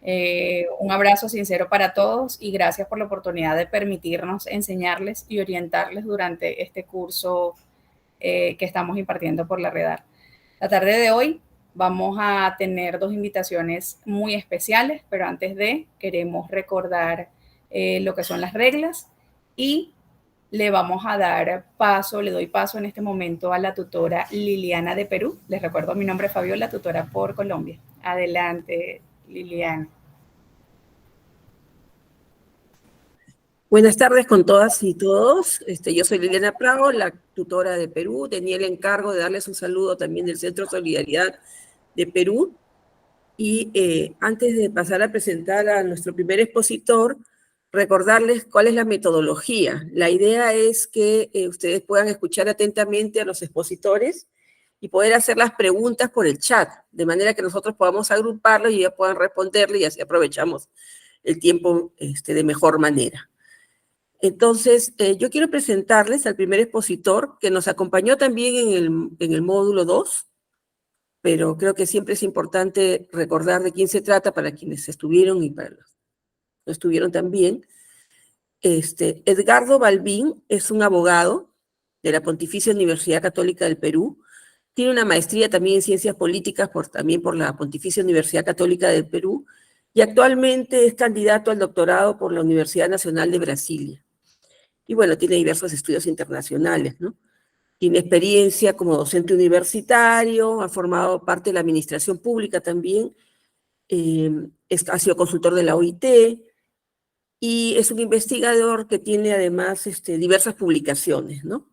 Un abrazo sincero para todos y gracias por la oportunidad de permitirnos enseñarles y orientarles durante este curso que estamos impartiendo por la Redar. La tarde de hoy vamos a tener dos invitaciones muy especiales, pero antes de, queremos recordar lo que son las reglas y le vamos a dar paso, le doy paso en este momento a la tutora Liliana de Perú. Les recuerdo, mi nombre es Fabiola, tutora por Colombia. Adelante, Liliana. Buenas tardes con todas y todos. Yo soy Liliana Prado, la tutora de Perú. Tenía el encargo de darles un saludo también del Centro Solidaridad de Perú. Y antes de pasar a presentar a nuestro primer expositor, recordarles cuál es la metodología. La idea es que ustedes puedan escuchar atentamente a los expositores y poder hacer las preguntas por el chat, de manera que nosotros podamos agruparlos y ya puedan responderle y así aprovechamos el tiempo de mejor manera. Entonces, yo quiero presentarles al primer expositor que nos acompañó también en el módulo 2, pero creo que siempre es importante recordar de quién se trata para quienes estuvieron y para los que no estuvieron también. Edgardo Balbín es un abogado de la Pontificia Universidad Católica del Perú. Tiene una maestría también en Ciencias Políticas también por la Pontificia Universidad Católica del Perú y actualmente es candidato al doctorado por la Universidad Nacional de Brasilia. Y bueno, tiene diversos estudios internacionales, ¿no? Tiene experiencia como docente universitario, ha formado parte de la administración pública también, ha sido consultor de la OIT y es un investigador que tiene además diversas publicaciones, ¿no?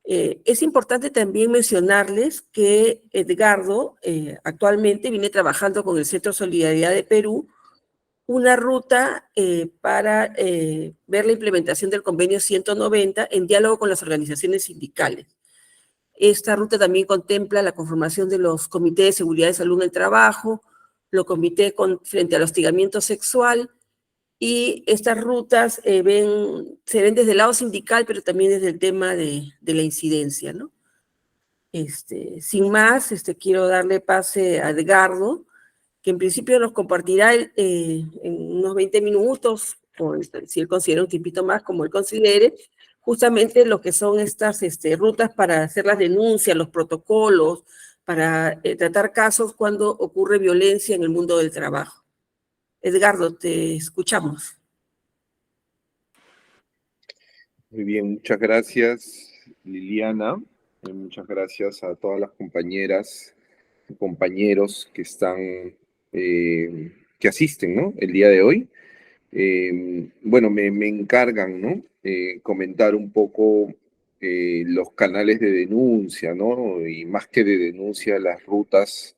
Es importante también mencionarles que Edgardo actualmente viene trabajando con el Centro Solidaridad de Perú una ruta para ver la implementación del convenio 190 en diálogo con las organizaciones sindicales. Esta ruta también contempla la conformación de los comités de seguridad y salud en el trabajo, los comités frente al hostigamiento sexual, y estas rutas se ven desde el lado sindical, pero también desde el tema de la incidencia, ¿no? Sin más, quiero darle pase a Edgardo, que en principio nos compartirá en unos 20 minutos, o si él considera un tipito más, como él considere, justamente lo que son estas rutas para hacer las denuncias, los protocolos, para tratar casos cuando ocurre violencia en el mundo del trabajo. Edgardo, te escuchamos. Muy bien, muchas gracias, Liliana. Muchas gracias a todas las compañeras y compañeros que están, que asisten, ¿no? El día de hoy. Bueno, me encargan, ¿no? Comentar un poco los canales de denuncia, ¿no? Y más que de denuncia, las rutas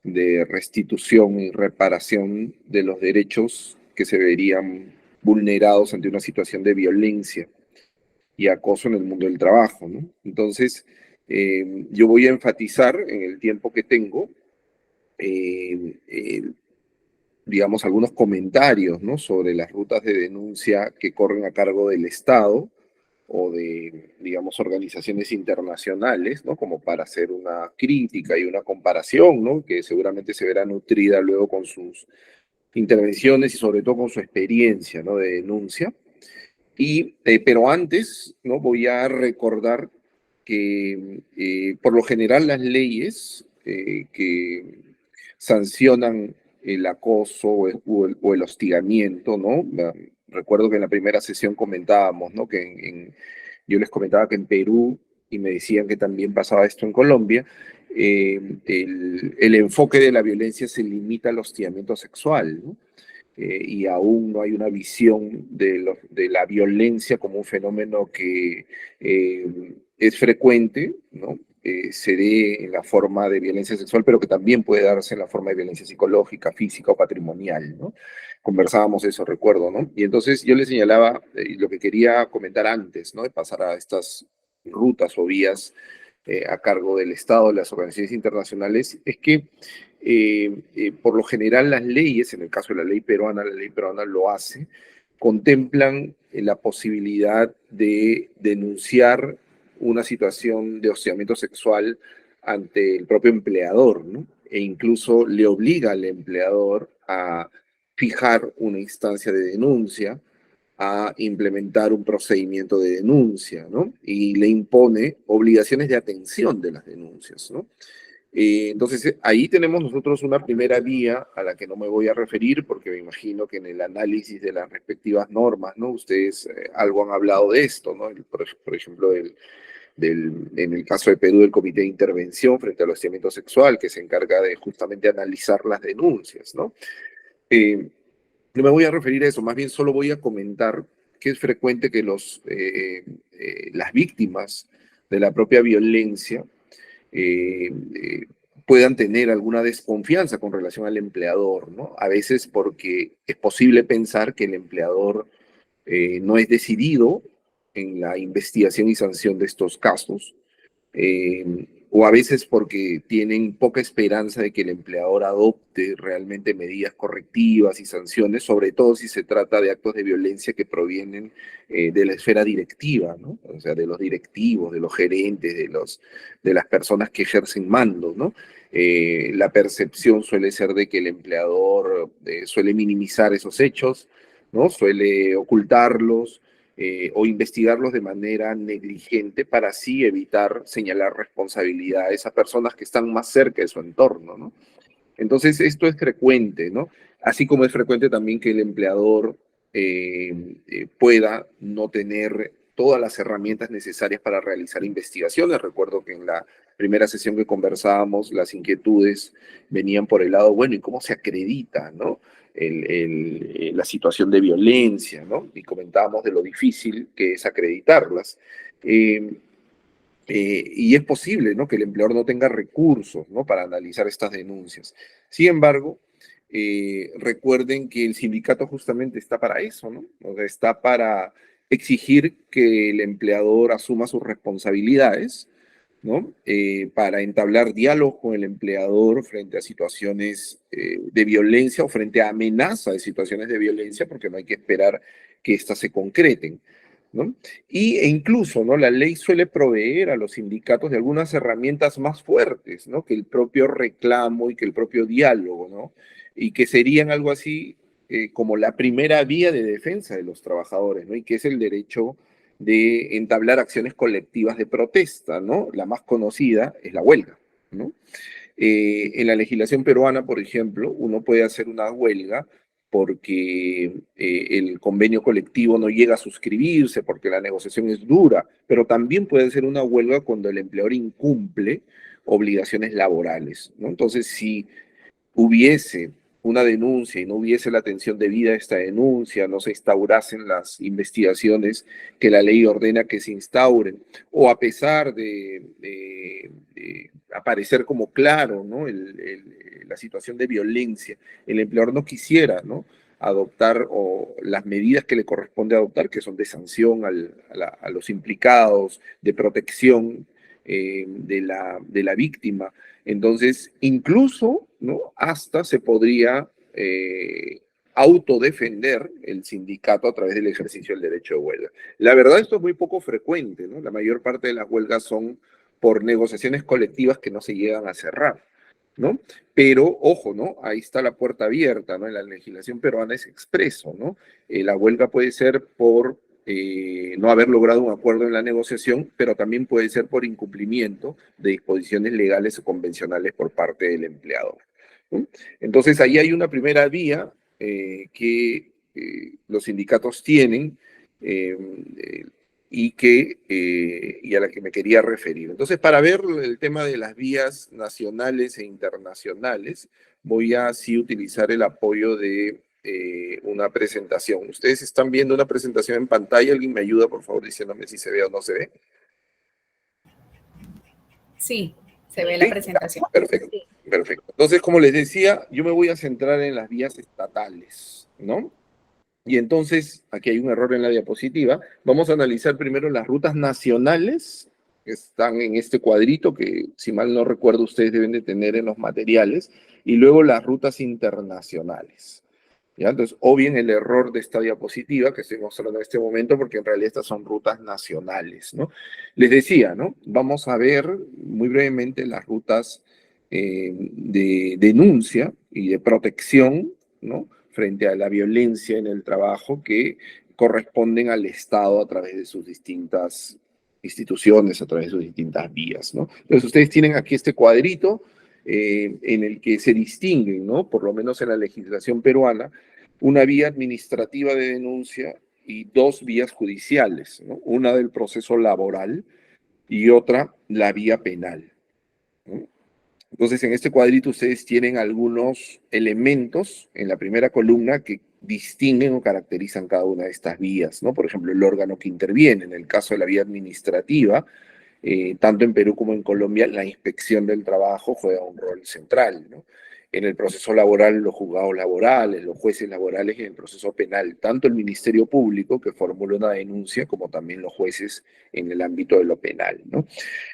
de restitución y reparación de los derechos que se verían vulnerados ante una situación de violencia y acoso en el mundo del trabajo, ¿no? Entonces, yo voy a enfatizar en el tiempo que tengo, digamos, algunos comentarios, ¿no? Sobre las rutas de denuncia que corren a cargo del Estado o de, digamos, organizaciones internacionales, ¿no? Como para hacer una crítica y una comparación, ¿no? Que seguramente se verá nutrida luego con sus intervenciones y sobre todo con su experiencia, ¿no? De denuncia. Pero antes, ¿no? Voy a recordar que por lo general las leyes que sancionan el acoso o el hostigamiento, ¿no? Recuerdo que en la primera sesión comentábamos, ¿no? Que yo les comentaba que en Perú, y me decían que también pasaba esto en Colombia, el enfoque de la violencia se limita al hostigamiento sexual, ¿no? Y aún no hay una visión de la violencia como un fenómeno que es frecuente, ¿no? Se dé en la forma de violencia sexual, pero que también puede darse en la forma de violencia psicológica, física o patrimonial, ¿no? Conversábamos eso, recuerdo, ¿no? Y entonces yo le señalaba lo que quería comentar antes, ¿no? De pasar a estas rutas o vías a cargo del Estado, de las organizaciones internacionales, es que por lo general las leyes, en el caso de la ley peruana lo hace, contemplan la posibilidad de denunciar una situación de hostigamiento sexual ante el propio empleador, ¿no? E incluso le obliga al empleador a fijar una instancia de denuncia, a implementar un procedimiento de denuncia, ¿no? Y le impone obligaciones de atención de las denuncias, ¿no? Entonces, ahí tenemos nosotros una primera vía a la que no me voy a referir porque me imagino que en el análisis de las respectivas normas, ¿no? Ustedes algo han hablado de esto, ¿no? Por ejemplo, en el caso de Perú, del Comité de Intervención frente al hostigamiento sexual, que se encarga de justamente analizar las denuncias, ¿no? No me voy a referir a eso, más bien solo voy a comentar que es frecuente que las víctimas de la propia violencia eh, eh, puedan tener alguna desconfianza con relación al empleador, ¿no? A veces porque es posible pensar que el empleador no es decidido en la investigación y sanción de estos casos, o a veces porque tienen poca esperanza de que el empleador adopte realmente medidas correctivas y sanciones, sobre todo si se trata de actos de violencia que provienen de la esfera directiva, ¿no? O sea, de los directivos, de los gerentes, de las personas que ejercen mando, ¿no? La percepción suele ser de que el empleador suele minimizar esos hechos, ¿no? Suele ocultarlos, o investigarlos de manera negligente para así evitar señalar responsabilidades a personas que están más cerca de su entorno, ¿no? Entonces, esto es frecuente, ¿no? Así como es frecuente también que el empleador pueda no tener todas las herramientas necesarias para realizar investigaciones. Recuerdo que en la primera sesión que conversábamos, las inquietudes venían por el lado, bueno, ¿y cómo se acredita, no? La situación de violencia, ¿no? Y comentábamos de lo difícil que es acreditarlas. Y es posible, ¿no?, que el empleador no tenga recursos, ¿no?, para analizar estas denuncias. Sin embargo, recuerden que el sindicato justamente está para eso, ¿no? O sea, está para exigir que el empleador asuma sus responsabilidades, ¿no? Para entablar diálogo con el empleador frente a situaciones de violencia o frente a amenaza de situaciones de violencia, porque no hay que esperar que éstas se concreten, ¿no? E incluso, ¿no?, la ley suele proveer a los sindicatos de algunas herramientas más fuertes, ¿no?, que el propio reclamo y que el propio diálogo, ¿no? Y que serían algo así como la primera vía de defensa de los trabajadores, ¿no? Y que es el derecho de entablar acciones colectivas de protesta, ¿no? La más conocida es la huelga, ¿no? En la legislación peruana, por ejemplo, uno puede hacer una huelga porque el convenio colectivo no llega a suscribirse, porque la negociación es dura, pero también puede ser una huelga cuando el empleador incumple obligaciones laborales, ¿no? Entonces, si hubiese una denuncia y no hubiese la atención debida a esta denuncia, no se instaurasen las investigaciones que la ley ordena que se instauren, o a pesar de aparecer como claro, ¿no?, la situación de violencia, el empleador no quisiera, ¿no?, adoptar las medidas que le corresponde adoptar, que son de sanción a los implicados, de protección de la víctima. Entonces, incluso, ¿no?, hasta se podría autodefender el sindicato a través del ejercicio del derecho de huelga. La verdad, esto es muy poco frecuente, ¿no? La mayor parte de las huelgas son por negociaciones colectivas que no se llegan a cerrar, ¿no? Pero, ojo, ¿no? Ahí está la puerta abierta, ¿no? En la legislación peruana es expreso, ¿no? La huelga puede ser por no haber logrado un acuerdo en la negociación, pero también puede ser por incumplimiento de disposiciones legales o convencionales por parte del empleador, ¿no? Entonces, ahí hay una primera vía que los sindicatos tienen y a la que me quería referir. Entonces, para ver el tema de las vías nacionales e internacionales, voy a así utilizar el apoyo de una presentación. Ustedes están viendo una presentación en pantalla. ¿Alguien me ayuda, por favor, diciéndome si se ve o no se ve? Sí, se ve la presentación. Perfecto, perfecto. Entonces, como les decía, yo me voy a centrar en las vías estatales, ¿no? Y entonces, aquí hay un error en la diapositiva. Vamos a analizar primero las rutas nacionales que están en este cuadrito, que si mal no recuerdo ustedes deben de tener en los materiales, y luego las rutas internacionales. ¿Ya? Entonces, o bien el error de esta diapositiva que estoy mostrando en este momento, porque en realidad estas son rutas nacionales, ¿no? Les decía, ¿no? Vamos a ver muy brevemente las rutas de denuncia y de protección ¿no? Frente a la violencia en el trabajo que corresponden al Estado a través de sus distintas instituciones, a través de sus distintas vías, ¿no? Entonces ustedes tienen aquí este cuadrito en el que se distinguen, ¿no? Por lo menos en la legislación peruana, una vía administrativa de denuncia y dos vías judiciales, ¿no? Una del proceso laboral y otra la vía penal, ¿no? Entonces, en este cuadrito ustedes tienen algunos elementos en la primera columna que distinguen o caracterizan cada una de estas vías, ¿no? Por ejemplo, el órgano que interviene. En el caso de la vía administrativa, tanto en Perú como en Colombia, la inspección del trabajo juega un rol central, ¿no? En el proceso laboral, los juzgados laborales, los jueces laborales, y en el proceso penal, tanto el Ministerio Público, que formula una denuncia, como también los jueces en el ámbito de lo penal, ¿no?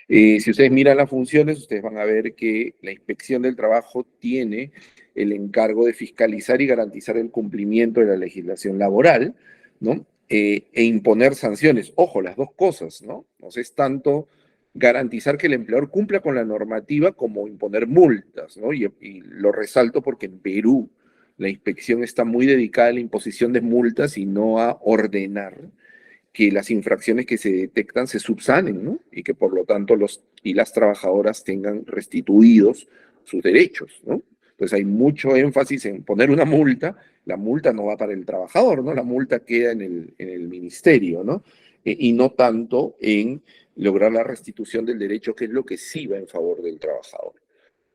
Si ustedes miran las funciones, ustedes van a ver que la inspección del trabajo tiene el encargo de fiscalizar y garantizar el cumplimiento de la legislación laboral, ¿no? E imponer sanciones. Ojo, las dos cosas, ¿no? No es tanto garantizar que el empleador cumpla con la normativa como imponer multas, ¿no? Y lo resalto porque en Perú la inspección está muy dedicada a la imposición de multas y no a ordenar que las infracciones que se detectan se subsanen, ¿no? Y que por lo tanto los y las trabajadoras tengan restituidos sus derechos, ¿no? Entonces hay mucho énfasis en poner una multa, la multa no va para el trabajador, ¿no? La multa queda en el ministerio, ¿no? Y no tanto en lograr la restitución del derecho, que es lo que sí va en favor del trabajador,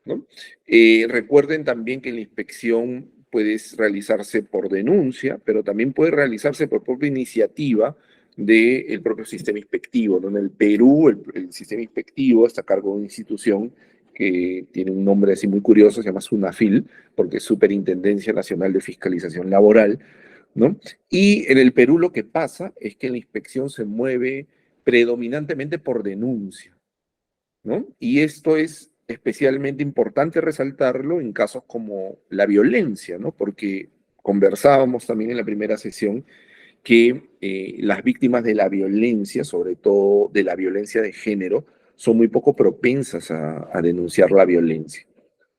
¿no? Recuerden también que la inspección puede realizarse por denuncia, pero también puede realizarse por propia iniciativa del propio sistema inspectivo, ¿no? En el Perú, el sistema inspectivo está a cargo de una institución que tiene un nombre así muy curioso, se llama SUNAFIL, porque es Superintendencia Nacional de Fiscalización Laboral, ¿no? Y en el Perú lo que pasa es que la inspección se mueve predominantemente por denuncia, ¿no? Y esto es especialmente importante resaltarlo en casos como la violencia, ¿no? Porque conversábamos también en la primera sesión que las víctimas de la violencia, sobre todo de la violencia de género, son muy poco propensas a denunciar la violencia,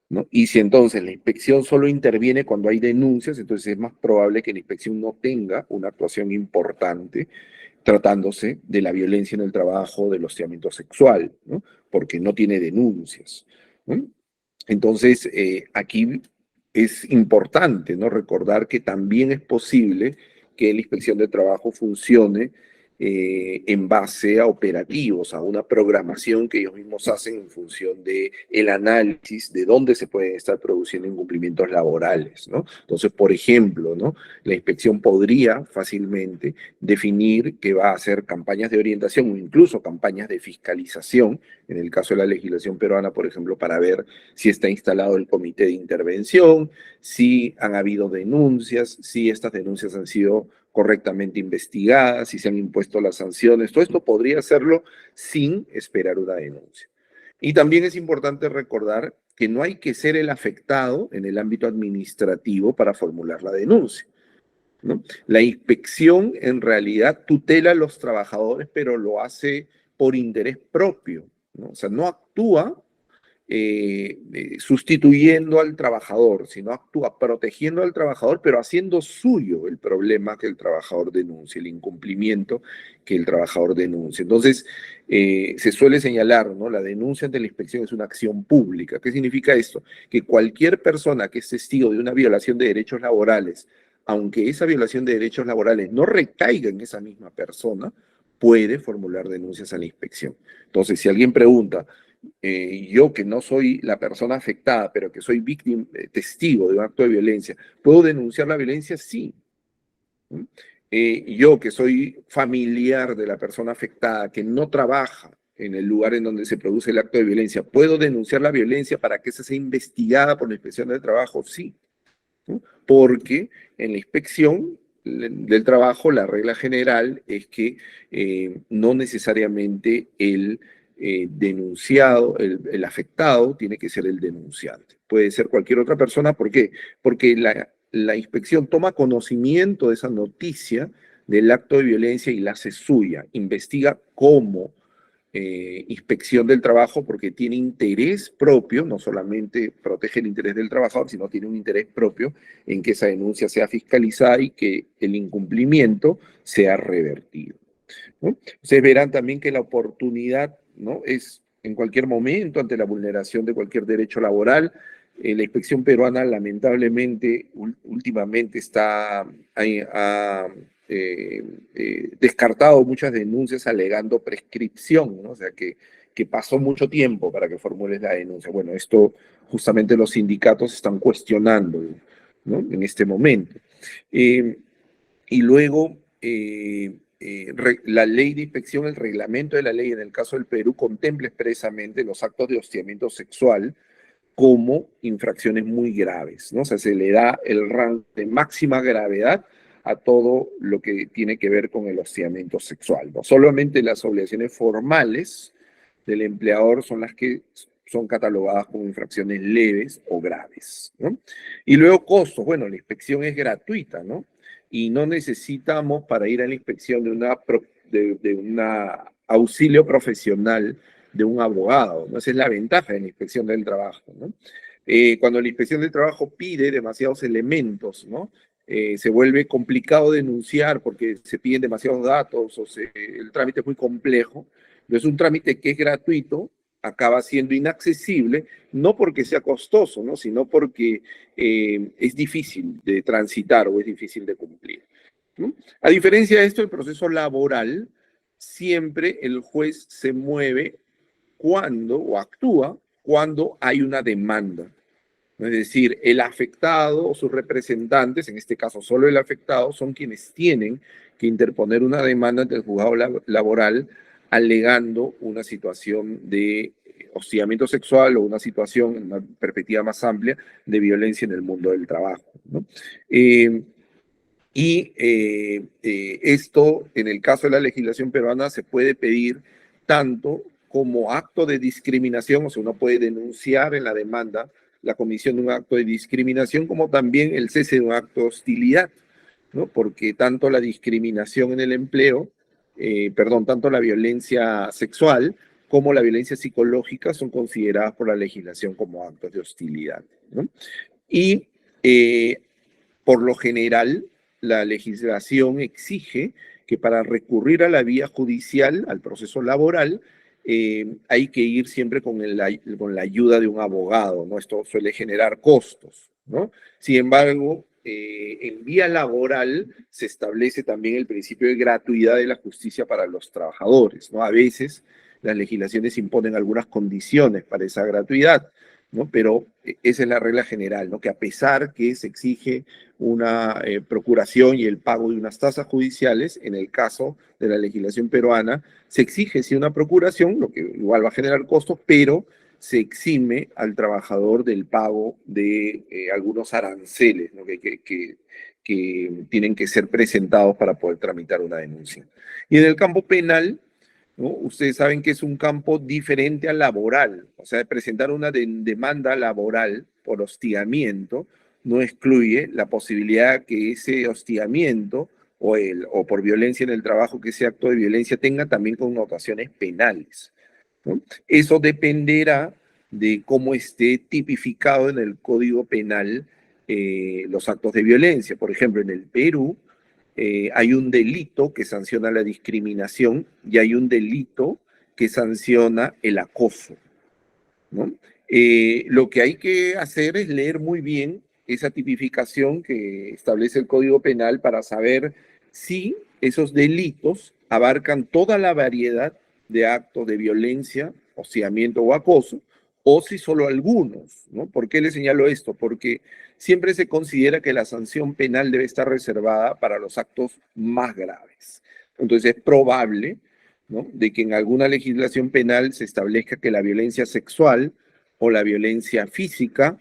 ¿no? Y si entonces la inspección solo interviene cuando hay denuncias, entonces es más probable que la inspección no tenga una actuación importante tratándose de la violencia en el trabajo, del hostigamiento sexual, ¿no? Porque no tiene denuncias, ¿no? Entonces, aquí es importante, ¿no? Recordar que también es posible que la inspección de trabajo funcione en base a operativos, a una programación que ellos mismos hacen en función de el análisis de dónde se pueden estar produciendo incumplimientos laborales, ¿no? Entonces, por ejemplo, ¿no? La inspección podría fácilmente definir que va a hacer campañas de orientación o incluso campañas de fiscalización, en el caso de la legislación peruana, por ejemplo, para ver si está instalado el comité de intervención, si han habido denuncias, si estas denuncias han sido correctamente investigadas, si se han impuesto las sanciones. Todo esto podría hacerlo sin esperar una denuncia. Y también es importante recordar que no hay que ser el afectado en el ámbito administrativo para formular la denuncia, ¿no? La inspección en realidad tutela a los trabajadores, pero lo hace por interés propio, ¿no? O sea, no actúa sustituyendo al trabajador, sino actúa protegiendo al trabajador, pero haciendo suyo el problema que el trabajador denuncia, el incumplimiento que el trabajador denuncia. Entonces, se suele señalar, ¿no? La denuncia ante la inspección es una acción pública. ¿Qué significa esto? Que cualquier persona que es testigo de una violación de derechos laborales, aunque esa violación de derechos laborales no recaiga en esa misma persona, puede formular denuncias a la inspección. Entonces, si alguien pregunta, yo que no soy la persona afectada, pero que soy víctima, testigo de un acto de violencia, ¿puedo denunciar la violencia? Sí. Yo que soy familiar de la persona afectada, que no trabaja en el lugar en donde se produce el acto de violencia, ¿puedo denunciar la violencia para que esa sea investigada por la inspección del trabajo? Sí. ¿No? Porque en la inspección del trabajo la regla general es que no necesariamente el denunciado, el afectado, tiene que ser el denunciante. Puede ser cualquier otra persona. ¿Por qué? Porque la inspección toma conocimiento de esa noticia del acto de violencia y la hace suya, investiga cómo inspección del trabajo porque tiene interés propio, no solamente protege el interés del trabajador, sino tiene un interés propio en que esa denuncia sea fiscalizada y que el incumplimiento sea revertido, ¿no? Ustedes verán también que la oportunidad, ¿no?, es en cualquier momento ante la vulneración de cualquier derecho laboral. La inspección peruana lamentablemente últimamente ha descartado muchas denuncias alegando prescripción, ¿no? O sea que pasó mucho tiempo para que formules la denuncia. Bueno, esto justamente los sindicatos están cuestionando, ¿no?, en este momento. Y luego, la ley de inspección, el reglamento de la ley en el caso del Perú contempla expresamente los actos de hostigamiento sexual como infracciones muy graves, ¿no? O sea, se le da el rango de máxima gravedad a todo lo que tiene que ver con el hostigamiento sexual, ¿no? Solamente las obligaciones formales del empleador son las que son catalogadas como infracciones leves o graves, ¿no? Y luego costos, bueno, la inspección es gratuita, ¿no? Y no necesitamos para ir a la inspección de una auxilio profesional de un abogado, ¿no? Esa es la ventaja de la inspección del trabajo, ¿no? Cuando la inspección del trabajo pide demasiados elementos, ¿no? Se vuelve complicado denunciar porque se piden demasiados datos o el trámite es muy complejo. Entonces, un trámite que es gratuito acaba siendo inaccesible, no porque sea costoso, ¿no?, sino porque es difícil de transitar o es difícil de cumplir, ¿no? A diferencia de esto, el proceso laboral, siempre el juez se mueve cuando o actúa cuando hay una demanda. Es decir, el afectado o sus representantes, en este caso solo el afectado, son quienes tienen que interponer una demanda ante el juzgado laboral alegando una situación de hostigamiento sexual o una situación, en una perspectiva más amplia, de violencia en el mundo del trabajo, ¿no? Esto, en el caso de la legislación peruana, se puede pedir tanto como acto de discriminación, o sea, uno puede denunciar en la demanda la comisión de un acto de discriminación, como también el cese de un acto de hostilidad, ¿no? Porque tanto la discriminación en el empleo, tanto la violencia sexual como la violencia psicológica son consideradas por la legislación como actos de hostilidad, ¿no? Y por lo general, la legislación exige que para recurrir a la vía judicial, al proceso laboral, hay que ir siempre con la ayuda de un abogado, ¿no? Esto suele generar costos, ¿no? Sin embargo, en vía laboral se establece también el principio de gratuidad de la justicia para los trabajadores, ¿no? A veces las legislaciones imponen algunas condiciones para esa gratuidad, ¿no? Pero esa es la regla general, ¿no? Que a pesar que se exige una procuración y el pago de unas tasas judiciales, en el caso de la legislación peruana, se exige sí una procuración, lo que igual va a generar costos, pero se exime al trabajador del pago de algunos aranceles, ¿no?, que tienen que ser presentados para poder tramitar una denuncia. Y en el campo penal, ¿no?, ustedes saben que es un campo diferente al laboral, o sea, presentar una demanda laboral por hostigamiento no excluye la posibilidad que ese hostigamiento o por violencia en el trabajo, que ese acto de violencia tenga también connotaciones penales, ¿no? Eso dependerá de cómo esté tipificado en el Código Penal los actos de violencia. Por ejemplo, en el Perú hay un delito que sanciona la discriminación y hay un delito que sanciona el acoso, ¿no? Lo que hay que hacer es leer muy bien esa tipificación que establece el Código Penal para saber si esos delitos abarcan toda la variedad de actos de violencia, hostigamiento o acoso, o si solo algunos, ¿no? ¿Por qué le señalo esto? Porque siempre se considera que la sanción penal debe estar reservada para los actos más graves. Entonces es probable, ¿no?, de que en alguna legislación penal se establezca que la violencia sexual o la violencia física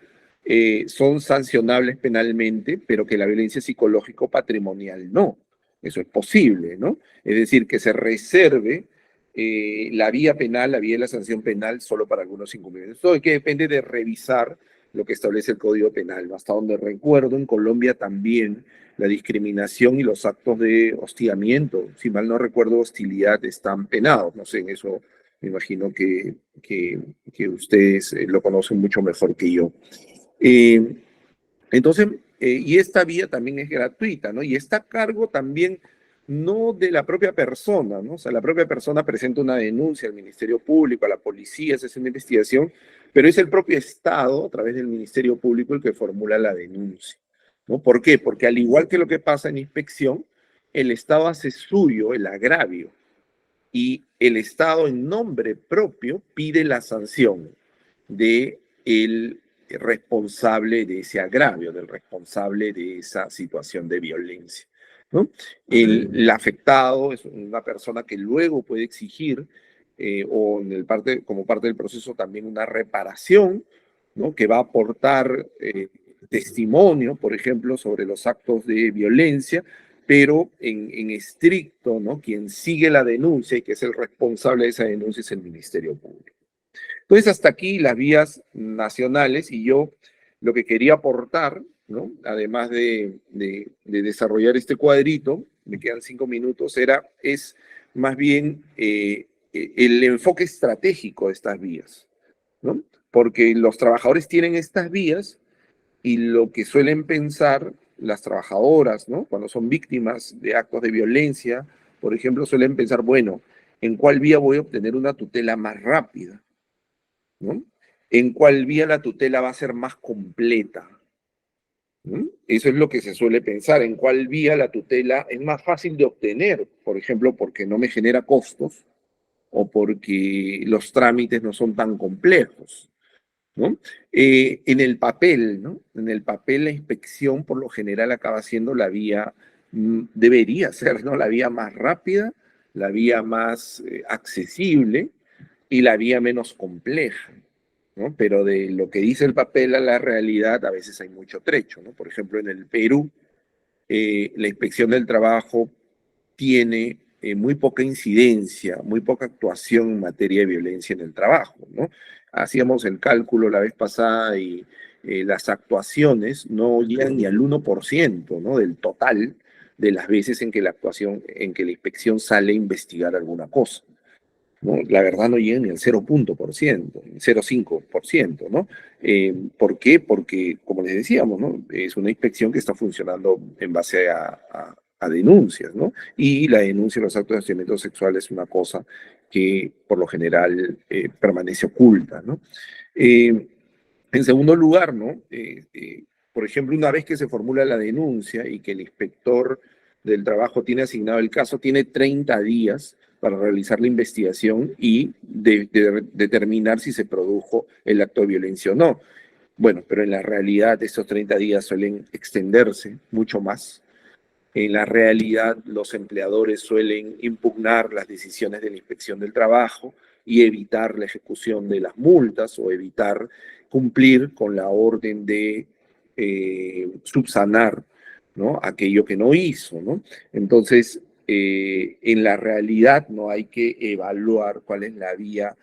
son sancionables penalmente, pero que la violencia psicológica o patrimonial no. Eso es posible, ¿no? Es decir, que se reserve la vía penal, la vía de la sanción penal, solo para algunos incumplimientos. Todo que depende de revisar lo que establece el Código Penal, ¿no? Hasta donde recuerdo, en Colombia también la discriminación y los actos de hostigamiento, si mal no recuerdo, hostilidad, están penados. No sé, en eso Me imagino que ustedes lo conocen mucho mejor que yo. Eh, entonces, y esta vía también es gratuita, ¿no? Y está a cargo también no de la propia persona, ¿no? O sea, la propia persona presenta una denuncia al Ministerio Público, a la policía, se hace una investigación, pero es el propio Estado, a través del Ministerio Público, el que formula la denuncia, ¿no? ¿Por qué? Porque al igual que lo que pasa en inspección, el Estado hace suyo el agravio y el Estado en nombre propio pide la sanción de el responsable de ese agravio, del responsable de esa situación de violencia, ¿no? El afectado es una persona que luego puede exigir o como parte del proceso también una reparación, ¿no? Que va a aportar testimonio, por ejemplo, sobre los actos de violencia, pero en estricto, ¿no? Quien sigue la denuncia y que es el responsable de esa denuncia es el Ministerio Público. Entonces, hasta aquí las vías nacionales y yo lo que quería aportar, ¿no? Además de desarrollar este cuadrito, me quedan 5 minutos, es más bien el enfoque estratégico de estas vías, ¿no? Porque los trabajadores tienen estas vías y lo que suelen pensar las trabajadoras, ¿no? Cuando son víctimas de actos de violencia, por ejemplo, suelen pensar, bueno, ¿en cuál vía voy a obtener una tutela más rápida? ¿No? ¿En cuál vía la tutela va a ser más completa? ¿No? Eso es lo que se suele pensar, en cuál vía la tutela es más fácil de obtener, por ejemplo, porque no me genera costos o porque los trámites no son tan complejos, ¿no? En el papel, ¿no? En el papel la inspección por lo general acaba siendo la vía, debería ser, ¿no? La vía más rápida, la vía más accesible y la vía menos compleja, ¿no? Pero de lo que dice el papel a la realidad a veces hay mucho trecho, ¿no? Por ejemplo, en el Perú, la inspección del trabajo tiene muy poca incidencia, muy poca actuación en materia de violencia en el trabajo, ¿no? Hacíamos el cálculo la vez pasada y las actuaciones no llegan ni al 1%, ¿no? Del total de las veces en que la inspección sale a investigar alguna cosa, ¿no? La verdad no llega ni al 0,5%, ¿no? ¿Por qué? Porque, como les decíamos, ¿no? Es una inspección que está funcionando en base a denuncias, ¿no? Y la denuncia de los actos de hostigamiento sexual es una cosa que por lo general permanece oculta, ¿no? En segundo lugar, ¿no? Por ejemplo, una vez que se formula la denuncia y que el inspector del trabajo tiene asignado el caso, tiene 30 días para realizar la investigación y determinar si se produjo el acto de violencia o no. Bueno, pero en la realidad estos 30 días suelen extenderse mucho más. En la realidad los empleadores suelen impugnar las decisiones de la inspección del trabajo y evitar la ejecución de las multas o evitar cumplir con la orden de subsanar, ¿no? Aquello que no hizo, ¿no? Entonces, en la realidad no hay que evaluar cuál es la vía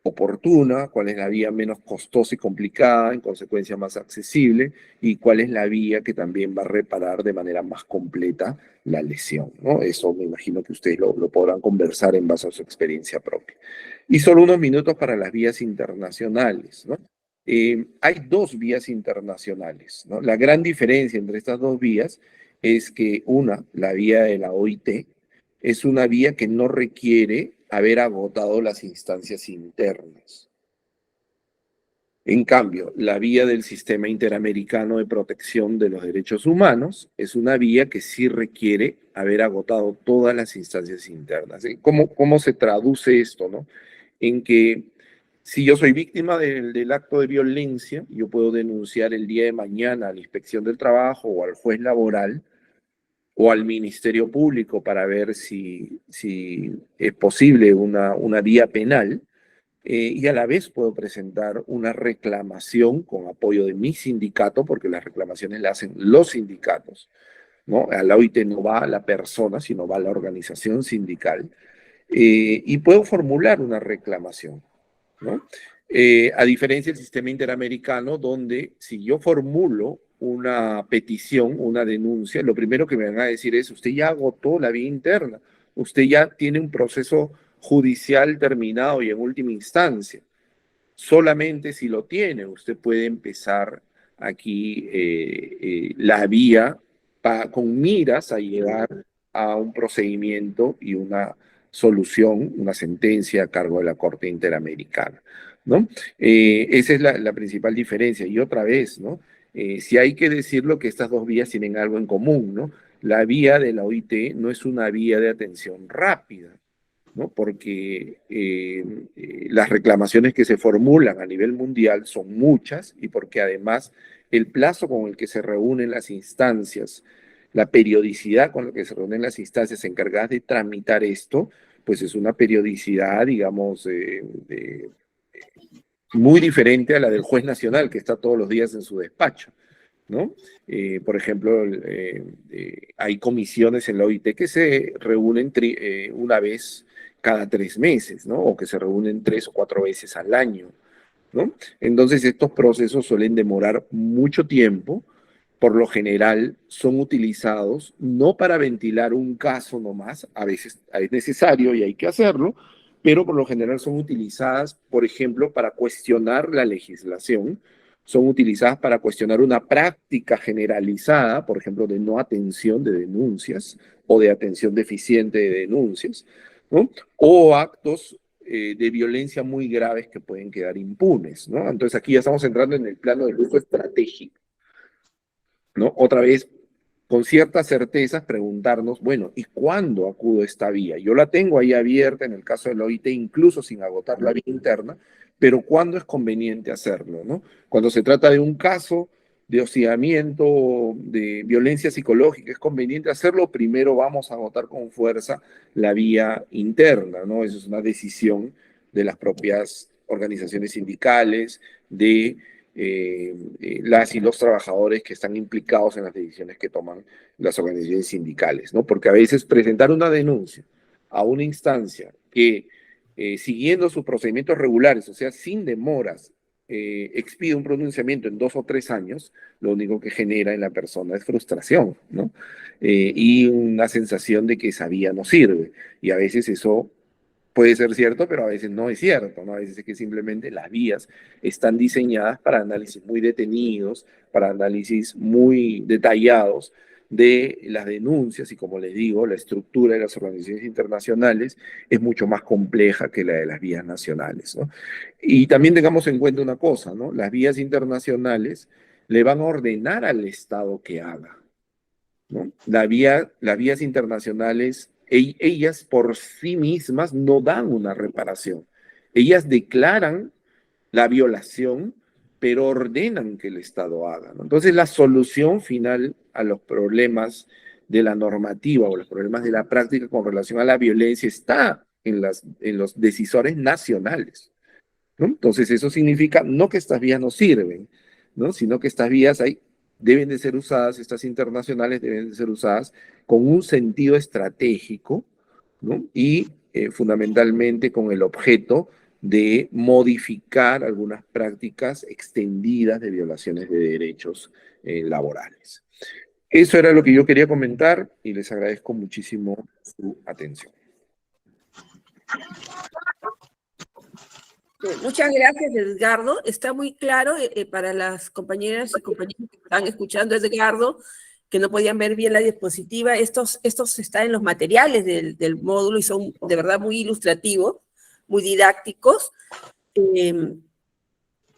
oportuna, cuál es la vía menos costosa y complicada, en consecuencia más accesible, y cuál es la vía que también va a reparar de manera más completa la lesión, ¿no? Eso me imagino que ustedes lo podrán conversar en base a su experiencia propia. Y solo unos minutos para las vías internacionales, ¿no? Hay dos vías internacionales, ¿no? La gran diferencia entre estas dos vías es que una, la vía de la OIT, es una vía que no requiere haber agotado las instancias internas. En cambio, la vía del Sistema Interamericano de Protección de los Derechos Humanos es una vía que sí requiere haber agotado todas las instancias internas. ¿Cómo se traduce esto, no? En que si yo soy víctima del acto de violencia, yo puedo denunciar el día de mañana a la Inspección del Trabajo o al juez laboral o al Ministerio Público para ver si es posible una vía penal, y a la vez puedo presentar una reclamación con apoyo de mi sindicato, porque las reclamaciones las hacen los sindicatos, ¿no? A la OIT no va la persona, sino va la organización sindical, y puedo formular una reclamación, ¿no? A diferencia del sistema interamericano, donde si yo formulo una petición, una denuncia, lo primero que me van a decir es, usted ya agotó la vía interna, usted ya tiene un proceso judicial terminado y en última instancia. Solamente si lo tiene, usted puede empezar aquí la vía con miras a llegar a un procedimiento y una solución, una sentencia a cargo de la Corte Interamericana, ¿no? Esa es la principal diferencia. Y otra vez, ¿no? Si hay que decirlo que estas dos vías tienen algo en común, ¿no? La vía de la OIT no es una vía de atención rápida, ¿no? Porque las reclamaciones que se formulan a nivel mundial son muchas y porque además el plazo con el que se reúnen las instancias, la periodicidad con la que se reúnen las instancias encargadas de tramitar esto, pues es una periodicidad, digamos, muy diferente a la del juez nacional que está todos los días en su despacho, ¿no? Por ejemplo, hay comisiones en la OIT que se reúnen una vez cada 3 meses, ¿no? O que se reúnen 3 o 4 veces al año, ¿no? Entonces estos procesos suelen demorar mucho tiempo. Por lo general son utilizados no para ventilar un caso nomás, a veces es necesario y hay que hacerlo, pero por lo general son utilizadas, por ejemplo, para cuestionar la legislación, son utilizadas para cuestionar una práctica generalizada, por ejemplo, de no atención de denuncias o de atención deficiente de denuncias, ¿no? O actos de violencia muy graves que pueden quedar impunes, ¿no? Entonces aquí ya estamos entrando en el plano del uso estratégico, ¿no? Otra vez, con ciertas certezas, preguntarnos, bueno, ¿y cuándo acudo a esta vía? Yo la tengo ahí abierta en el caso de la OIT, incluso sin agotar la vía interna, pero ¿cuándo es conveniente hacerlo, ¿no? Cuando se trata de un caso de hostigamiento, de violencia psicológica, ¿es conveniente hacerlo? Primero vamos a agotar con fuerza la vía interna, ¿no? Eso es una decisión de las propias organizaciones sindicales, de las y los trabajadores que están implicados en las decisiones que toman las organizaciones sindicales, ¿no? Porque a veces presentar una denuncia a una instancia que, siguiendo sus procedimientos regulares, o sea, sin demoras, expide un pronunciamiento en 2 o 3 años, lo único que genera en la persona es frustración, ¿no? Y una sensación de que esa vía no sirve. Y a veces eso puede ser cierto, pero a veces no es cierto, ¿no? A veces es que simplemente las vías están diseñadas para análisis muy detenidos, para análisis muy detallados de las denuncias y, como les digo, la estructura de las organizaciones internacionales es mucho más compleja que la de las vías nacionales, ¿no? Y también tengamos en cuenta una cosa, ¿no? Las vías internacionales le van a ordenar al Estado que haga, ¿no? Las vías internacionales, ellas por sí mismas no dan una reparación. Ellas declaran la violación, pero ordenan que el Estado haga, ¿no? Entonces, la solución final a los problemas de la normativa o los problemas de la práctica con relación a la violencia está en los decisores nacionales, ¿no? Entonces, eso significa no que estas vías no sirven, ¿no? Sino que estas vías deben de ser usadas, estas internacionales deben de ser usadas con un sentido estratégico, ¿no? Y fundamentalmente con el objeto de modificar algunas prácticas extendidas de violaciones de derechos laborales. Eso era lo que yo quería comentar y les agradezco muchísimo su atención. Muchas gracias, Edgardo. Está muy claro para las compañeras y compañeros que están escuchando, Edgardo, que no podían ver bien la diapositiva. Estos están en los materiales del módulo y son de verdad muy ilustrativos, muy didácticos.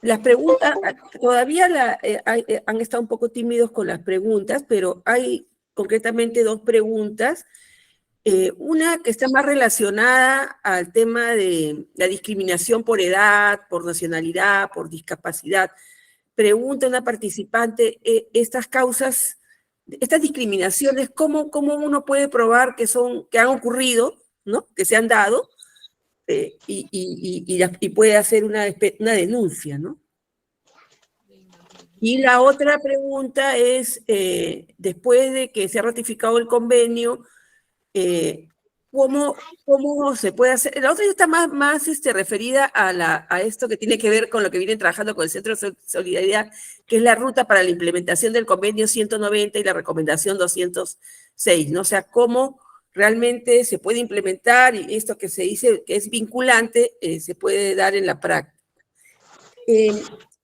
Las preguntas, todavía han estado un poco tímidos con las preguntas, pero hay concretamente 2 preguntas. Una que está más relacionada al tema de la discriminación por edad, por nacionalidad, por discapacidad. Pregunta una participante, estas causas, estas discriminaciones, ¿cómo uno puede probar que han ocurrido, ¿no? Que se han dado, y puede hacer una denuncia, ¿no? Y la otra pregunta es, después de que se ha ratificado el convenio, ¿cómo se puede hacer? La otra ya está más referida a esto que tiene que ver con lo que vienen trabajando con el Centro de Solidaridad, que es la ruta para la implementación del convenio 190 y la recomendación 206, ¿no? O sea, cómo realmente se puede implementar y esto que se dice que es vinculante se puede dar en la práctica.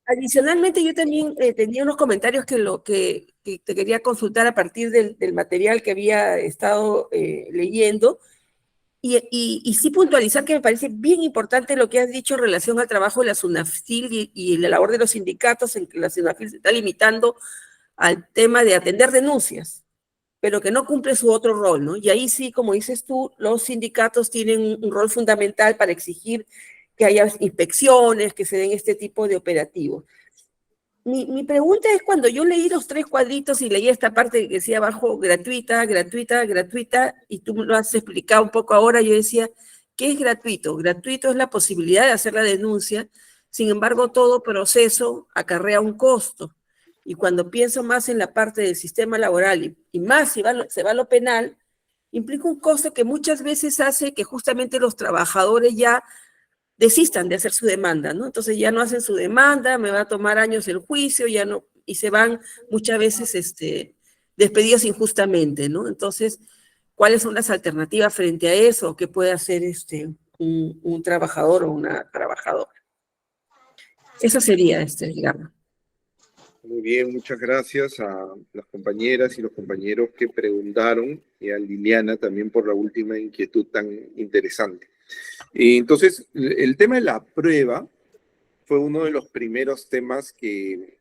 Adicionalmente, yo también tenía unos comentarios que te quería consultar a partir del material que había estado leyendo y sí puntualizar que me parece bien importante lo que has dicho en relación al trabajo de la SUNAFIL y la labor de los sindicatos, en que la SUNAFIL se está limitando al tema de atender denuncias, pero que no cumple su otro rol, ¿no? Y ahí sí, como dices tú, los sindicatos tienen un rol fundamental para exigir que haya inspecciones, que se den este tipo de operativos. Mi pregunta es, cuando yo leí los 3 cuadritos y leí esta parte que decía abajo, gratuita, gratuita, gratuita, y tú me lo has explicado un poco ahora, yo decía, ¿qué es gratuito? Gratuito es la posibilidad de hacer la denuncia, sin embargo, todo proceso acarrea un costo. Y cuando pienso más en la parte del sistema laboral y más si se va a lo penal, implica un costo que muchas veces hace que justamente los trabajadores ya desistan de hacer su demanda, ¿no? Entonces ya no hacen su demanda, me va a tomar años el juicio, ya no, y se van muchas veces despedidos injustamente, ¿no? Entonces, ¿cuáles son las alternativas frente a eso? ¿Qué puede hacer un trabajador o una trabajadora? Eso sería, digamos. Muy bien, muchas gracias a las compañeras y los compañeros que preguntaron y a Liliana también por la última inquietud tan interesante. Entonces, el tema de la prueba fue uno de los primeros temas que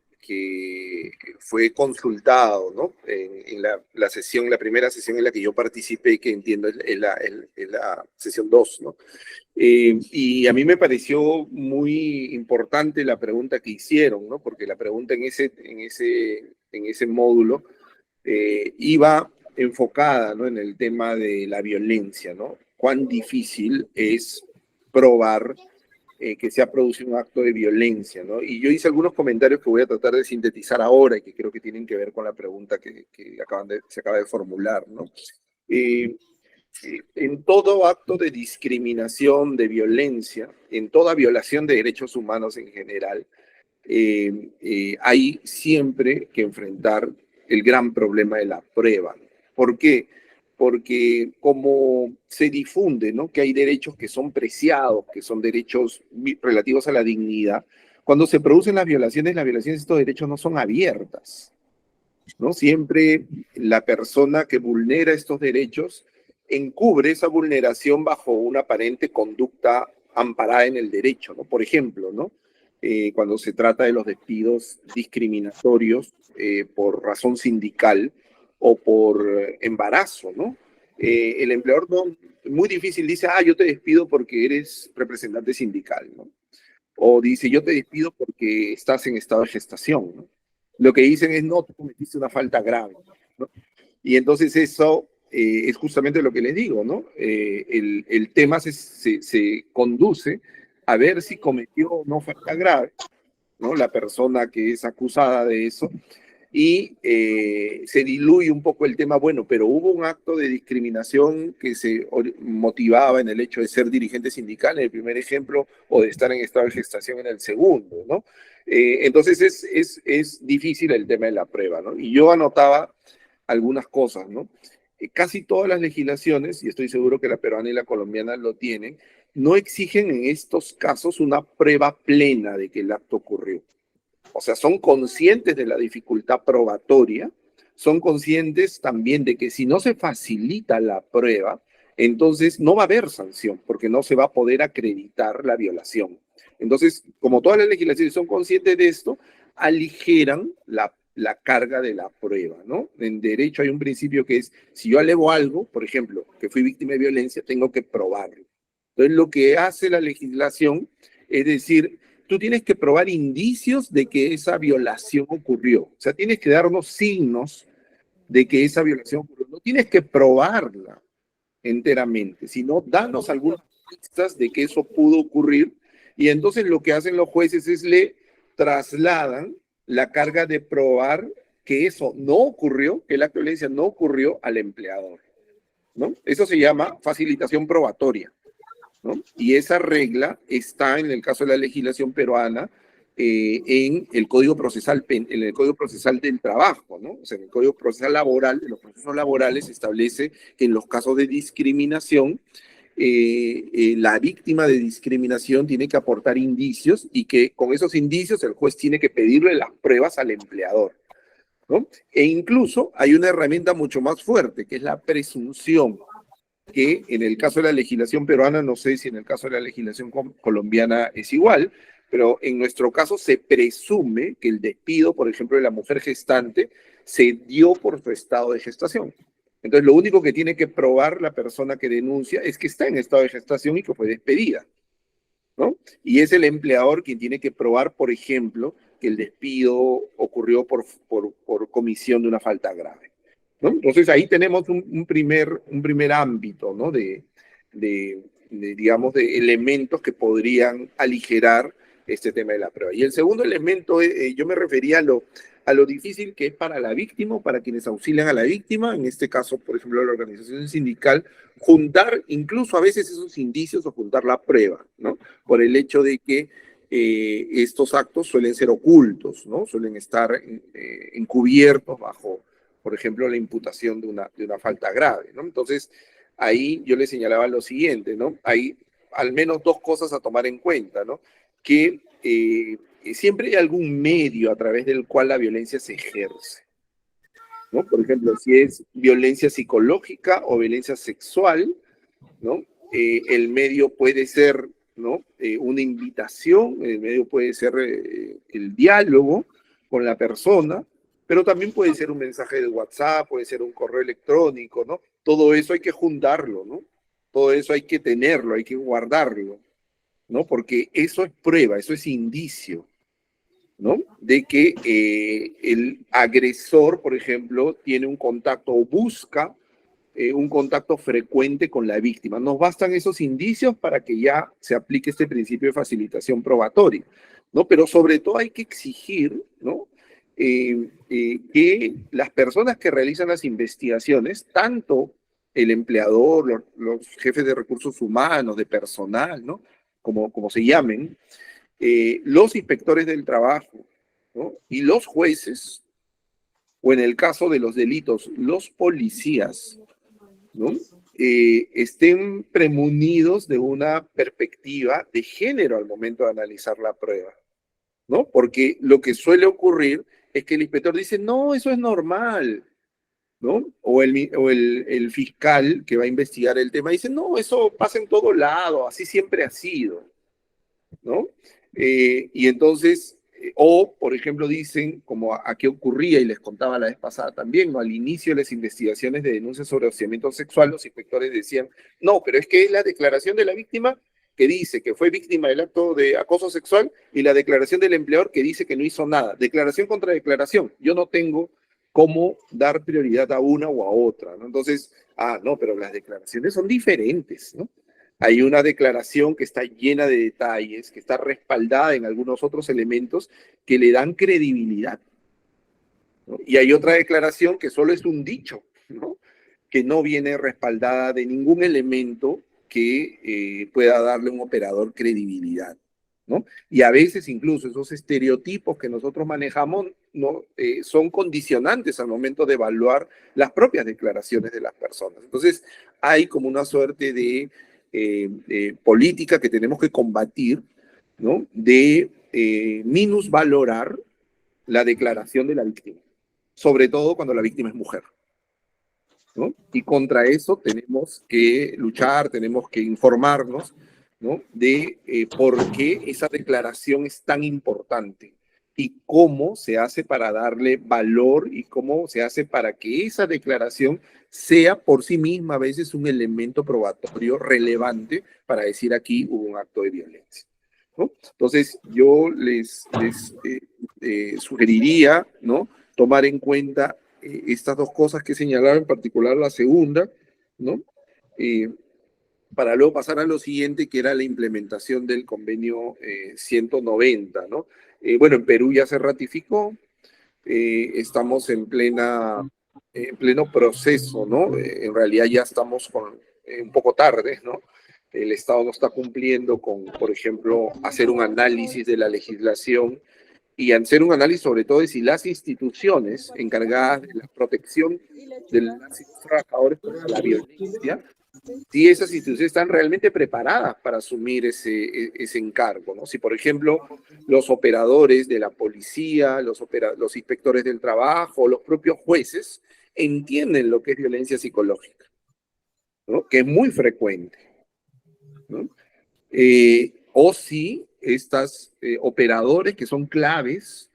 fue consultado, ¿no? En la sesión, la primera sesión en la que yo participé, que entiendo es la sesión 2, ¿no? Y a mí me pareció muy importante la pregunta que hicieron, ¿no? Porque la pregunta en ese módulo iba enfocada, ¿no? En el tema de la violencia, ¿no? Cuán difícil es probar que se ha producido un acto de violencia, ¿no? Y yo hice algunos comentarios que voy a tratar de sintetizar ahora y que creo que tienen que ver con la pregunta que se acaba de formular, ¿no? En todo acto de discriminación, de violencia, en toda violación de derechos humanos en general, hay siempre que enfrentar el gran problema de la prueba. ¿Por qué? Porque como se difunde, ¿no?, que hay derechos que son preciados, que son derechos relativos a la dignidad, cuando se producen las violaciones de estos derechos no son abiertas, ¿no? Siempre la persona que vulnera estos derechos encubre esa vulneración bajo una aparente conducta amparada en el derecho, ¿no? Por ejemplo, ¿no? Cuando se trata de los despidos discriminatorios por razón sindical o por embarazo, ¿no? El empleador no, muy difícil dice, yo te despido porque eres representante sindical, ¿no? O dice, yo te despido porque estás en estado de gestación, ¿no? Lo que dicen es, no, tú cometiste una falta grave, ¿no? Y entonces eso es justamente lo que les digo, ¿no? El tema se conduce a ver si cometió o no falta grave, ¿no? La persona que es acusada de eso, y se diluye un poco el tema, bueno, pero hubo un acto de discriminación que se motivaba en el hecho de ser dirigente sindical en el primer ejemplo o de estar en estado de gestación en el segundo, ¿no? Entonces es difícil el tema de la prueba, ¿no? Y yo anotaba algunas cosas, ¿no? Casi todas las legislaciones, y estoy seguro que la peruana y la colombiana lo tienen, no exigen en estos casos una prueba plena de que el acto ocurrió. O sea, son conscientes de la dificultad probatoria, son conscientes también de que si no se facilita la prueba, entonces no va a haber sanción, porque no se va a poder acreditar la violación. Entonces, como todas las legislaciones son conscientes de esto, aligeran la carga de la prueba, ¿no? En derecho hay un principio que es, si yo alego algo, por ejemplo, que fui víctima de violencia, tengo que probarlo. Entonces, lo que hace la legislación es decir, tú tienes que probar indicios de que esa violación ocurrió. O sea, tienes que darnos signos de que esa violación ocurrió. No tienes que probarla enteramente, sino danos algunas pistas de que eso pudo ocurrir. Y entonces lo que hacen los jueces es le trasladan la carga de probar que eso no ocurrió, que la violencia no ocurrió al empleador, ¿no? Eso se llama facilitación probatoria, ¿no? Y esa regla está en el caso de la legislación peruana en el Código Procesal, en el Código Procesal del Trabajo, ¿no? O sea, en el Código Procesal Laboral, en los procesos laborales, se establece que en los casos de discriminación, la víctima de discriminación tiene que aportar indicios y que con esos indicios el juez tiene que pedirle las pruebas al empleador, ¿no? E incluso hay una herramienta mucho más fuerte, que es la presunción, que en el caso de la legislación peruana, no sé si en el caso de la legislación colombiana es igual, pero en nuestro caso se presume que el despido, por ejemplo, de la mujer gestante se dio por su estado de gestación. Entonces, lo único que tiene que probar la persona que denuncia es que está en estado de gestación y que fue despedida, ¿no? Y es el empleador quien tiene que probar, por ejemplo, que el despido ocurrió por comisión de una falta grave, ¿no? Entonces, ahí tenemos un primer ámbito, ¿no? Digamos, de elementos que podrían aligerar este tema de la prueba. Y el segundo elemento, yo me refería a lo difícil que es para la víctima o para quienes auxilian a la víctima, en este caso, por ejemplo, la organización sindical, juntar incluso a veces esos indicios o juntar la prueba, ¿no? Por el hecho de que estos actos suelen ser ocultos, ¿no? Suelen estar encubiertos bajo, por ejemplo, la imputación de una falta grave, ¿no? Entonces, ahí yo le señalaba lo siguiente, ¿no? Hay al menos dos cosas a tomar en cuenta, ¿no? Que siempre hay algún medio a través del cual la violencia se ejerce, ¿no? Por ejemplo, si es violencia psicológica o violencia sexual, ¿no? El medio puede ser, ¿no? Una invitación, el medio puede ser el diálogo con la persona, pero también puede ser un mensaje de WhatsApp, puede ser un correo electrónico, ¿no? Todo eso hay que juntarlo, ¿no? Todo eso hay que tenerlo, hay que guardarlo, ¿no? Porque eso es prueba, eso es indicio, ¿no? De que el agresor, por ejemplo, tiene un contacto o busca un contacto frecuente con la víctima. Nos bastan esos indicios para que ya se aplique este principio de facilitación probatoria, ¿no? Pero sobre todo hay que exigir, ¿no? Que las personas que realizan las investigaciones, tanto el empleador, los jefes de recursos humanos, de personal, ¿no? Como se llamen, los inspectores del trabajo, ¿no? Y los jueces, o en el caso de los delitos, los policías, ¿no? Estén premunidos de una perspectiva de género al momento de analizar la prueba, ¿no? Porque lo que suele ocurrir es que el inspector dice, no, eso es normal, ¿no? O el fiscal que va a investigar el tema dice, no, eso pasa en todo lado, así siempre ha sido, ¿no? Y entonces, o por ejemplo dicen, como aquí ocurría y les contaba la vez pasada también, ¿no? Al inicio de las investigaciones de denuncias sobre hostigamiento sexual, los inspectores decían, no, pero es que es la declaración de la víctima que dice que fue víctima del acto de acoso sexual y la declaración del empleador que dice que no hizo nada. Declaración contra declaración. Yo no tengo cómo dar prioridad a una o a otra, ¿no? Entonces, no, pero las declaraciones son diferentes, ¿no? Hay una declaración que está llena de detalles, que está respaldada en algunos otros elementos que le dan credibilidad, ¿no? Y hay otra declaración que solo es un dicho, ¿no? Que no viene respaldada de ningún elemento que pueda darle a un operador credibilidad, ¿no? Y a veces incluso esos estereotipos que nosotros manejamos no, son condicionantes al momento de evaluar las propias declaraciones de las personas. Entonces hay como una suerte de política que tenemos que combatir, ¿no? De minusvalorar la declaración de la víctima, sobre todo cuando la víctima es mujer, ¿no? Y contra eso tenemos que luchar, tenemos que informarnos, ¿no? De por qué esa declaración es tan importante y cómo se hace para darle valor y cómo se hace para que esa declaración sea por sí misma a veces un elemento probatorio relevante para decir aquí hubo un acto de violencia, ¿no? Entonces yo les sugeriría, ¿no? Tomar en cuenta estas dos cosas que señalaron, en particular la segunda, ¿no? Para luego pasar a lo siguiente, que era la implementación del convenio 190, ¿no? Bueno, en Perú ya se ratificó, estamos en pleno proceso, ¿no? En realidad ya estamos un poco tarde, ¿no? el Estado no está cumpliendo con, por ejemplo, hacer un análisis de la legislación y hacer un análisis sobre todo de si las instituciones encargadas de la protección de los trabajadores contra la violencia, si esas instituciones están realmente preparadas para asumir ese encargo, ¿no? Si, por ejemplo, los operadores de la policía, los inspectores del trabajo, los propios jueces, entienden lo que es violencia psicológica, ¿no? Que es muy frecuente, ¿no? O si estos operadores que son claves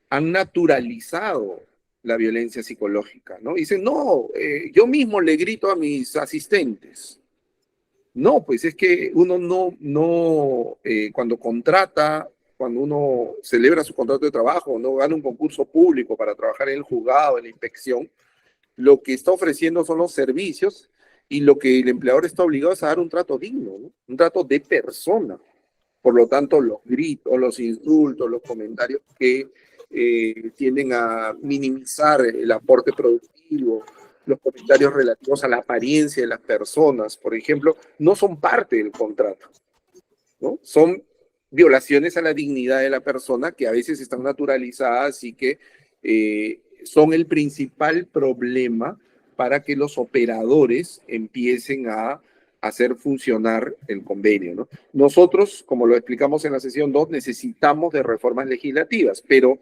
han naturalizado la violencia psicológica, ¿no? Dicen, no, yo mismo le grito a mis asistentes. No, pues es que uno cuando contrata, cuando uno celebra su contrato de trabajo, no gana un concurso público para trabajar en el juzgado, en la inspección, lo que está ofreciendo son los servicios y lo que el empleador está obligado es a dar un trato digno, ¿no? Un trato de persona. Por lo tanto, los gritos, los insultos, los comentarios que tienden a minimizar el aporte productivo, los comentarios relativos a la apariencia de las personas, por ejemplo, no son parte del contrato, ¿no? Son violaciones a la dignidad de la persona que a veces están naturalizadas y que son el principal problema para que los operadores empiecen a hacer funcionar el convenio, ¿no? Nosotros, como lo explicamos en la sesión 2, necesitamos de reformas legislativas, pero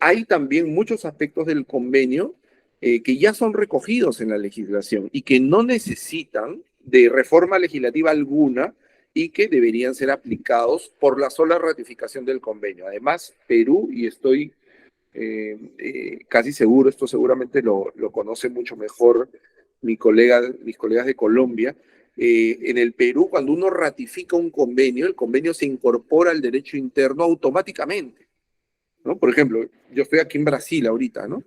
hay también muchos aspectos del convenio que ya son recogidos en la legislación y que no necesitan de reforma legislativa alguna y que deberían ser aplicados por la sola ratificación del convenio. Además, Perú, y estoy casi seguro, esto seguramente lo conoce mucho mejor mis colegas de Colombia, en el Perú, cuando uno ratifica un convenio, el convenio se incorpora al derecho interno automáticamente, ¿no? Por ejemplo, yo estoy aquí en Brasil ahorita, ¿no?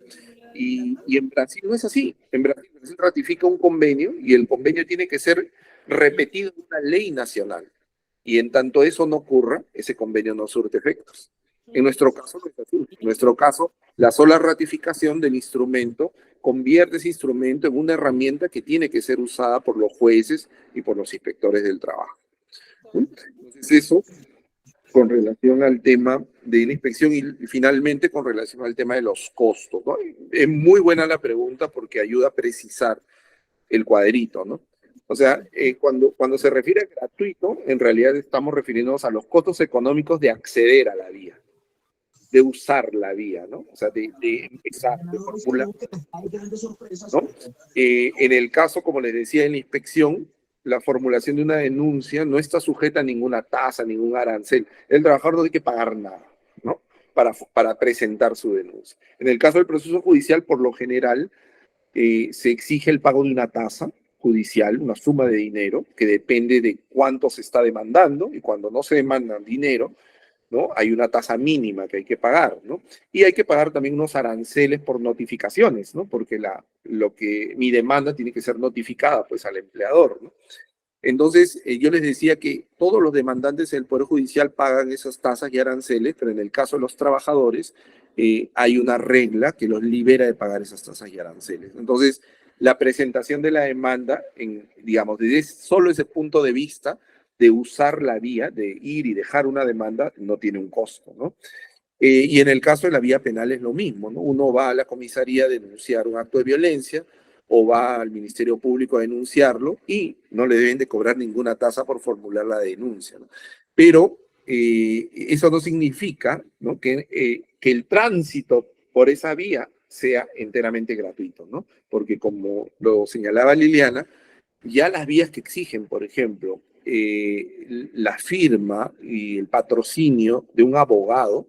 Y en Brasil no es así. En Brasil se ratifica un convenio y el convenio tiene que ser repetido en una ley nacional. Y en tanto eso no ocurra, ese convenio no surte efectos. En nuestro caso no es así. En nuestro caso, la sola ratificación del instrumento convierte ese instrumento en una herramienta que tiene que ser usada por los jueces y por los inspectores del trabajo. Entonces eso con relación al tema de la inspección y finalmente con relación al tema de los costos, ¿no? Es muy buena la pregunta porque ayuda a precisar el cuadrito, ¿no? O sea, cuando se refiere a gratuito, en realidad estamos refiriéndonos a los costos económicos de acceder a la vía, de usar la vía, ¿no? O sea, de empezar, de formular, ¿no? En el caso, como les decía, en la inspección, la formulación de una denuncia no está sujeta a ninguna tasa, ningún arancel. El trabajador no tiene que pagar nada, ¿no? Para presentar su denuncia. En el caso del proceso judicial, por lo general, se exige el pago de una tasa judicial, una suma de dinero, que depende de cuánto se está demandando, y cuando no se demanda dinero, ¿no? Hay una tasa mínima que hay que pagar, ¿no? Y hay que pagar también unos aranceles por notificaciones, ¿no? Porque mi demanda tiene que ser notificada, pues, al empleador, ¿no? Entonces, yo les decía que todos los demandantes del Poder Judicial pagan esas tasas y aranceles, pero en el caso de los trabajadores hay una regla que los libera de pagar esas tasas y aranceles. Entonces, la presentación de la demanda, digamos, desde solo ese punto de vista de usar la vía, de ir y dejar una demanda, no tiene un costo, ¿no? Y en el caso de la vía penal es lo mismo, ¿no? Uno va a la comisaría a denunciar un acto de violencia o va al Ministerio Público a denunciarlo y no le deben de cobrar ninguna tasa por formular la denuncia, ¿no? Pero eso no significa, ¿no? que el tránsito por esa vía sea enteramente gratuito, ¿no? Porque como lo señalaba Liliana, ya las vías que exigen, por ejemplo, la firma y el patrocinio de un abogado,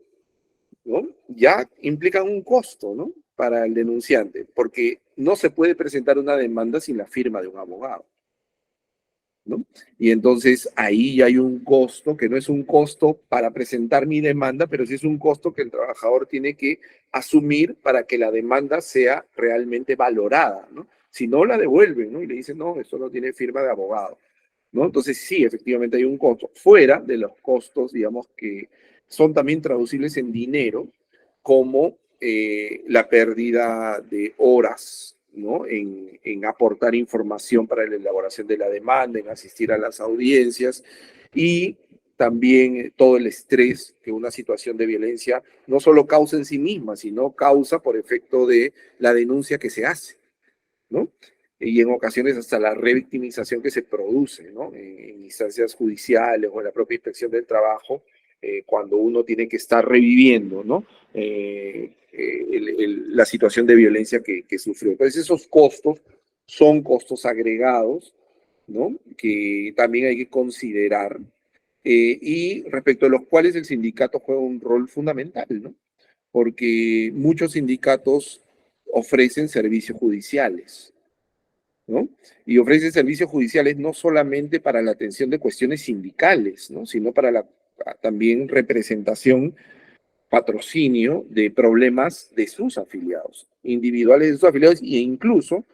¿no? Ya implican un costo, ¿no? Para el denunciante, porque no se puede presentar una demanda sin la firma de un abogado, ¿no? Y entonces ahí hay un costo que no es un costo para presentar mi demanda, pero sí es un costo que el trabajador tiene que asumir para que la demanda sea realmente valorada, ¿no? Si no, la devuelven, ¿no? Y le dicen, no, esto no tiene firma de abogado, ¿no? Entonces sí, efectivamente hay un costo, fuera de los costos, digamos, que son también traducibles en dinero, como la pérdida de horas ¿no? En aportar información para la elaboración de la demanda, en asistir a las audiencias y también todo el estrés que una situación de violencia no solo causa en sí misma, sino causa por efecto de la denuncia que se hace, ¿no? Y en ocasiones hasta la revictimización que se produce, ¿no? En instancias judiciales o en la propia inspección del trabajo, cuando uno tiene que estar reviviendo, ¿no? La situación de violencia que sufrió. Entonces esos costos son costos agregados, ¿no? Que también hay que considerar y respecto a los cuales el sindicato juega un rol fundamental, ¿no? Porque muchos sindicatos ofrecen servicios judiciales, ¿no? Y ofrecen servicios judiciales no solamente para la atención de cuestiones sindicales, ¿no? Sino para la también representación, patrocinio de problemas de sus afiliados, individuales de sus afiliados e incluso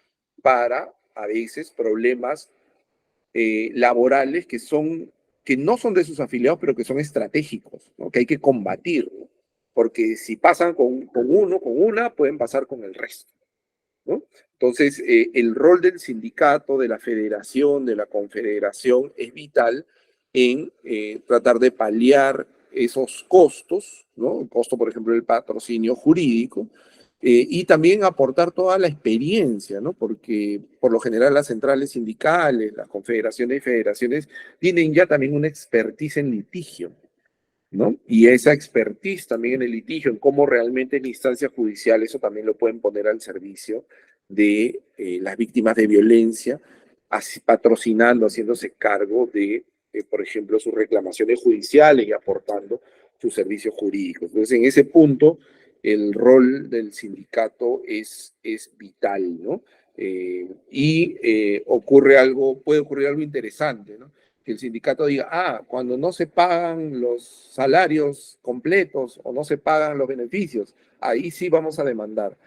para, a veces, problemas laborales que no son de sus afiliados, pero que son estratégicos, ¿no? Que hay que combatir, ¿no? Porque si pasan con uno, con una, pueden pasar con el resto, ¿no? Entonces, el rol del sindicato, de la federación, de la confederación es vital en tratar de paliar esos costos, ¿no? El costo, por ejemplo, del patrocinio jurídico, y también aportar toda la experiencia, ¿no? Porque por lo general las centrales sindicales, las confederaciones y federaciones tienen ya también una expertise en litigio, ¿no? Y esa expertise también en el litigio, en cómo realmente en instancia judicial, eso también lo pueden poner al servicio de las víctimas de violencia, así, patrocinando, haciéndose cargo de, por ejemplo, sus reclamaciones judiciales y aportando sus servicios jurídicos. Entonces, en ese punto, el rol del sindicato es vital, ¿no? Puede ocurrir algo interesante, ¿no? Que el sindicato diga, cuando no se pagan los salarios completos o no se pagan los beneficios, ahí sí vamos a demandar.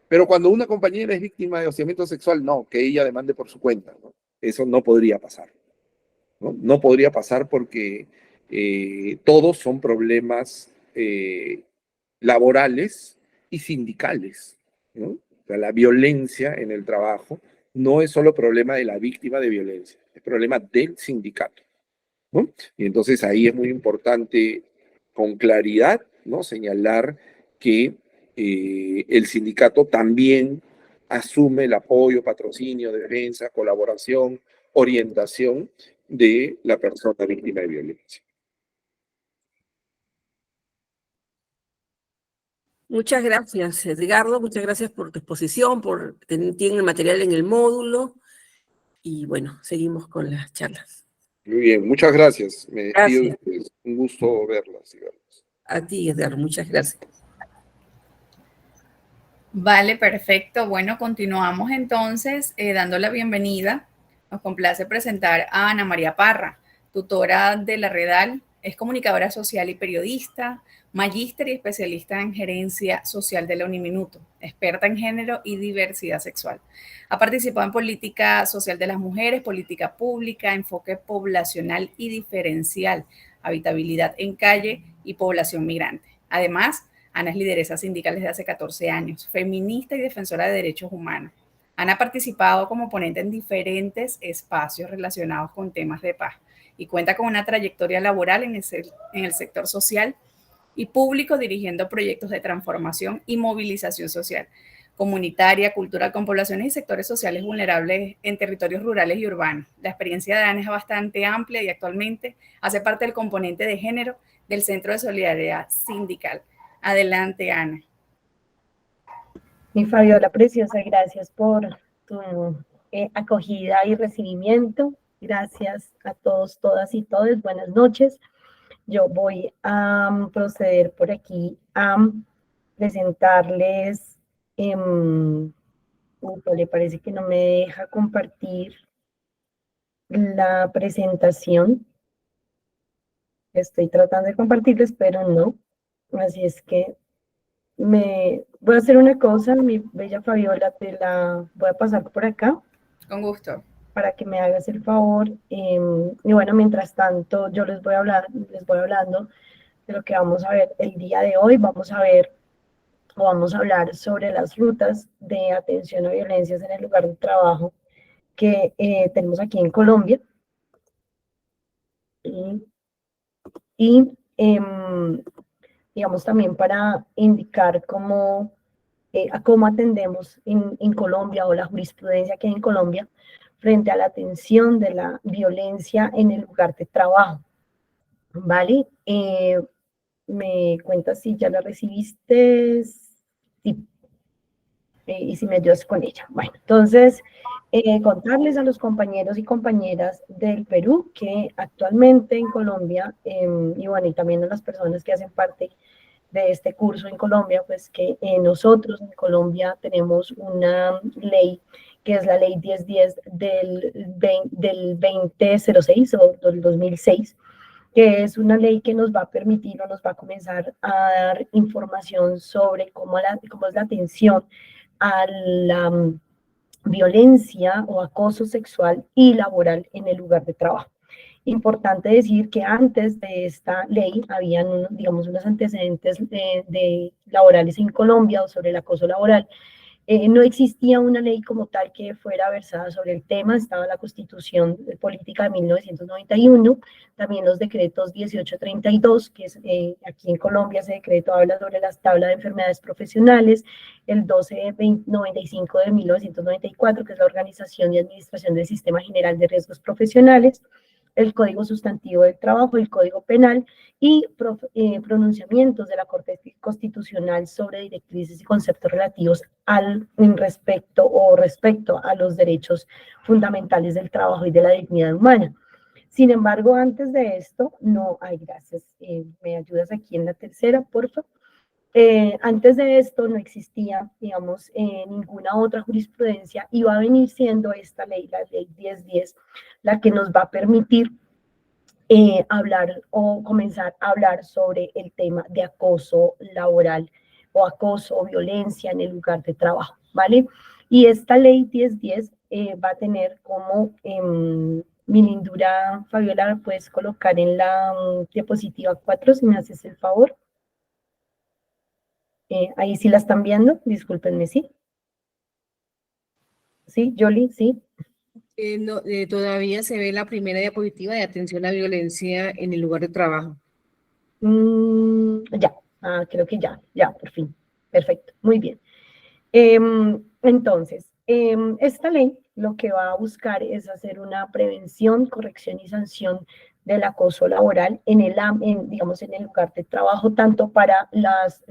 Pero cuando una compañera es víctima de hostigamiento sexual, no, que ella demande por su cuenta, ¿no? Eso no podría pasar, ¿no? No podría pasar porque todos son problemas laborales y sindicales, ¿no? O sea, la violencia en el trabajo no es solo problema de la víctima de violencia, es problema del sindicato, ¿no? Y entonces ahí es muy importante con claridad, ¿no? Señalar que el sindicato también asume el apoyo, patrocinio, defensa, colaboración, orientación de la persona víctima de violencia. Muchas gracias, Edgardo. Muchas gracias por tu exposición, tienen el material en el módulo. Y bueno, seguimos con las charlas. Muy bien, muchas gracias. Me despido de Gracias. ustedes. Un gusto verlas y verlos. A ti, Edgardo, muchas gracias. Vale, perfecto. Bueno, continuamos entonces dando la bienvenida. Nos complace presentar a Ana María Parra, tutora de la Redal, es comunicadora social y periodista, magíster y especialista en gerencia social de la Uniminuto, experta en género y diversidad sexual. Ha participado en política social de las mujeres, política pública, enfoque poblacional y diferencial, habitabilidad en calle y población migrante. Además, Ana es lideresa sindical desde hace 14 años, feminista y defensora de derechos humanos. Ana ha participado como ponente en diferentes espacios relacionados con temas de paz y cuenta con una trayectoria laboral en el sector social y público dirigiendo proyectos de transformación y movilización social, comunitaria, cultural con poblaciones y sectores sociales vulnerables en territorios rurales y urbanos. La experiencia de Ana es bastante amplia y actualmente hace parte del componente de género del Centro de Solidaridad Sindical. Adelante, Ana. Mi Fabiola preciosa, gracias por tu acogida y recibimiento. Gracias a todos, todas y todos. Buenas noches. Yo voy a proceder por aquí a presentarles. Le parece que no me deja compartir la presentación. Estoy tratando de compartirles, pero no. Así es que voy a hacer una cosa, mi bella Fabiola, te la voy a pasar por acá. Con gusto. Para que me hagas el favor. Y bueno, mientras tanto, yo les voy hablando de lo que vamos a ver el día de hoy. Vamos a ver vamos a hablar sobre las rutas de atención a violencias en el lugar de trabajo que tenemos aquí en Colombia. Y digamos también para indicar cómo, a cómo atendemos en Colombia o la jurisprudencia que hay en Colombia frente a la atención de la violencia en el lugar de trabajo. ¿Vale? Me cuentas si ya la recibiste. Sí. Y si me ayudas con ella. Bueno, entonces, contarles a los compañeros y compañeras del Perú que actualmente en Colombia, y bueno, y también a las personas que hacen parte de este curso en Colombia, pues que nosotros en Colombia tenemos una ley que es la ley 1010 del 2006 o del 2006, que es una ley que nos va a permitir o nos va a comenzar a dar información sobre cómo es la atención a la violencia o acoso sexual y laboral en el lugar de trabajo. Importante decir que antes de esta ley habían, digamos, unos antecedentes de laborales en Colombia o sobre el acoso laboral. No existía una ley como tal que fuera versada sobre el tema, estaba la Constitución Política de 1991, también los decretos 1832, que es, aquí en Colombia ese decreto habla sobre las tablas de enfermedades profesionales, el 1295 de 1994, que es la Organización y Administración del Sistema General de Riesgos Profesionales, el Código Sustantivo del Trabajo, el Código Penal y pronunciamientos de la Corte Constitucional sobre directrices y conceptos relativos respecto a los derechos fundamentales del trabajo y de la dignidad humana. Sin embargo, antes de esto, no hay, gracias, me ayudas aquí en la tercera, por favor. Antes de esto no existía, digamos, ninguna otra jurisprudencia y va a venir siendo esta ley, la ley 1010, la que nos va a permitir hablar o comenzar a hablar sobre el tema de acoso laboral o acoso o violencia en el lugar de trabajo, ¿vale? Y esta ley 1010 va a tener como, mi lindura, Fabiola, ¿la puedes colocar en la diapositiva 4 si me haces el favor? Ahí sí la están viendo, discúlpenme, ¿sí? ¿Sí, Yoli? ¿Sí? No, todavía se ve la primera diapositiva de atención a violencia en el lugar de trabajo. Ya, creo que ya, por fin. Perfecto, muy bien. Entonces, esta ley lo que va a buscar es hacer una prevención, corrección y sanción del acoso laboral digamos, en el lugar de trabajo, tanto para los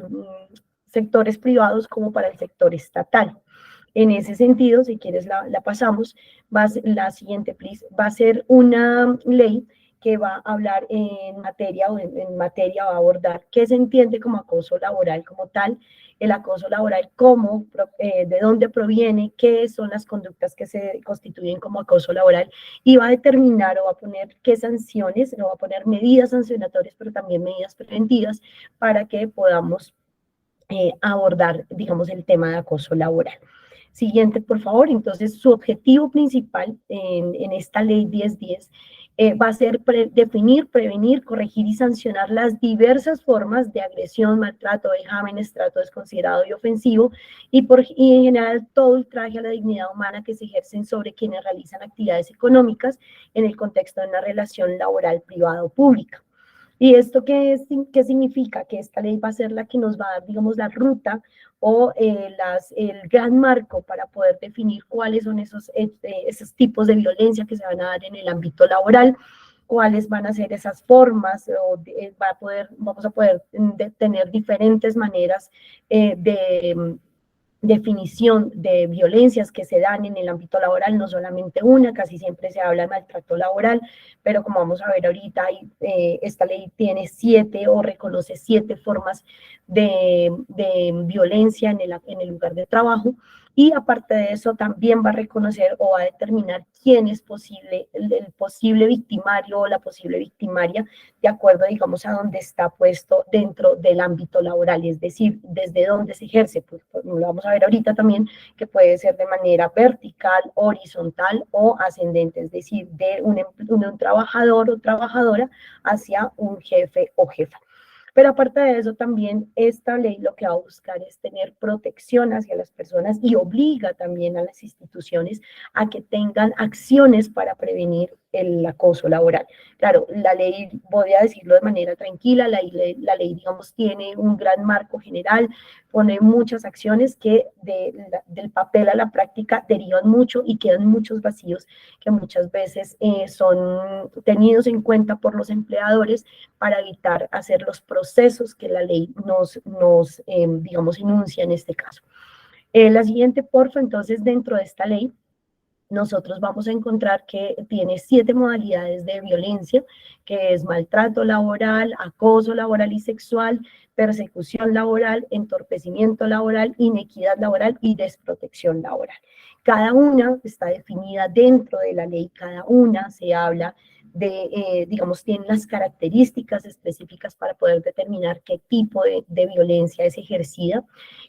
sectores privados como para el sector estatal. En ese sentido, si quieres la pasamos, la siguiente, please, va a ser una ley que va a hablar en materia va a abordar qué se entiende como acoso laboral como tal, el acoso laboral cómo, de dónde proviene, qué son las conductas que se constituyen como acoso laboral y va a determinar o va a poner qué sanciones, o va a poner medidas sancionatorias, pero también medidas preventivas para que podamos abordar, digamos, el tema de acoso laboral. Siguiente, por favor. Entonces, su objetivo principal en esta ley 1010 va a ser definir, prevenir, corregir y sancionar las diversas formas de agresión, maltrato, vejámenes, trato desconsiderado y ofensivo, y en general todo ultraje a la dignidad humana que se ejercen sobre quienes realizan actividades económicas en el contexto de una relación laboral privada o pública. ¿Y esto qué significa? Que esta ley va a ser la que nos va a dar, digamos, la ruta o el gran marco para poder definir cuáles son esos tipos de violencia que se van a dar en el ámbito laboral, cuáles van a ser esas formas, vamos a poder tener diferentes maneras de definición de violencias que se dan en el ámbito laboral, no solamente una, casi siempre se habla de maltrato laboral, pero como vamos a ver ahorita, esta ley tiene 7 o reconoce 7 formas de violencia en el lugar de trabajo, y aparte de eso también va a reconocer o va a determinar quién es el posible victimario o la posible victimaria, de acuerdo, digamos, a dónde está puesto dentro del ámbito laboral, es decir, desde dónde se ejerce, pues lo vamos a ver ahorita también, que puede ser de manera vertical, horizontal o ascendente, es decir, de un trabajador o trabajadora hacia un jefe o jefa. Pero aparte de eso, también esta ley lo que va a buscar es tener protección hacia las personas y obliga también a las instituciones a que tengan acciones para prevenir el acoso laboral. Claro, la ley, voy a decirlo de manera tranquila, la ley, digamos, tiene un gran marco general, pone muchas acciones que del papel a la práctica derivan mucho y quedan muchos vacíos que muchas veces son tenidos en cuenta por los empleadores para evitar hacer los procesos que la ley digamos, enuncia en este caso. La siguiente, porfa, entonces, dentro de esta ley, nosotros vamos a encontrar que tiene 7 modalidades de violencia, que es maltrato laboral, acoso laboral y sexual, persecución laboral, entorpecimiento laboral, inequidad laboral y desprotección laboral. Cada una está definida dentro de la ley, cada una se habla de, digamos, tiene las características específicas para poder determinar qué tipo de violencia es ejercida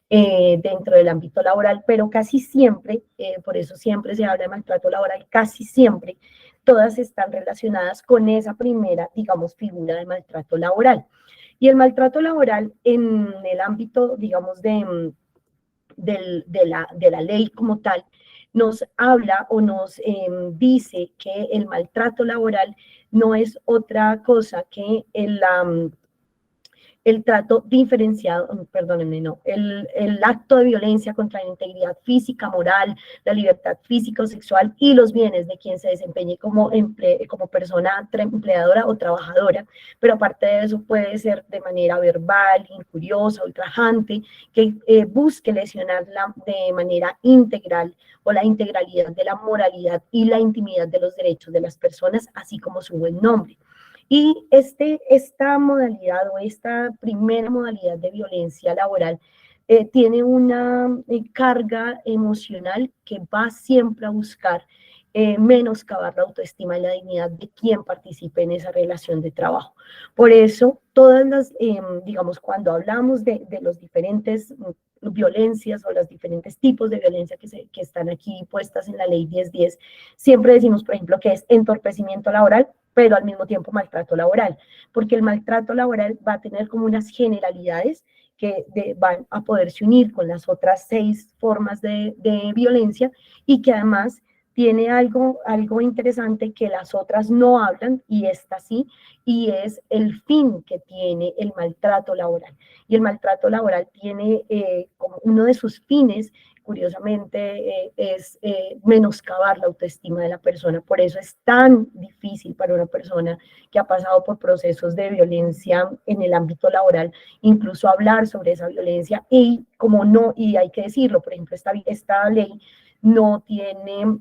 dentro del ámbito laboral, pero casi siempre, por eso siempre se habla de maltrato laboral, casi siempre todas están relacionadas con esa primera, digamos, figura de maltrato laboral. Y el maltrato laboral en el ámbito, digamos, de la ley como tal, nos habla o nos dice que el maltrato laboral no es otra cosa que el trato diferenciado, perdónenme, no, el acto de violencia contra la integridad física, moral, la libertad física o sexual y los bienes de quien se desempeñe como persona empleadora o trabajadora, pero aparte de eso puede ser de manera verbal, injuriosa, ultrajante, que busque lesionarla de manera integral o la integralidad de la moralidad y la intimidad de los derechos de las personas, así como su buen nombre. Y esta modalidad o esta primera modalidad de violencia laboral tiene una carga emocional que va siempre a buscar menoscabar la autoestima y la dignidad de quien participe en esa relación de trabajo. Por eso, todas las, digamos, cuando hablamos de los diferentes violencias o los diferentes tipos de violencia que están aquí puestas en la ley 1010, siempre decimos, por ejemplo, que es entorpecimiento laboral, pero al mismo tiempo maltrato laboral, porque el maltrato laboral va a tener como unas generalidades que van a poderse unir con las otras 6 formas de violencia y que además tiene algo interesante que las otras no hablan y esta sí, y es el fin que tiene el maltrato laboral. Y el maltrato laboral tiene como uno de sus fines, curiosamente, es menoscabar la autoestima de la persona. Por eso es tan difícil para una persona que ha pasado por procesos de violencia en el ámbito laboral, incluso hablar sobre esa violencia y como no, y hay que decirlo, por ejemplo, esta ley no tiene,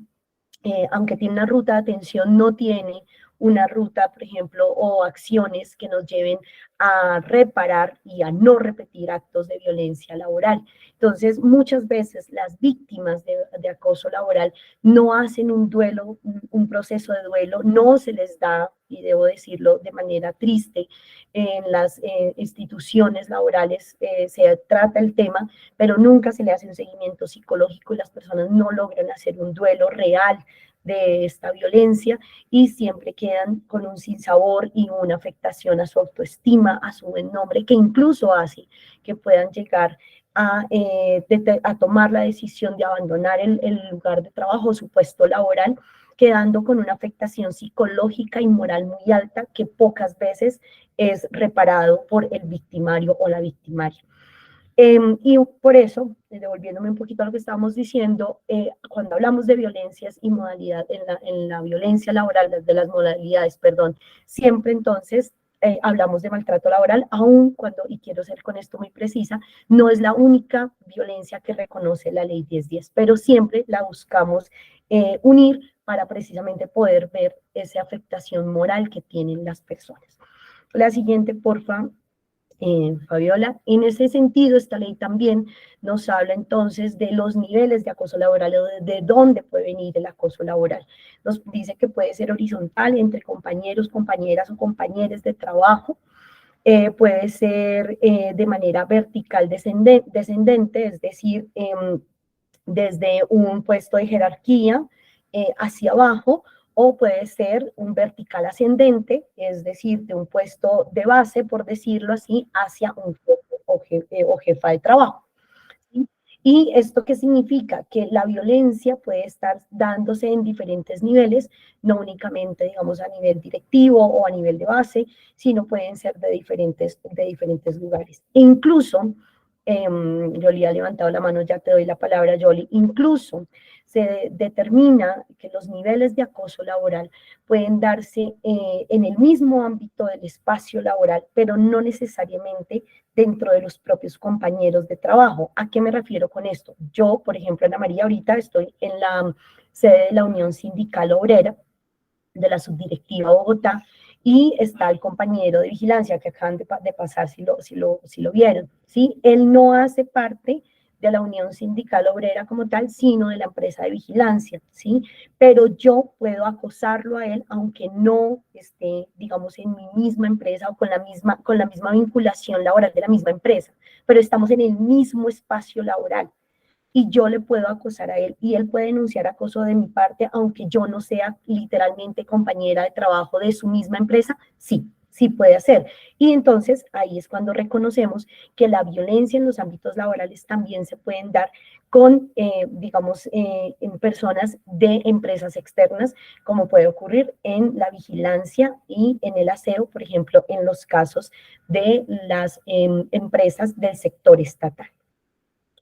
aunque tiene una ruta de atención, no tiene una ruta, por ejemplo, o acciones que nos lleven a reparar y a no repetir actos de violencia laboral. Entonces, muchas veces las víctimas de acoso laboral no hacen un duelo, un proceso de duelo, no se les da, y debo decirlo de manera triste, en las instituciones laborales se trata el tema, pero nunca se le hace un seguimiento psicológico y las personas no logran hacer un duelo real de esta violencia y siempre quedan con un sinsabor y una afectación a su autoestima, a su buen nombre, que incluso hace que puedan llegar a tomar la decisión de abandonar el lugar de trabajo, su puesto laboral, quedando con una afectación psicológica y moral muy alta que pocas veces es reparado por el victimario o la victimaria. Y por eso, devolviéndome un poquito a lo que estábamos diciendo, cuando hablamos de violencias y modalidad, en la violencia laboral, de las modalidades, perdón, siempre entonces hablamos de maltrato laboral, aun cuando, y quiero ser con esto muy precisa, no es la única violencia que reconoce la ley 1010, pero siempre la buscamos unir para precisamente poder ver esa afectación moral que tienen las personas. La siguiente, porfa. Fabiola, en ese sentido, esta ley también nos habla entonces de los niveles de acoso laboral o de dónde puede venir el acoso laboral. Nos dice que puede ser horizontal entre compañeros, compañeras o compañeros de trabajo, puede ser de manera vertical descendente, es decir, desde un puesto de jerarquía hacia abajo, o puede ser un vertical ascendente, es decir, de un puesto de base, por decirlo así, hacia un jefe o jefa de trabajo. ¿Sí? ¿Y esto qué significa? Que la violencia puede estar dándose en diferentes niveles, no únicamente, digamos, a nivel directivo o a nivel de base, sino pueden ser de diferentes lugares. Incluso, Yoli ha levantado la mano, ya te doy la palabra, Yoli, incluso se determina que los niveles de acoso laboral pueden darse en el mismo ámbito del espacio laboral, pero no necesariamente dentro de los propios compañeros de trabajo. ¿A qué me refiero con esto? Yo, por ejemplo, Ana María, ahorita estoy en la sede de la Unión Sindical Obrera, de la subdirectiva Bogotá, y está el compañero de vigilancia que acaban de pasar, si lo vieron, ¿sí? Él no hace parte de la Unión Sindical Obrera como tal, sino de la empresa de vigilancia, ¿sí? Pero yo puedo acosarlo a él, aunque no esté, digamos, en mi misma empresa o con la misma vinculación laboral de la misma empresa, pero estamos en el mismo espacio laboral, y yo le puedo acosar a él y él puede denunciar acoso de mi parte, aunque yo no sea literalmente compañera de trabajo de su misma empresa, sí puede hacer. Y entonces ahí es cuando reconocemos que la violencia en los ámbitos laborales también se pueden dar con, digamos, en personas de empresas externas, como puede ocurrir en la vigilancia y en el aseo, por ejemplo, en los casos de las empresas del sector estatal.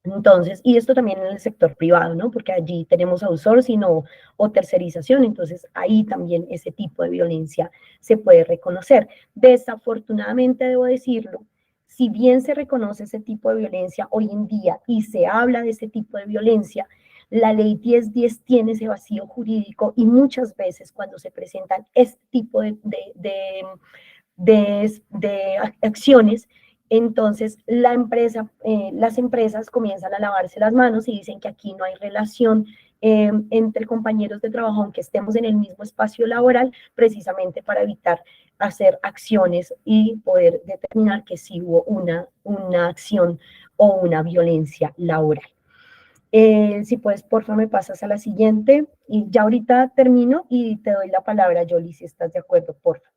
Entonces, y esto también en el sector privado, ¿no? Porque allí tenemos outsourcing o tercerización, entonces ahí también ese tipo de violencia se puede reconocer. Desafortunadamente, debo decirlo, si bien se reconoce ese tipo de violencia hoy en día y se habla de ese tipo de violencia, la ley 1010 tiene ese vacío jurídico y muchas veces cuando se presentan este tipo de acciones, entonces las empresas comienzan a lavarse las manos y dicen que aquí no hay relación entre compañeros de trabajo, aunque estemos en el mismo espacio laboral, precisamente para evitar hacer acciones y poder determinar que sí hubo una acción o una violencia laboral. Si puedes, porfa, me pasas a la siguiente, y ya ahorita termino y te doy la palabra, Yoli, si estás de acuerdo, porfa.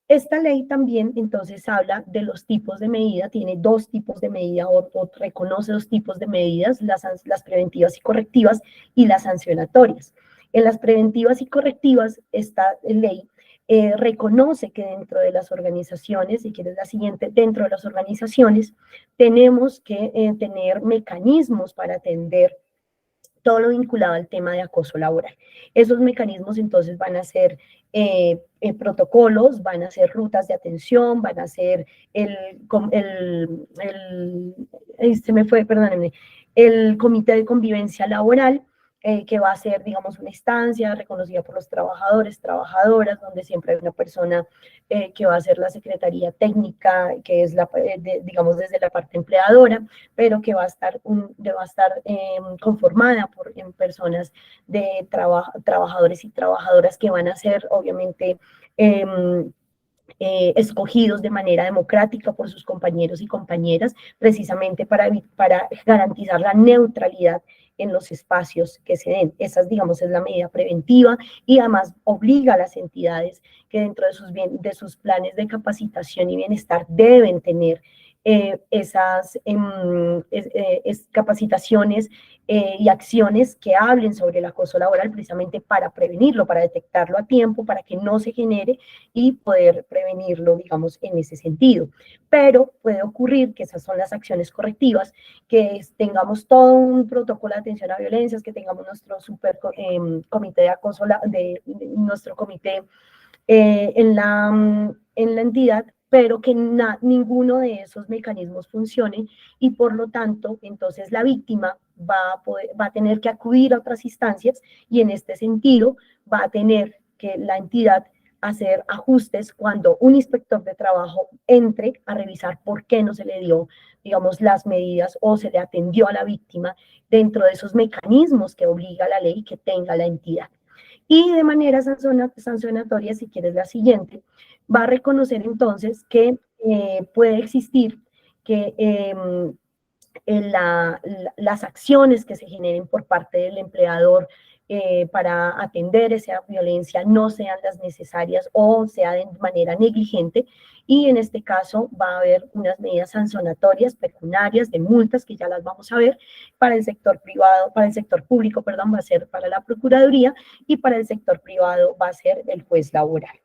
Esta ley también entonces habla de los tipos de medida, tiene dos tipos de medida o reconoce dos tipos de medidas, las preventivas y correctivas y las sancionatorias. En las preventivas y correctivas, esta ley reconoce que dentro de las organizaciones, si quieres la siguiente, dentro de las organizaciones tenemos que tener mecanismos para atender todo lo vinculado al tema de acoso laboral. Esos mecanismos entonces van a ser protocolos, van a ser rutas de atención, van a ser perdónenme, el comité de convivencia laboral, que va a ser, digamos, una instancia reconocida por los trabajadores, trabajadoras, donde siempre hay una persona que va a ser la secretaría técnica, que es, digamos, desde la parte empleadora, pero que va a estar conformada por personas de trabajadores y trabajadoras que van a ser, obviamente, escogidos de manera democrática por sus compañeros y compañeras, precisamente para garantizar la neutralidad en los espacios que se den. Esa, digamos, es la medida preventiva, y además obliga a las entidades que dentro de sus planes de capacitación y bienestar deben tener esas capacitaciones y acciones que hablen sobre el acoso laboral, precisamente para prevenirlo, para detectarlo a tiempo, para que no se genere y poder prevenirlo, digamos, en ese sentido. Pero puede ocurrir que esas son las acciones correctivas, que tengamos todo un protocolo de atención a violencias, que tengamos nuestro comité de acoso, nuestro comité en la entidad, pero que ninguno de esos mecanismos funcione, y por lo tanto, entonces la víctima va a tener que acudir a otras instancias, y en este sentido va a tener que la entidad hacer ajustes cuando un inspector de trabajo entre a revisar por qué no se le dio, digamos, las medidas o se le atendió a la víctima dentro de esos mecanismos que obliga la ley que tenga la entidad. Y de manera sancionatoria, si quieres la siguiente, va a reconocer entonces que puede existir que las acciones que se generen por parte del empleador para atender esa violencia no sean las necesarias o sea de manera negligente, y en este caso va a haber unas medidas sancionatorias, pecuniarias, de multas, que ya las vamos a ver. Para el sector privado, para el sector público, perdón, va a ser para la Procuraduría, y para el sector privado va a ser el juez laboral.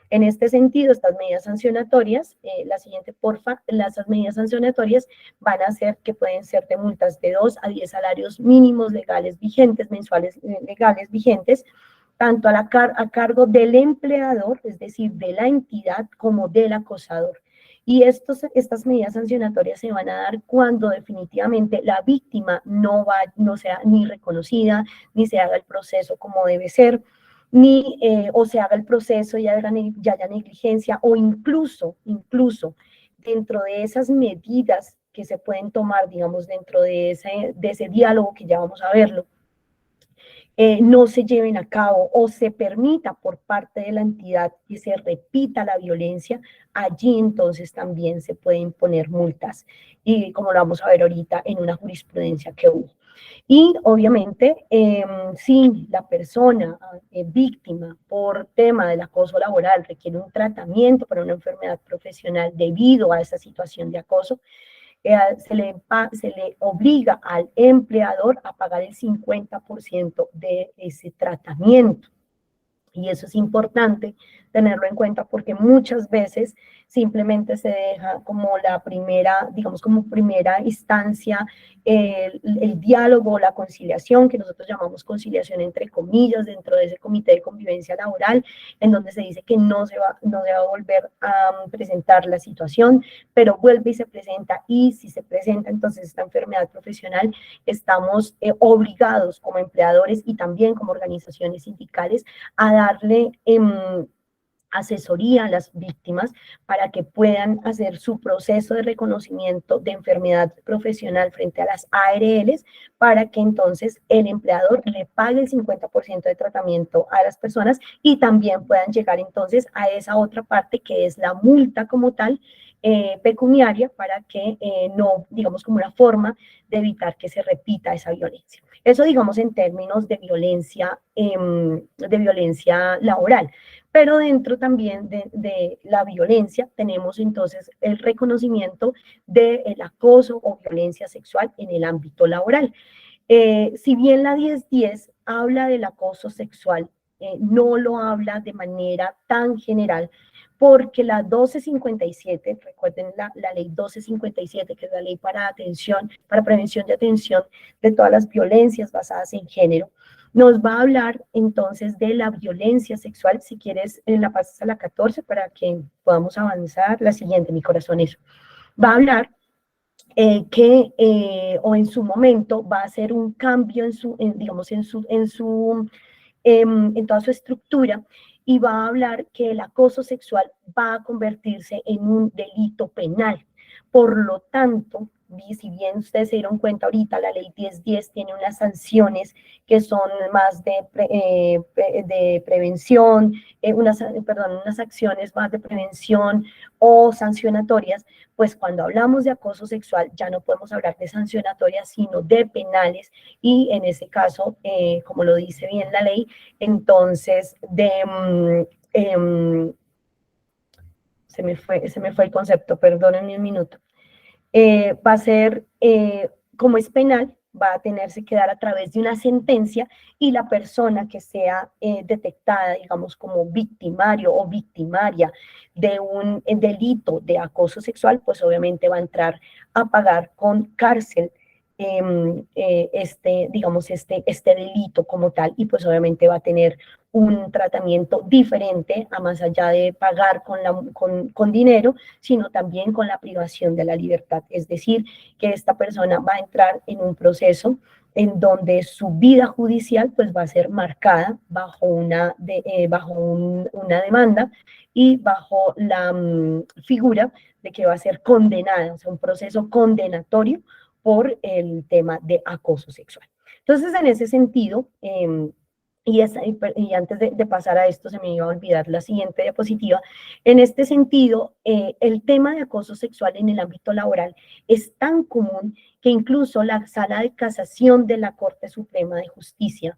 En este sentido, estas medidas sancionatorias, la siguiente porfa, las medidas sancionatorias van a ser que pueden ser de multas de 2 a 10 salarios mínimos legales vigentes, mensuales legales vigentes, tanto a cargo del empleador, es decir, de la entidad, como del acosador. Y estas medidas sancionatorias se van a dar cuando definitivamente la víctima no sea ni reconocida, ni se haga el proceso como debe ser, ni o se haga el proceso y haya negligencia, o incluso dentro de esas medidas que se pueden tomar, digamos, dentro de ese diálogo, que ya vamos a verlo, no se lleven a cabo o se permita por parte de la entidad que se repita la violencia, allí entonces también se pueden poner multas, y como lo vamos a ver ahorita en una jurisprudencia que hubo. Y obviamente, si la persona víctima por tema del acoso laboral requiere un tratamiento para una enfermedad profesional debido a esa situación de acoso, se le obliga al empleador a pagar el 50% de ese tratamiento. Y eso es importante tenerlo en cuenta, porque muchas veces simplemente se deja como la primera, digamos, como primera instancia el diálogo, la conciliación, que nosotros llamamos conciliación entre comillas, dentro de ese comité de convivencia laboral, en donde se dice que no se va a volver a presentar la situación, pero vuelve y se presenta, y si se presenta entonces esta enfermedad profesional, estamos obligados como empleadores y también como organizaciones sindicales a darle asesoría a las víctimas para que puedan hacer su proceso de reconocimiento de enfermedad profesional frente a las ARLs, para que entonces el empleador le pague el 50% de tratamiento a las personas, y también puedan llegar entonces a esa otra parte que es la multa como tal, pecuniaria, para que no, digamos, como una forma de evitar que se repita esa violencia. Eso, digamos, en términos de violencia laboral. Pero dentro también de la violencia tenemos entonces el reconocimiento del acoso o violencia sexual en el ámbito laboral. Si bien la 1010 habla del acoso sexual, no lo habla de manera tan general, porque la 1257, recuerden la ley 1257, que es la ley para prevención de atención de todas las violencias basadas en género, nos va a hablar entonces de la violencia sexual. Si quieres, la pasas a la 14 para que podamos avanzar. La siguiente, mi corazón, eso. Va a hablar o en su momento va a hacer un cambio en toda su estructura, y va a hablar que el acoso sexual va a convertirse en un delito penal. Por lo tanto, si bien ustedes se dieron cuenta ahorita, la ley 1010 tiene unas sanciones que son más de prevención, unas acciones más de prevención o sancionatorias, pues cuando hablamos de acoso sexual ya no podemos hablar de sancionatorias, sino de penales, y en ese caso, como lo dice bien la ley, entonces se me fue el concepto, perdónenme un minuto. Va a ser, como es penal, va a tenerse que dar a través de una sentencia, y la persona que sea detectada, digamos, como victimario o victimaria de un delito de acoso sexual, pues obviamente va a entrar a pagar con cárcel este delito como tal, y pues obviamente va a tener un tratamiento diferente, a más allá de pagar con dinero, sino también con la privación de la libertad. Es decir, que esta persona va a entrar en un proceso en donde su vida judicial pues va a ser marcada bajo una demanda, y bajo la figura de que va a ser condenada, o sea, un proceso condenatorio por el tema de acoso sexual. Entonces, en ese sentido, y antes de pasar a esto, se me iba a olvidar la siguiente diapositiva. En este sentido, el tema de acoso sexual en el ámbito laboral es tan común que incluso la Sala de Casación de la Corte Suprema de Justicia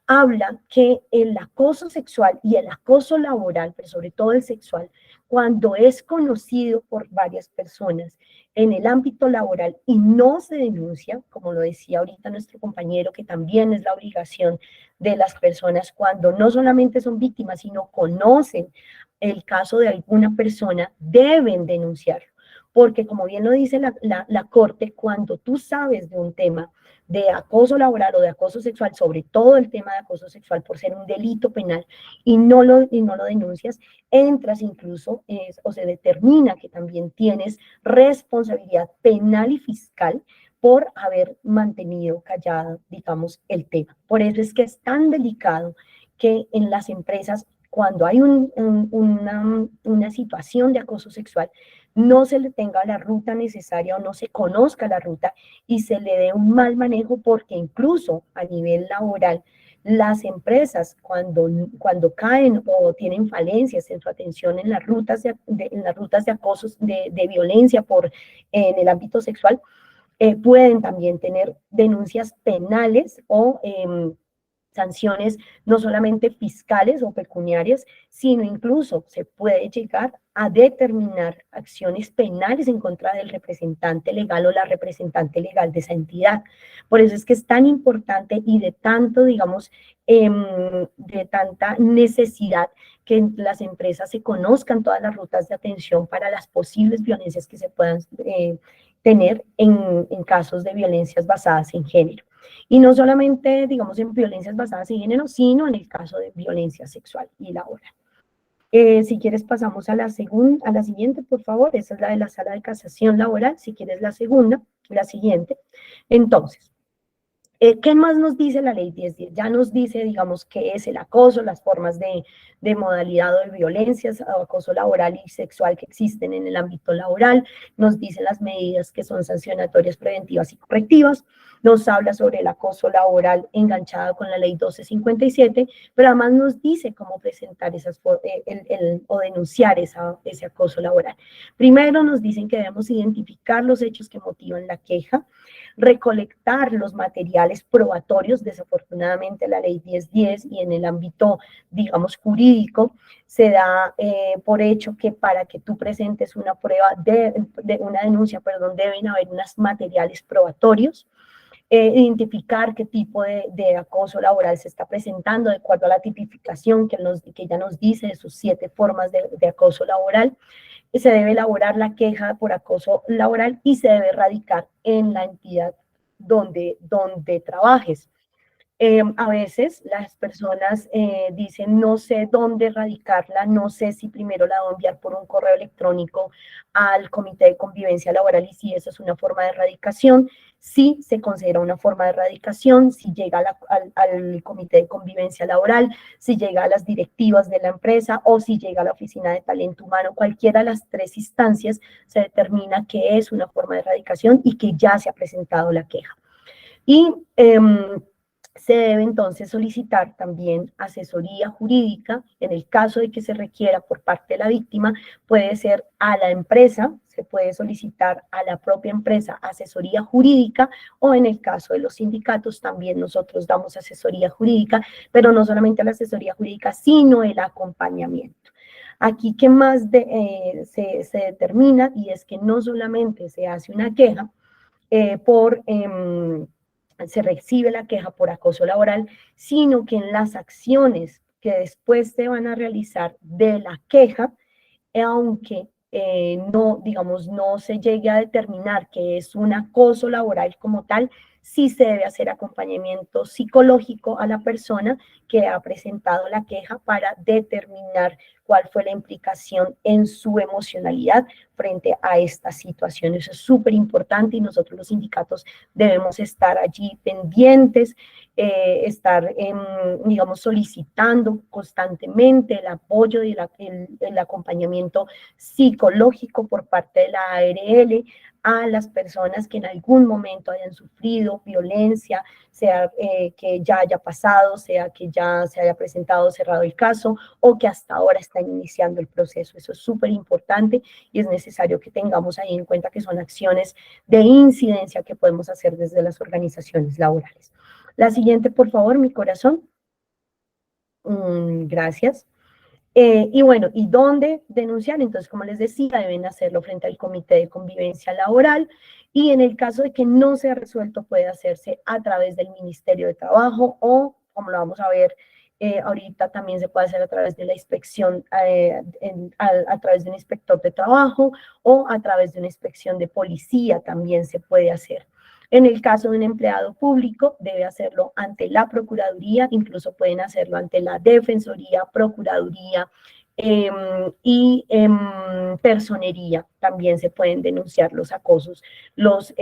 habla que el acoso sexual y el acoso laboral, pero sobre todo el sexual, cuando es conocido por varias personas en el ámbito laboral y no se denuncia, como lo decía ahorita nuestro compañero, que también es la obligación de las personas cuando no solamente son víctimas, sino conocen el caso de alguna persona, deben denunciarlo. Porque como bien lo dice la Corte, cuando tú sabes de un tema de acoso laboral o de acoso sexual, sobre todo el tema de acoso sexual por ser un delito penal y no lo denuncias, entras incluso o se determina que también tienes responsabilidad penal y fiscal por haber mantenido callado, digamos, el tema. Por eso es que es tan delicado que en las empresas, cuando hay una situación de acoso sexual, no se le tenga la ruta necesaria o no se conozca la ruta y se le dé un mal manejo, porque incluso a nivel laboral, las empresas cuando caen o tienen falencias en su atención en las rutas de acoso, de violencia en el ámbito sexual, pueden también tener denuncias penales o sanciones no solamente fiscales o pecuniarias, sino incluso se puede llegar a determinar acciones penales en contra del representante legal o la representante legal de esa entidad. Por eso es que es tan importante y de tanto, digamos, de tanta necesidad que las empresas se conozcan todas las rutas de atención para las posibles violencias que se puedan tener en casos de violencias basadas en género. Y no solamente, digamos, en violencias basadas en género, sino en el caso de violencia sexual y laboral. Si quieres pasamos a la siguiente, por favor. Esa es la de la sala de casación laboral. Si quieres la siguiente. Entonces, ¿qué más nos dice la ley 1010? Ya nos dice, digamos, qué es el acoso, las formas de modalidad o de violencias, acoso laboral y sexual que existen en el ámbito laboral, nos dice las medidas que son sancionatorias, preventivas y correctivas, nos habla sobre el acoso laboral enganchado con la ley 1257, pero además nos dice cómo presentar o denunciar ese acoso laboral. Primero nos dicen que debemos identificar los hechos que motivan la queja, recolectar los materiales probatorios. Desafortunadamente la ley 1010 y en el ámbito, digamos, jurídico, se da por hecho que para que tú presentes una prueba una denuncia, deben haber unos materiales probatorios. Identificar qué tipo de acoso laboral se está presentando de acuerdo a la tipificación que ya nos dice de sus 7 formas de acoso laboral. Se debe elaborar la queja por acoso laboral y se debe radicar en la entidad donde trabajes. A veces las personas dicen, no sé dónde radicarla, no sé si primero la debo enviar por un correo electrónico al Comité de Convivencia Laboral y si eso es una forma de erradicación. Sí se considera una forma de erradicación si llega al Comité de Convivencia Laboral, si llega a las directivas de la empresa o si llega a la Oficina de Talento Humano. Cualquiera de las 3 instancias se determina que es una forma de erradicación y que ya se ha presentado la queja. Y se debe entonces solicitar también asesoría jurídica. En el caso de que se requiera por parte de la víctima, puede ser a la empresa, se puede solicitar a la propia empresa asesoría jurídica, o en el caso de los sindicatos también nosotros damos asesoría jurídica, pero no solamente la asesoría jurídica, sino el acompañamiento. Aquí, ¿qué más se determina? Y es que no solamente se hace una queja se recibe la queja por acoso laboral, sino que en las acciones que después se van a realizar de la queja, aunque no se llegue a determinar que es un acoso laboral como tal, sí se debe hacer acompañamiento psicológico a la persona que ha presentado la queja para determinar cuál fue la implicación en su emocionalidad frente a esta situación. Eso es súper importante y nosotros los sindicatos debemos estar allí pendientes, estar, digamos, solicitando constantemente el apoyo y el acompañamiento psicológico por parte de la ARL a las personas que en algún momento hayan sufrido violencia, sea que ya haya pasado, sea que ya se haya presentado cerrado el caso o que hasta ahora están iniciando el proceso. Eso es súper importante y es necesario que tengamos ahí en cuenta que son acciones de incidencia que podemos hacer desde las organizaciones laborales. La siguiente, por favor, mi corazón. Gracias. Y bueno, ¿y dónde denunciar? Entonces, como les decía, deben hacerlo frente al Comité de Convivencia Laboral, y en el caso de que no sea resuelto, puede hacerse a través del Ministerio de Trabajo o, como lo vamos a ver ahorita, también se puede hacer a través de la inspección, a través de un inspector de trabajo o a través de una inspección de policía también se puede hacer. En el caso de un empleado público, debe hacerlo ante la Procuraduría, incluso pueden hacerlo ante la Defensoría, Procuraduría y Personería. También se pueden denunciar los acosos, las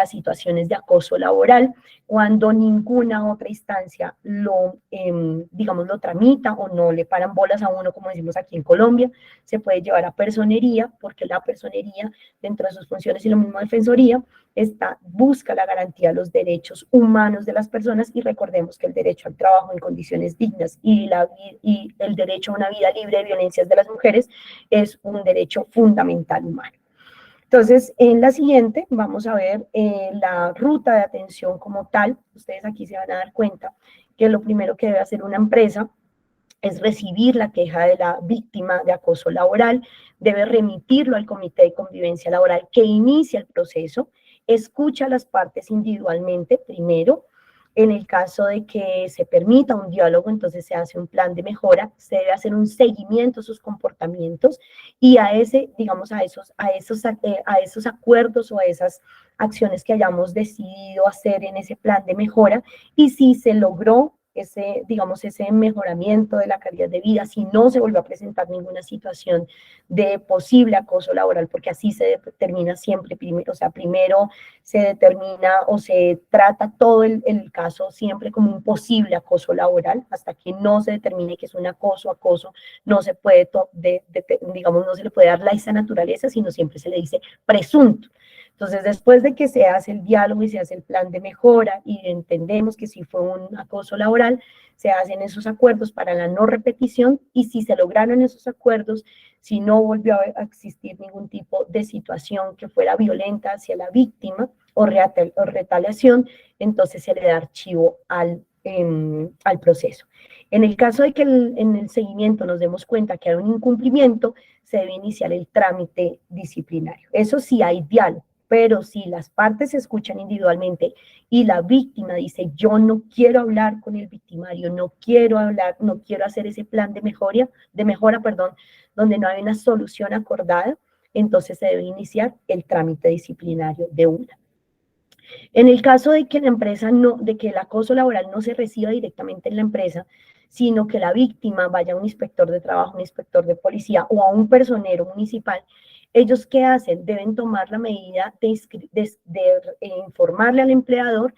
situaciones de acoso laboral, cuando ninguna otra instancia digamos, lo tramita o no le paran bolas a uno, como decimos aquí en Colombia. Se puede llevar a Personería, porque la Personería, dentro de sus funciones, y lo mismo Defensoría, busca la garantía de los derechos humanos de las personas, y recordemos que el derecho al trabajo en condiciones dignas y el derecho a una vida libre de violencias de las mujeres es un derecho fundamental humano. Entonces, en la siguiente vamos a ver la ruta de atención como tal. Ustedes aquí se van a dar cuenta que lo primero que debe hacer una empresa es recibir la queja de la víctima de acoso laboral, debe remitirlo al Comité de Convivencia Laboral que inicia el proceso, escucha a las partes individualmente primero. En el caso de que se permita un diálogo, entonces se hace un plan de mejora, se debe hacer un seguimiento a sus comportamientos, y a esos acuerdos o a esas acciones que hayamos decidido hacer en ese plan de mejora, y si se logró ese mejoramiento de la calidad de vida, si no se vuelve a presentar ninguna situación de posible acoso laboral, porque así se determina siempre, primero se determina o se trata todo el caso siempre como un posible acoso laboral, hasta que no se determine que es un acoso, no se puede, no se le puede dar esa naturaleza, sino siempre se le dice presunto. Entonces, después de que se hace el diálogo y se hace el plan de mejora y entendemos que si fue un acoso laboral, se hacen esos acuerdos para la no repetición, y si se lograron esos acuerdos, si no volvió a existir ningún tipo de situación que fuera violenta hacia la víctima o retaliación, entonces se le da archivo al proceso. En el caso de que en el seguimiento nos demos cuenta que hay un incumplimiento, se debe iniciar el trámite disciplinario. Eso sí, hay diálogo. Pero si las partes se escuchan individualmente y la víctima dice, yo no quiero hablar con el victimario, no quiero hacer ese plan de mejora, donde no hay una solución acordada, entonces se debe iniciar el trámite disciplinario de una. En el caso de que de que el acoso laboral no se reciba directamente en la empresa, sino que la víctima vaya a un inspector de trabajo, un inspector de policía o a un personero municipal, ¿ellos qué hacen? Deben tomar la medida de informarle al empleador,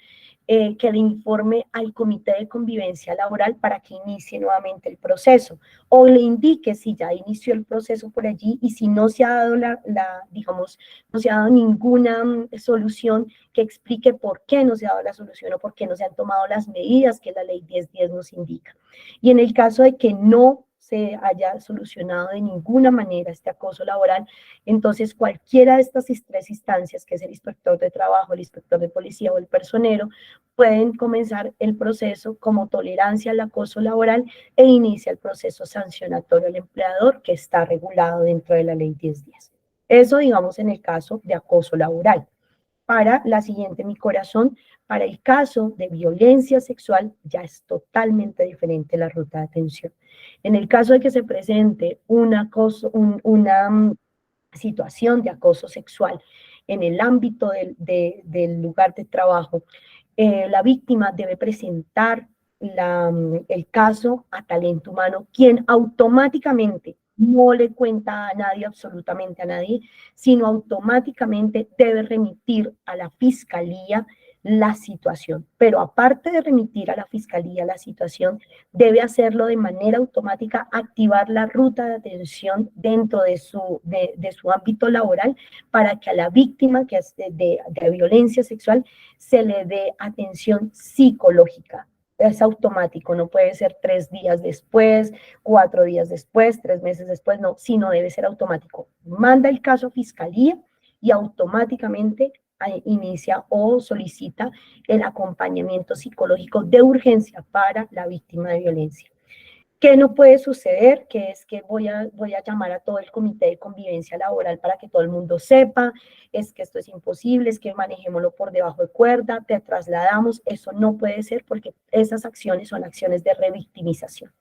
que le informe al Comité de Convivencia Laboral para que inicie nuevamente el proceso, o le indique si ya inició el proceso por allí, y si no se ha dado no se ha dado ninguna solución, que explique por qué no se ha dado la solución o por qué no se han tomado las medidas que la ley 1010 nos indica. Y en el caso de que no se haya solucionado de ninguna manera este acoso laboral, entonces cualquiera de estas tres instancias, que es el inspector de trabajo, el inspector de policía o el personero, pueden comenzar el proceso como tolerancia al acoso laboral e inicia el proceso sancionatorio al empleador, que está regulado dentro de la ley 1010. Eso, digamos, en el caso de acoso laboral. Para la siguiente, mi corazón, para el caso de violencia sexual, ya es totalmente diferente la ruta de atención. En el caso de que se presente una situación de acoso sexual en el ámbito del lugar de trabajo, la víctima debe presentar el caso a Talento Humano, quien automáticamente no le cuenta a nadie, absolutamente a nadie, sino automáticamente debe remitir a la fiscalía la situación. Pero aparte de remitir a la fiscalía la situación, debe hacerlo de manera automática, activar la ruta de atención dentro de su ámbito laboral, para que a la víctima que es de violencia sexual se le dé atención psicológica. Es automático, no puede ser 3 días después, 4 días después, 3 meses después, no, sino debe ser automático. Manda el caso a fiscalía y automáticamente inicia o solicita el acompañamiento psicológico de urgencia para la víctima de violencia. ¿Qué no puede suceder? Que es que voy a llamar a todo el comité de convivencia laboral para que todo el mundo sepa, es que esto es imposible, es que manejémoslo por debajo de cuerda, te trasladamos, eso no puede ser porque esas acciones son acciones de revictimización.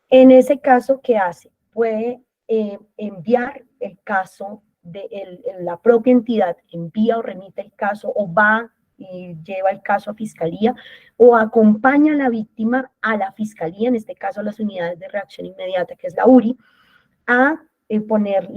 En ese caso, ¿qué hace? Puede enviar el caso de la propia entidad, envía o remite el caso o va y lleva el caso a fiscalía o acompaña a la víctima a la fiscalía, en este caso a las unidades de reacción inmediata, que es la URI, a interponer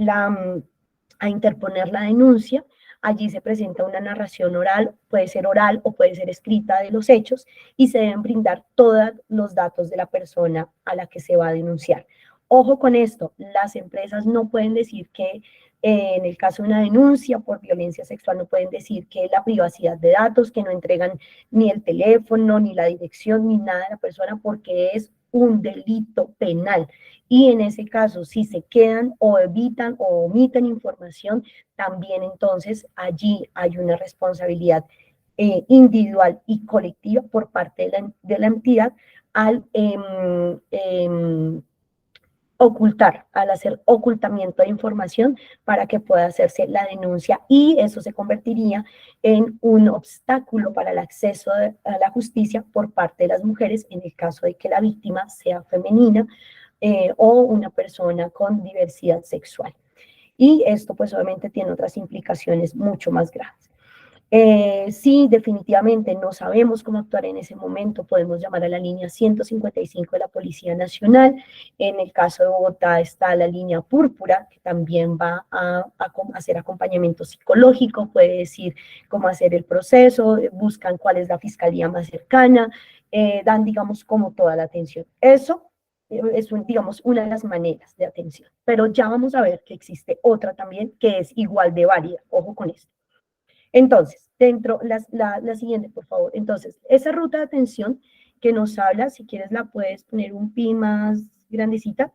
la denuncia. Allí se presenta una narración oral, puede ser oral o puede ser escrita de los hechos y se deben brindar todos los datos de la persona a la que se va a denunciar. Ojo con esto, las empresas no pueden decir que en el caso de una denuncia por violencia sexual no pueden decir que la privacidad de datos, que no entregan ni el teléfono, ni la dirección, ni nada de la persona porque es un delito penal. Y en ese caso, si se quedan o evitan o omiten información, también entonces allí hay una responsabilidad individual y colectiva por parte de la entidad al ocultar, al hacer ocultamiento de información para que pueda hacerse la denuncia y eso se convertiría en un obstáculo para el acceso a la justicia por parte de las mujeres en el caso de que la víctima sea femenina o una persona con diversidad sexual. Y esto pues obviamente tiene otras implicaciones mucho más graves. Sí, definitivamente no sabemos cómo actuar en ese momento, podemos llamar a la línea 155 de la Policía Nacional. En el caso de Bogotá está la línea Púrpura, que también va a hacer acompañamiento psicológico, puede decir cómo hacer el proceso, buscan cuál es la fiscalía más cercana, dan, digamos, como toda la atención. Eso es, digamos, una de las maneras de atención, pero ya vamos a ver que existe otra también que es igual de válida, ojo con esto. Entonces, la siguiente, por favor. Entonces, esa ruta de atención que nos habla, si quieres la puedes poner un pin más grandecita.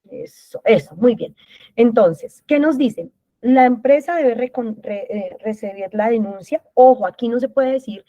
Eso, muy bien. Entonces, ¿qué nos dicen? La empresa debe recibir la denuncia. Ojo, aquí no se puede decir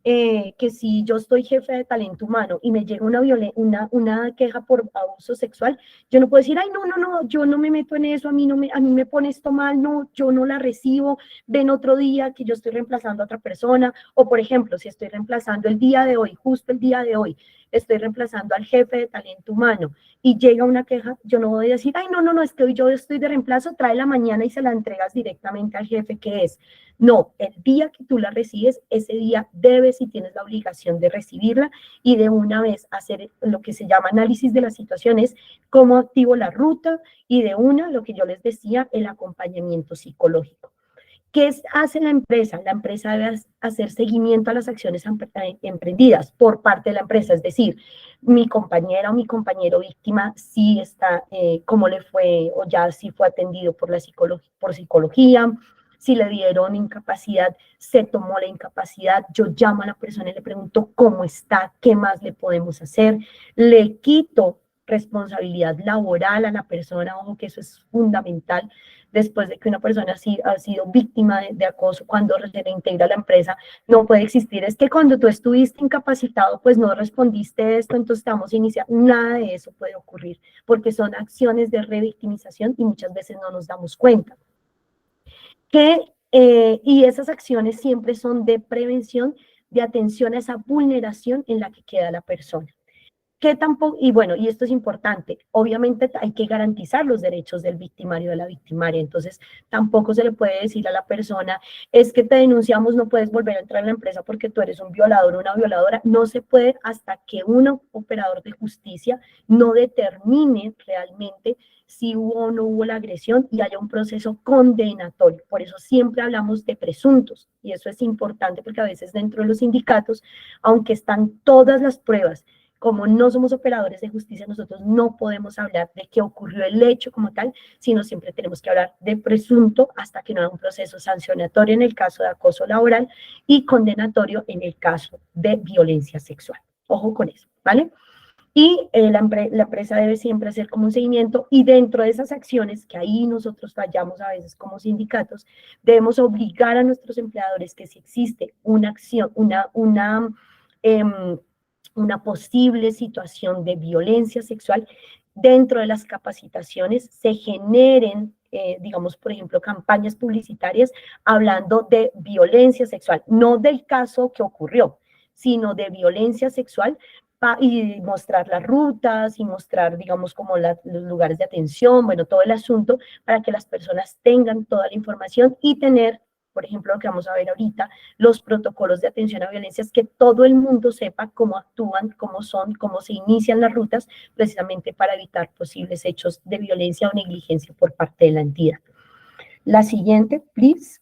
que si yo estoy jefe de talento humano y me llega una queja por abuso sexual, yo no puedo decir, ay, no, yo no me meto en eso, a mí me pone esto mal, no, yo no la recibo, ven otro día que yo estoy reemplazando a otra persona, o por ejemplo, si estoy reemplazando el día de hoy, justo el día de hoy, estoy reemplazando al jefe de talento humano y llega una queja, yo no voy a decir, ay, no, es que hoy yo estoy de reemplazo, tráela mañana y se la entregas directamente al jefe que es. No, el día que tú la recibes, ese día debes y tienes la obligación de recibirla y de una vez hacer lo que se llama análisis de las situaciones, cómo activo la ruta y de una, lo que yo les decía, el acompañamiento psicológico. ¿Qué hace la empresa? La empresa debe hacer seguimiento a las acciones emprendidas por parte de la empresa, es decir, mi compañera o mi compañero víctima sí está, cómo le fue o ya sí fue atendido por psicología, si le dieron incapacidad, se tomó la incapacidad, yo llamo a la persona y le pregunto cómo está, qué más le podemos hacer, le quito responsabilidad laboral a la persona, ojo que eso es fundamental, después de que una persona ha sido víctima de acoso, cuando se reintegra a la empresa, no puede existir, es que cuando tú estuviste incapacitado, pues no respondiste esto, entonces te vamos a iniciar, nada de eso puede ocurrir, porque son acciones de revictimización y muchas veces no nos damos cuenta. Y esas acciones siempre son de prevención, de atención a esa vulneración en la que queda la persona. Y bueno, y esto es importante, obviamente hay que garantizar los derechos del victimario o de la victimaria, entonces tampoco se le puede decir a la persona, es que te denunciamos, no puedes volver a entrar en la empresa porque tú eres un violador o una violadora, no se puede hasta que un operador de justicia no determine realmente si hubo o no hubo la agresión y haya un proceso condenatorio. Por eso siempre hablamos de presuntos, y eso es importante porque a veces dentro de los sindicatos, aunque están todas las pruebas, como no somos operadores de justicia, nosotros no podemos hablar de que ocurrió el hecho como tal, sino siempre tenemos que hablar de presunto hasta que no haya un proceso sancionatorio en el caso de acoso laboral y condenatorio en el caso de violencia sexual. Ojo con eso, ¿vale? Y la empresa debe siempre hacer como un seguimiento y dentro de esas acciones, que ahí nosotros fallamos a veces como sindicatos, debemos obligar a nuestros empleadores que si existe una acción, una posible situación de violencia sexual, dentro de las capacitaciones se generen, digamos, por ejemplo, campañas publicitarias hablando de violencia sexual, no del caso que ocurrió, sino de violencia sexual, y mostrar las rutas y mostrar, digamos, como los lugares de atención, bueno, todo el asunto, para que las personas tengan toda la información y tener, por ejemplo, lo que vamos a ver ahorita, los protocolos de atención a violencias, que todo el mundo sepa cómo actúan, cómo son, cómo se inician las rutas, precisamente para evitar posibles hechos de violencia o negligencia por parte de la entidad. La siguiente, please.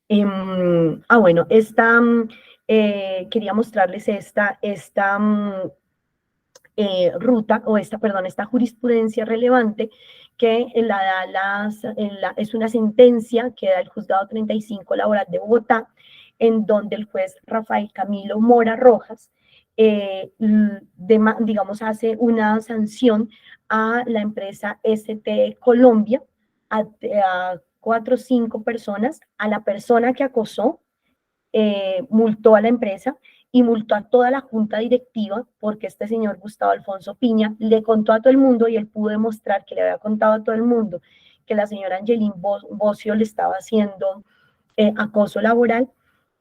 Bueno, quería mostrarles esta ruta, o esta jurisprudencia relevante que es una sentencia que da el Juzgado 35 Laboral de Bogotá, en donde el juez Rafael Camilo Mora Rojas, digamos, hace una sanción a la empresa ST Colombia, a 4 o 5 personas, a la persona que acosó, multó a la empresa y multó a toda la junta directiva, porque este señor Gustavo Alfonso Piña le contó a todo el mundo, y él pudo demostrar que le había contado a todo el mundo que la señora Angelín Bocio le estaba haciendo acoso laboral.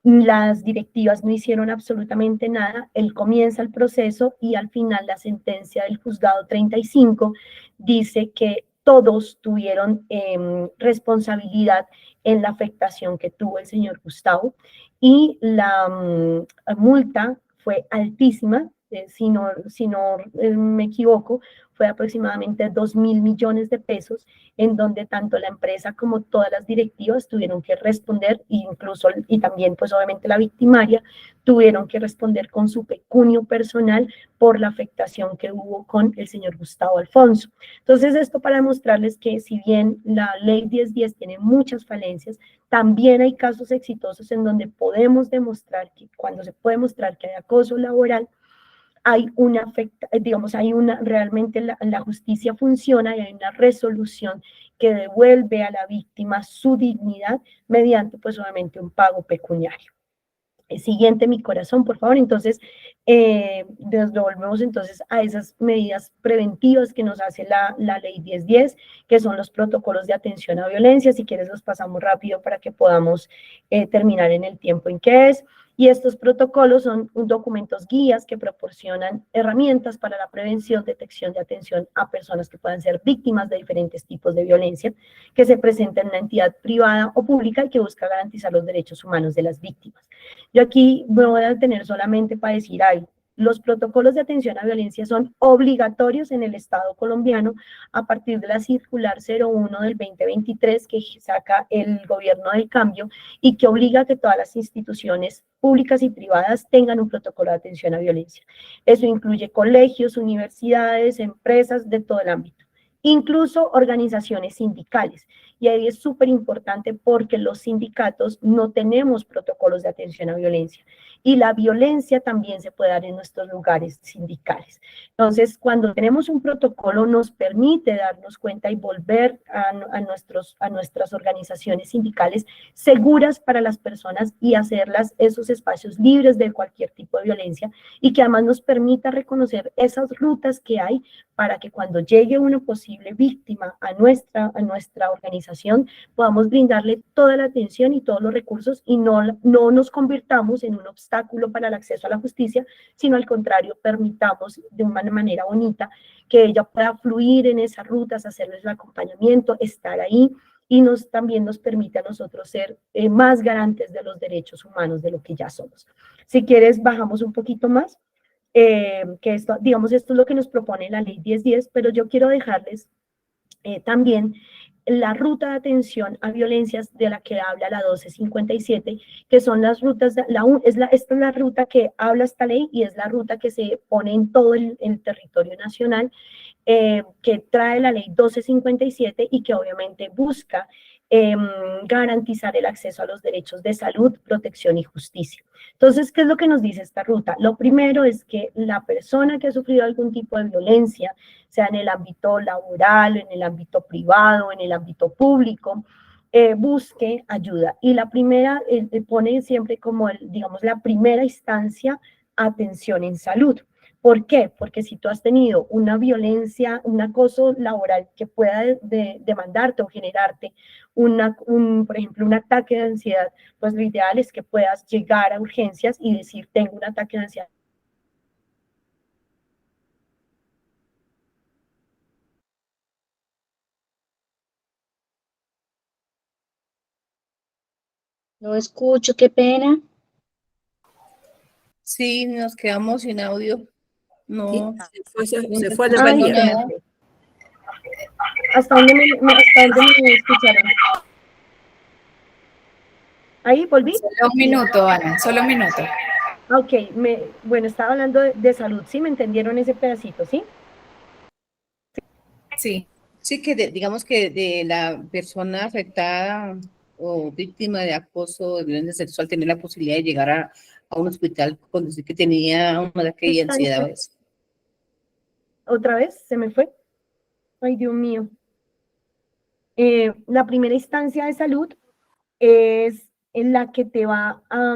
Las directivas no hicieron absolutamente nada. Él comienza el proceso y al final la sentencia del juzgado 35 dice que todos tuvieron responsabilidad en la afectación que tuvo el señor Gustavo, y la multa fue altísima, si no me equivoco, fue aproximadamente 2.000 millones de pesos, en donde tanto la empresa como todas las directivas tuvieron que responder, y también pues obviamente la victimaria tuvieron que responder con su pecunio personal por la afectación que hubo con el señor Gustavo Alfonso. Entonces, esto para demostrarles que si bien la ley 1010 tiene muchas falencias, también hay casos exitosos en donde podemos demostrar que, cuando se puede mostrar que hay acoso laboral, realmente la justicia funciona y hay una resolución que devuelve a la víctima su dignidad mediante, pues obviamente, un pago pecuniario. El siguiente, mi corazón, por favor. Entonces, nos volvemos entonces a esas medidas preventivas que nos hace la ley 1010, que son los protocolos de atención a violencia. Si quieres, los pasamos rápido para que podamos terminar en el tiempo en que es. Y estos protocolos son documentos guías que proporcionan herramientas para la prevención, detección y atención a personas que puedan ser víctimas de diferentes tipos de violencia, que se presenta en una entidad privada o pública y que busca garantizar los derechos humanos de las víctimas. Yo aquí me voy a detener solamente para decir algo. Los protocolos de atención a violencia son obligatorios en el Estado colombiano a partir de la circular 01 del 2023 que saca el gobierno del cambio, y que obliga a que todas las instituciones públicas y privadas tengan un protocolo de atención a violencia. Eso incluye colegios, universidades, empresas de todo el ámbito, incluso organizaciones sindicales. Y ahí es súper importante porque los sindicatos no tenemos protocolos de atención a violencia, y la violencia también se puede dar en nuestros lugares sindicales. Entonces, cuando tenemos un protocolo, nos permite darnos cuenta y volver a nuestras organizaciones sindicales seguras para las personas, y hacerlas esos espacios libres de cualquier tipo de violencia, y que además nos permita reconocer esas rutas que hay para que cuando llegue una posible víctima a nuestra organización, podamos brindarle toda la atención y todos los recursos, y no nos convirtamos en un obstáculo para el acceso a la justicia, sino al contrario, permitamos de una manera bonita que ella pueda fluir en esas rutas, hacerles el acompañamiento, estar ahí, y también nos permite a nosotros ser más garantes de los derechos humanos de lo que ya somos. Si quieres, bajamos un poquito más. Que esto es lo que nos propone la ley 1010, pero yo quiero dejarles también la ruta de atención a violencias de la que habla la 1257, que son las rutas, esta es la ruta que habla esta ley, y es la ruta que se pone en todo el territorio nacional, que trae la ley 1257, y que obviamente busca garantizar el acceso a los derechos de salud, protección y justicia. Entonces, ¿qué es lo que nos dice esta ruta? Lo primero es que la persona que ha sufrido algún tipo de violencia, sea en el ámbito laboral, en el ámbito privado, en el ámbito público, busque ayuda. Y la primera, pone siempre como, la primera instancia atención en salud. ¿Por qué? Porque si tú has tenido una violencia, un acoso laboral que pueda demandarte o generarte por ejemplo, un ataque de ansiedad, pues lo ideal es que puedas llegar a urgencias y decir, tengo un ataque de ansiedad. No escucho, qué pena. Sí, nos quedamos sin audio. No, Se fue a la Ay, María. nada. ¿Hasta dónde me escucharon? ¿Ahí volví? Solo un minuto, Ana, solo un minuto. Ok, bueno, estaba hablando de salud, ¿sí? ¿Me entendieron ese pedacito, sí? Sí. Sí, que digamos que de la persona afectada o víctima de acoso o de violencia sexual tener la posibilidad de llegar a un hospital con decir que tenía un ataque de ansiedad. ¿Ves? ¿Otra vez? ¿Se me fue? Ay, Dios mío. La primera instancia de salud es en la que te va a...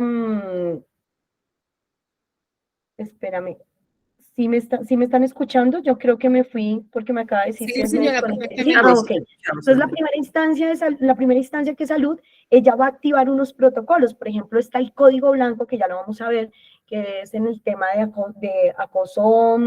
espérame. ¿Sí me están escuchando? Yo creo que me fui porque me acaba de decir Sí, que me señora, desconecté. perfectamente. Ok. Entonces, la primera instancia que es salud, ella va a activar unos protocolos. Por ejemplo, está el código blanco, que ya lo vamos a ver, que es en el tema de acoso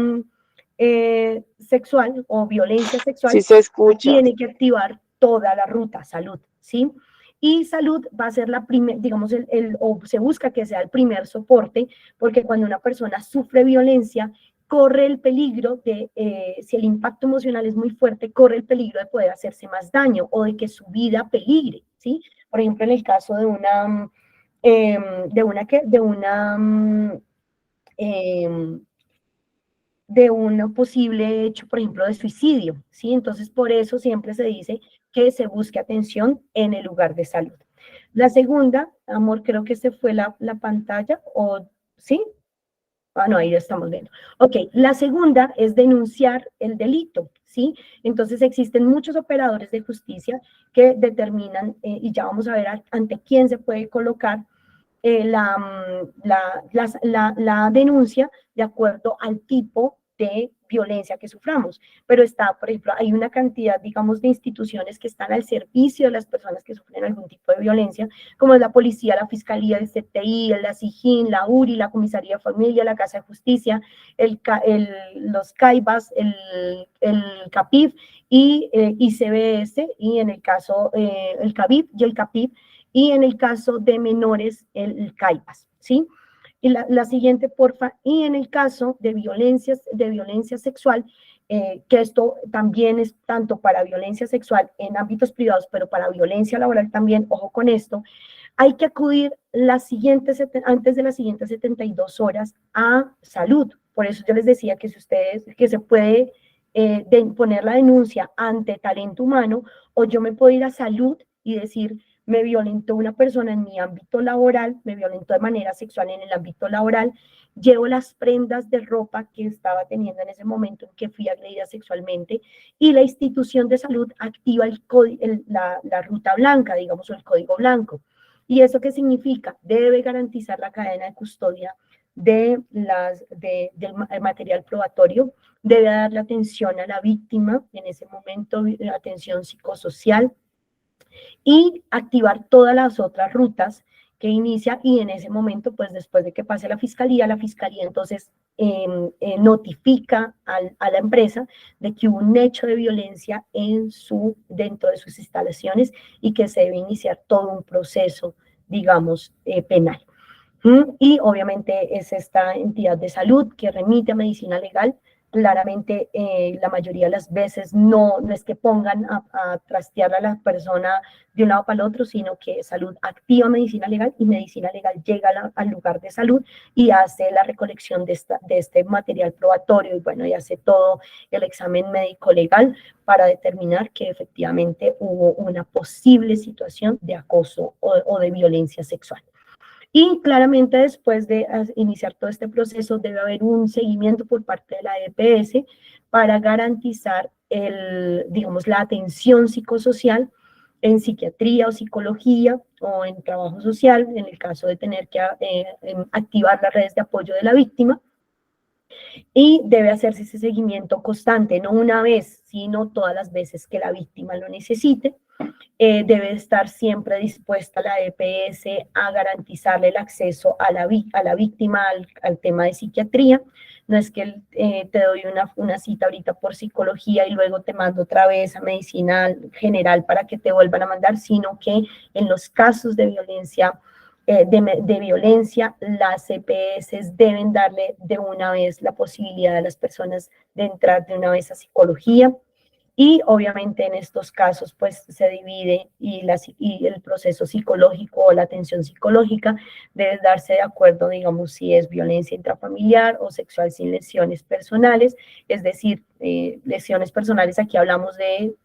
sexual o violencia sexual. Sí se escucha. Tiene que activar toda la ruta salud, ¿sí? Y salud va a ser la primera, digamos, o se busca que sea el primer soporte, porque cuando una persona sufre violencia, corre el peligro de, si el impacto emocional es muy fuerte, corre el peligro de poder hacerse más daño o de que su vida peligre, ¿sí? Por ejemplo, en el caso de una, de un posible hecho, por ejemplo, de suicidio, ¿sí? Entonces, por eso siempre se dice que se busque atención en el lugar de salud. La segunda, amor, creo que se fue la pantalla, ¿o sí? Ah, no, ahí lo estamos viendo. Ok, la segunda es denunciar el delito, ¿sí? Entonces existen muchos operadores de justicia que determinan, y ya vamos a ver ante quién se puede colocar la denuncia de acuerdo al tipo de violencia que suframos. Pero está, por ejemplo, hay una cantidad, digamos, de instituciones que están al servicio de las personas que sufren algún tipo de violencia, como es la policía, la fiscalía, el CTI, la SIJIN, la URI, la Comisaría de Familia, la Casa de Justicia, los CAIBAS, el CAPIF y ICBS, y en el caso el CABIF y el CAPIF, y en el caso de menores, el CAIPAS, ¿sí? Y la siguiente, porfa, y en el caso de violencia sexual, que esto también es tanto para violencia sexual en ámbitos privados, pero para violencia laboral también, ojo con esto, hay que acudir antes de las siguientes 72 horas a salud. Por eso yo les decía que si ustedes, que se puede poner la denuncia ante talento humano, o yo me puedo ir a salud y decir, me violentó una persona en mi ámbito laboral, me violentó de manera sexual en el ámbito laboral, llevo las prendas de ropa que estaba teniendo en ese momento en que fui agredida sexualmente, y la institución de salud activa la ruta blanca, digamos, o el código blanco. ¿Y eso qué significa? Debe garantizar la cadena de custodia del material probatorio, debe darle atención a la víctima, en ese momento atención psicosocial, y activar todas las otras rutas que inicia, y en ese momento, pues después de que pase la fiscalía entonces notifica a la empresa de que hubo un hecho de violencia dentro de sus instalaciones y que se debe iniciar todo un proceso, digamos, penal. Y obviamente es esta entidad de salud que remite a medicina legal. Claramente, la mayoría de las veces no es que pongan a trastear a la persona de un lado para el otro, sino que salud activa medicina legal y medicina legal llega al lugar de salud y hace la recolección de este material probatorio y bueno, y hace todo el examen médico legal para determinar que efectivamente hubo una posible situación de acoso o de violencia sexual. Y claramente después de iniciar todo este proceso debe haber un seguimiento por parte de la EPS para garantizar digamos, la atención psicosocial en psiquiatría o psicología o en trabajo social, en el caso de tener que activar las redes de apoyo de la víctima. Y debe hacerse ese seguimiento constante, no una vez, sino todas las veces que la víctima lo necesite. Debe estar siempre dispuesta la EPS a garantizarle el acceso a la víctima al tema de psiquiatría. No es que te doy una cita ahorita por psicología y luego te mando otra vez a medicina general para que te vuelvan a mandar, sino que en los casos de violencia, las EPS deben darle de una vez la posibilidad a las personas de entrar de una vez a psicología. Y obviamente en estos casos pues se divide y el proceso psicológico o la atención psicológica debe darse de acuerdo, digamos, si es violencia intrafamiliar o sexual sin lesiones personales, es decir, lesiones personales, aquí hablamos de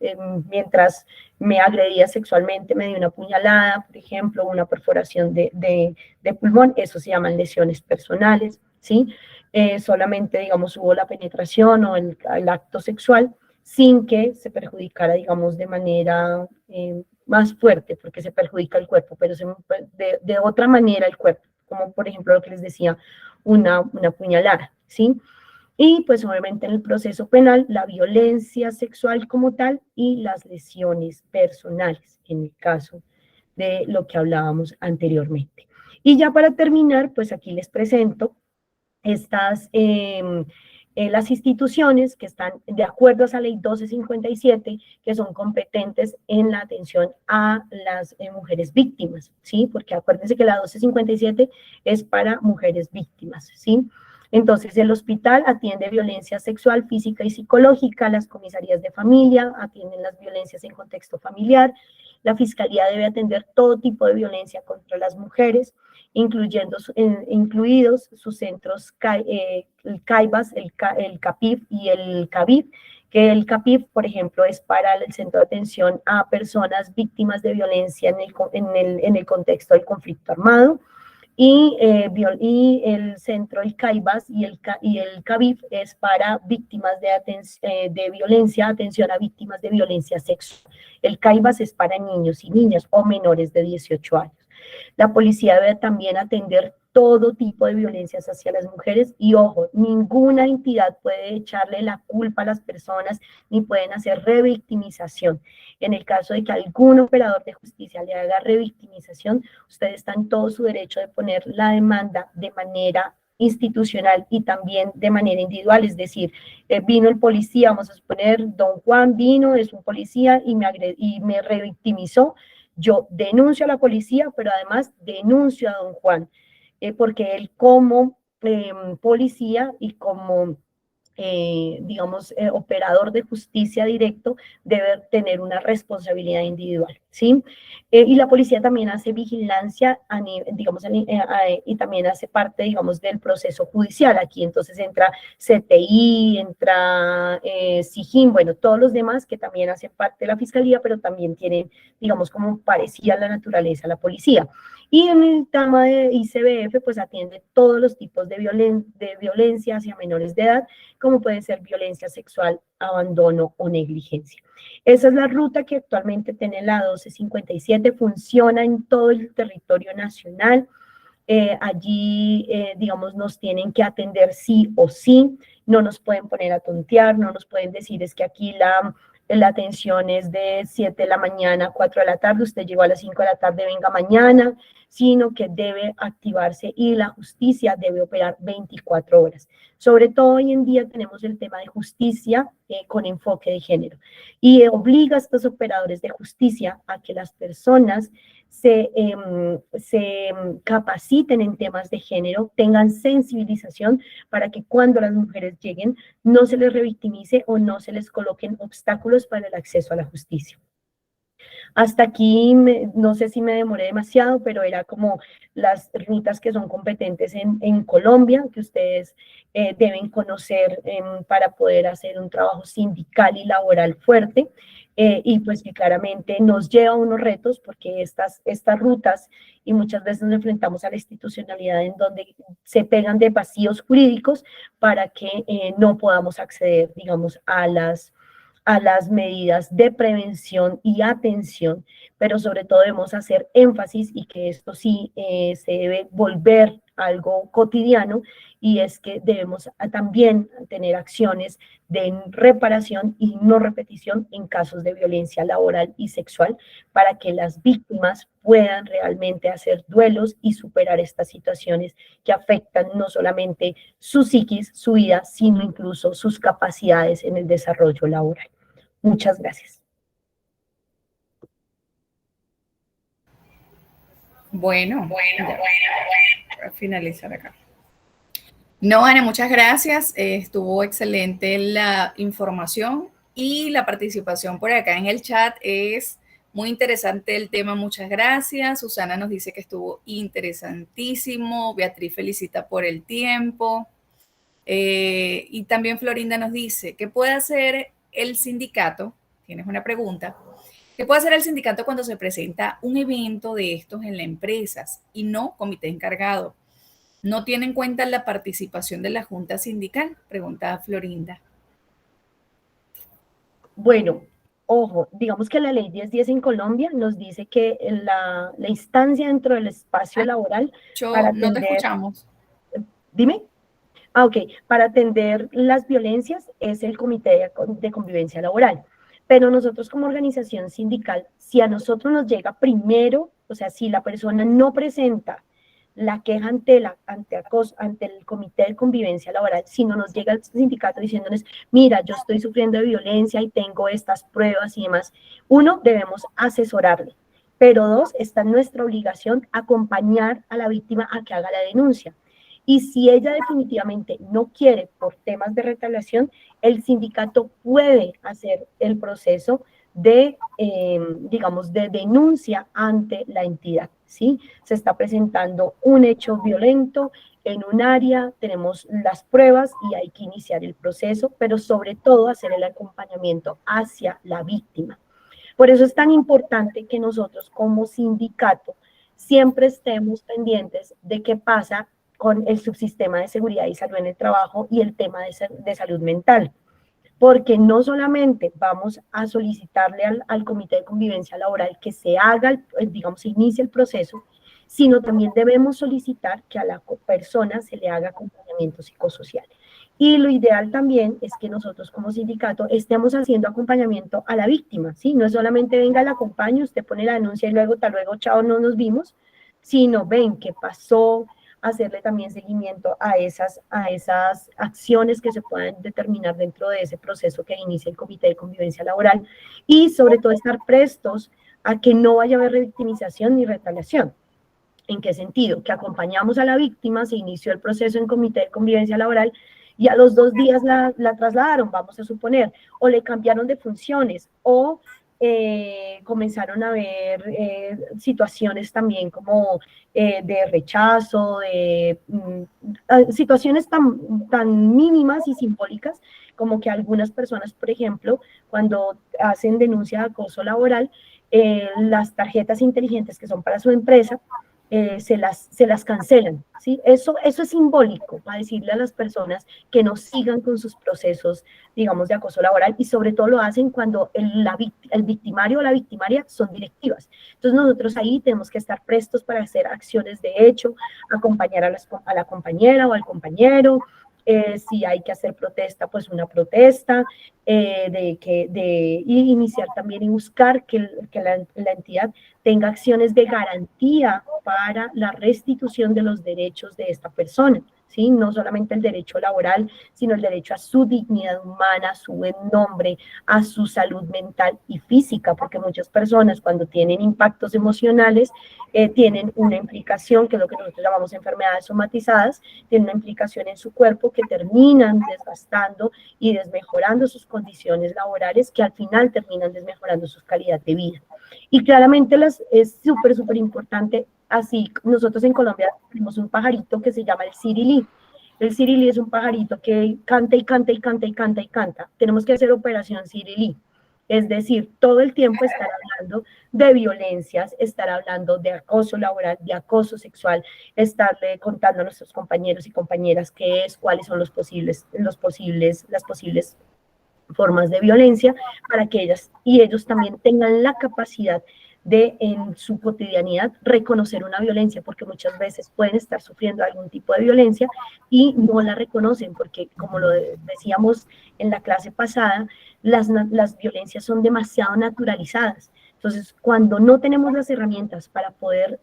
mientras me agredía sexualmente, me dio una puñalada, por ejemplo, una perforación de pulmón, eso se llaman lesiones personales, ¿sí? Solamente, digamos, hubo la penetración o el acto sexual, sin que se perjudicara, digamos, de manera más fuerte, porque se perjudica el cuerpo, pero de otra manera el cuerpo, como por ejemplo lo que les decía, una puñalada, ¿sí? Y pues obviamente en el proceso penal, la violencia sexual como tal y las lesiones personales, en el caso de lo que hablábamos anteriormente. Y ya para terminar, pues aquí les presento estas las instituciones que están de acuerdo a esa ley 1257, que son competentes en la atención a las mujeres víctimas, ¿sí? Porque acuérdense que la 1257 es para mujeres víctimas, ¿sí? Entonces, el hospital atiende violencia sexual, física y psicológica, las comisarías de familia atienden las violencias en contexto familiar, la fiscalía debe atender todo tipo de violencia contra las mujeres, incluidos sus centros el CAIBAS, el CAPIF y el CAVIF, que el CAPIF, por ejemplo, es para el centro de atención a personas víctimas de violencia en el contexto del conflicto armado, y el centro, el CAIBAS y el CAVIF es para víctimas de violencia, atención a víctimas de violencia sexual. El CAIBAS es para niños y niñas o menores de 18 años. La policía debe también atender todo tipo de violencias hacia las mujeres y, ojo, ninguna entidad puede echarle la culpa a las personas ni pueden hacer revictimización. En el caso de que algún operador de justicia le haga revictimización, ustedes están en todo su derecho de poner la demanda de manera institucional y también de manera individual, es decir, vino el policía, vamos a suponer, don Juan vino, es un policía y me revictimizó. Yo denuncio a la policía, pero además denuncio a don Juan, porque él como policía y como, digamos, operador de justicia directo debe tener una responsabilidad individual, ¿sí? Y la policía también hace vigilancia, digamos, y también hace parte, digamos, del proceso judicial. Aquí entonces entra CTI, entra SIJIN, bueno, todos los demás que también hacen parte de la fiscalía, pero también tienen, digamos, como parecía la naturaleza la policía. Y en el tema de ICBF, pues atiende todos los tipos de violencia hacia menores de edad, como puede ser violencia sexual, abandono o negligencia. Esa es la ruta que actualmente tiene la 1257, funciona en todo el territorio nacional. Allí, digamos, nos tienen que atender sí o sí, no nos pueden poner a tontear, no nos pueden decir es que aquí la atención es de 7 de la mañana a 4 de la tarde, usted llegó a las 5 de la tarde, venga mañana, sino que debe activarse y la justicia debe operar 24 horas. Sobre todo hoy en día tenemos el tema de justicia con enfoque de género y obliga a estos operadores de justicia a que las personas se capaciten en temas de género, tengan sensibilización para que cuando las mujeres lleguen no se les revictimice o no se les coloquen obstáculos para el acceso a la justicia. Hasta aquí, no sé si me demoré demasiado, pero era como las rutas que son competentes en Colombia, que ustedes deben conocer para poder hacer un trabajo sindical y laboral fuerte. Y pues que claramente nos lleva a unos retos porque estas rutas y muchas veces nos enfrentamos a la institucionalidad en donde se pegan de vacíos jurídicos para que no podamos acceder, digamos, a las medidas de prevención y atención, pero sobre todo debemos hacer énfasis y que esto sí se debe volver algo cotidiano, y es que debemos también tener acciones de reparación y no repetición en casos de violencia laboral y sexual, para que las víctimas puedan realmente hacer duelos y superar estas situaciones que afectan no solamente su psiquis, su vida, sino incluso sus capacidades en el desarrollo laboral. Muchas gracias. Bueno, ya, para finalizar acá. No, Ana, muchas gracias. Estuvo excelente la información y la participación por acá en el chat. Es muy interesante el tema, muchas gracias. Susana nos dice que estuvo interesantísimo. Beatriz felicita por el tiempo. Y también Florinda nos dice, ¿qué puede hacer el sindicato? Tienes una pregunta. ¿Qué puede hacer el sindicato cuando se presenta un evento de estos en las empresas y no comité encargado? ¿No tiene en cuenta la participación de la Junta Sindical? Pregunta Florinda. Bueno, ojo, digamos que la ley 1010 en Colombia nos dice que la instancia dentro del espacio laboral para atender... No te escuchamos. Dime. Ah, ok. Para atender las violencias es el Comité de Convivencia Laboral. Pero nosotros como organización sindical, si a nosotros nos llega primero, o sea, si la persona no presenta la queja ante el Comité de Convivencia Laboral, sino nos llega el sindicato diciéndonos, mira, yo estoy sufriendo de violencia y tengo estas pruebas y demás, uno, debemos asesorarle, pero dos, está en nuestra obligación acompañar a la víctima a que haga la denuncia. Y si ella definitivamente no quiere por temas de retaliación, el sindicato puede hacer el proceso de, digamos, de denuncia ante la entidad, ¿sí? Se está presentando un hecho violento en un área, tenemos las pruebas y hay que iniciar el proceso, pero sobre todo hacer el acompañamiento hacia la víctima. Por eso es tan importante que nosotros como sindicato siempre estemos pendientes de qué pasa con el subsistema de seguridad y salud en el trabajo y el tema de salud mental, porque no solamente vamos a solicitarle al Comité de Convivencia Laboral que se haga, digamos, se inicie el proceso, sino también debemos solicitar que a la persona se le haga acompañamiento psicosocial. Y lo ideal también es que nosotros como sindicato estemos haciendo acompañamiento a la víctima, ¿sí? No es solamente venga, la acompaño, usted pone la denuncia y luego, tal luego, chao, no nos vimos, sino ven qué pasó, hacerle también seguimiento a esas acciones que se puedan determinar dentro de ese proceso que inicia el Comité de Convivencia Laboral y sobre todo estar prestos a que no vaya a haber revictimización ni retaliación. ¿En qué sentido? Que acompañamos a la víctima, se inició el proceso en Comité de Convivencia Laboral y a los 2 días la trasladaron, vamos a suponer, o le cambiaron de funciones, o comenzaron a haber situaciones también como de rechazo, de situaciones tan mínimas y simbólicas como que algunas personas, por ejemplo, cuando hacen denuncia de acoso laboral, las tarjetas inteligentes que son para su empresa, se las cancelan, ¿sí? Eso es simbólico para decirle a las personas que no sigan con sus procesos, digamos, de acoso laboral, y sobre todo lo hacen cuando el victimario o la victimaria son directivas. Entonces nosotros ahí tenemos que estar prestos para hacer acciones de hecho, acompañar a la compañera o al compañero, si hay que hacer protesta, pues una protesta, y iniciar también y buscar que la entidad tenga acciones de garantía para la restitución de los derechos de esta persona, ¿sí? No solamente el derecho laboral, sino el derecho a su dignidad humana, a su buen nombre, a su salud mental y física, porque muchas personas cuando tienen impactos emocionales tienen una implicación, que es lo que nosotros llamamos enfermedades somatizadas, tienen una implicación en su cuerpo que terminan desgastando y desmejorando sus condiciones laborales, que al final terminan desmejorando su calidad de vida. Y claramente es súper importante, así nosotros en Colombia tenemos un pajarito que se llama el sirilí. El sirilí es un pajarito que canta y canta y canta y canta y canta. Tenemos que hacer operación sirilí. Es decir, todo el tiempo estar hablando de violencias, estar hablando de acoso laboral, de acoso sexual, estarle contando a nuestros compañeros y compañeras qué es, cuáles son las posibles formas de violencia para que ellas y ellos también tengan la capacidad de en su cotidianidad reconocer una violencia, porque muchas veces pueden estar sufriendo algún tipo de violencia y no la reconocen, porque como lo decíamos en la clase pasada, las violencias son demasiado naturalizadas. Entonces, cuando no tenemos las herramientas para poder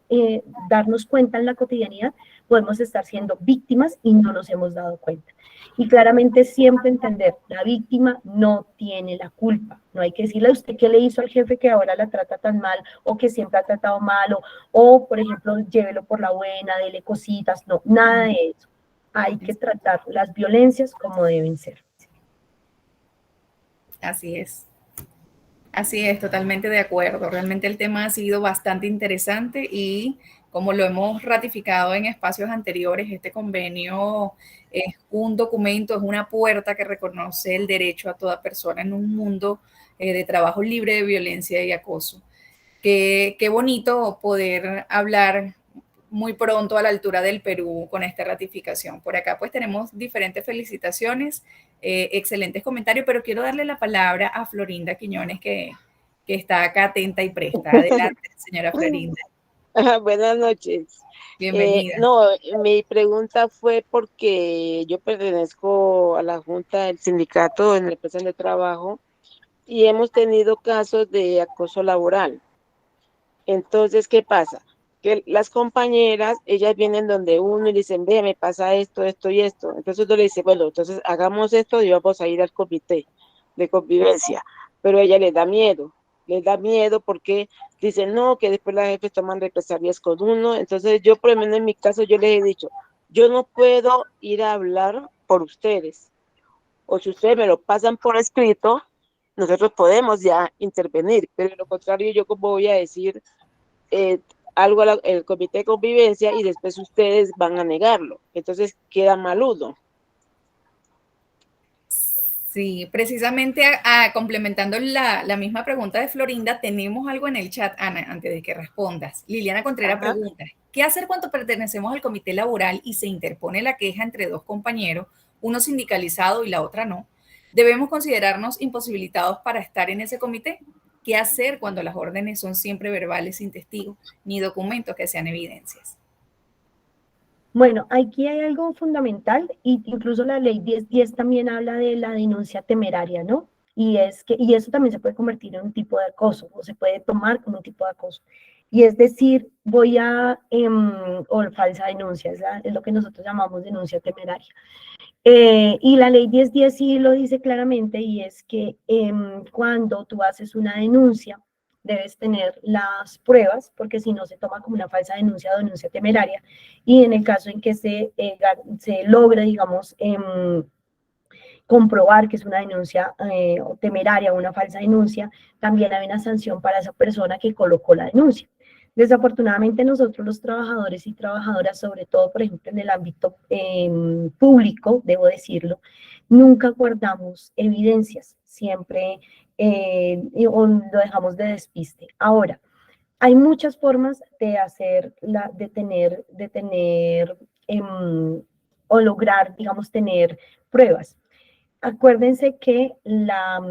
darnos cuenta en la cotidianidad, podemos estar siendo víctimas y no nos hemos dado cuenta. Y claramente siempre entender, la víctima no tiene la culpa. No hay que decirle a usted qué le hizo al jefe que ahora la trata tan mal o que siempre ha tratado mal o por ejemplo, llévelo por la buena, dele cositas. No, nada de eso. Hay que tratar las violencias como deben ser. Así es. Así es, totalmente de acuerdo. Realmente el tema ha sido bastante interesante y como lo hemos ratificado en espacios anteriores, este convenio es un documento, es una puerta que reconoce el derecho a toda persona en un mundo de trabajo libre de violencia y acoso. Qué bonito poder hablar muy pronto a la altura del Perú con esta ratificación. Por acá pues tenemos diferentes felicitaciones, excelentes comentarios, pero quiero darle la palabra a Florinda Quiñones que está acá atenta y presta. Adelante, señora Florinda. Buenas noches. Bienvenida. No, mi pregunta fue porque yo pertenezco a la Junta del Sindicato en la empresa de trabajo y hemos tenido casos de acoso laboral. Entonces, ¿qué pasa? Que las compañeras, ellas vienen donde uno y dicen, ve, me pasa esto, esto y esto. Entonces uno le dice, bueno, entonces hagamos esto y vamos a ir al comité de convivencia. Pero a ella les da miedo porque dicen, no, que después las jefes toman represalias con uno. Entonces yo, por lo menos en mi caso, yo les he dicho, yo no puedo ir a hablar por ustedes. O si ustedes me lo pasan por escrito, nosotros podemos ya intervenir. Pero de lo contrario, yo como voy a decir algo al comité de convivencia y después ustedes van a negarlo. Entonces queda maludo. Sí, precisamente complementando la misma pregunta de Florinda, tenemos algo en el chat, Ana, antes de que respondas. Liliana Contreras pregunta, ¿qué hacer cuando pertenecemos al comité laboral y se interpone la queja entre dos compañeros, uno sindicalizado y la otra no? ¿Debemos considerarnos imposibilitados para estar en ese comité? ¿Qué hacer cuando las órdenes son siempre verbales sin testigos ni documentos que sean evidencias? Bueno, aquí hay algo fundamental, y incluso la ley 1010 también habla de la denuncia temeraria, ¿no? Y eso también se puede convertir en un tipo de acoso, o se puede tomar como un tipo de acoso. Y es decir, o falsa denuncia, es lo que nosotros llamamos denuncia temeraria. Y la ley 1010 sí lo dice claramente, y es que cuando tú haces una denuncia, debes tener las pruebas, porque si no se toma como una falsa denuncia o denuncia temeraria, y en el caso en que se logre, digamos, comprobar que es una denuncia temeraria o una falsa denuncia, también hay una sanción para esa persona que colocó la denuncia. Desafortunadamente nosotros los trabajadores y trabajadoras, sobre todo por ejemplo en el ámbito público, debo decirlo, nunca guardamos evidencias, siempre o lo dejamos de despiste. Ahora, hay muchas formas de tener o lograr, digamos, tener pruebas. Acuérdense que la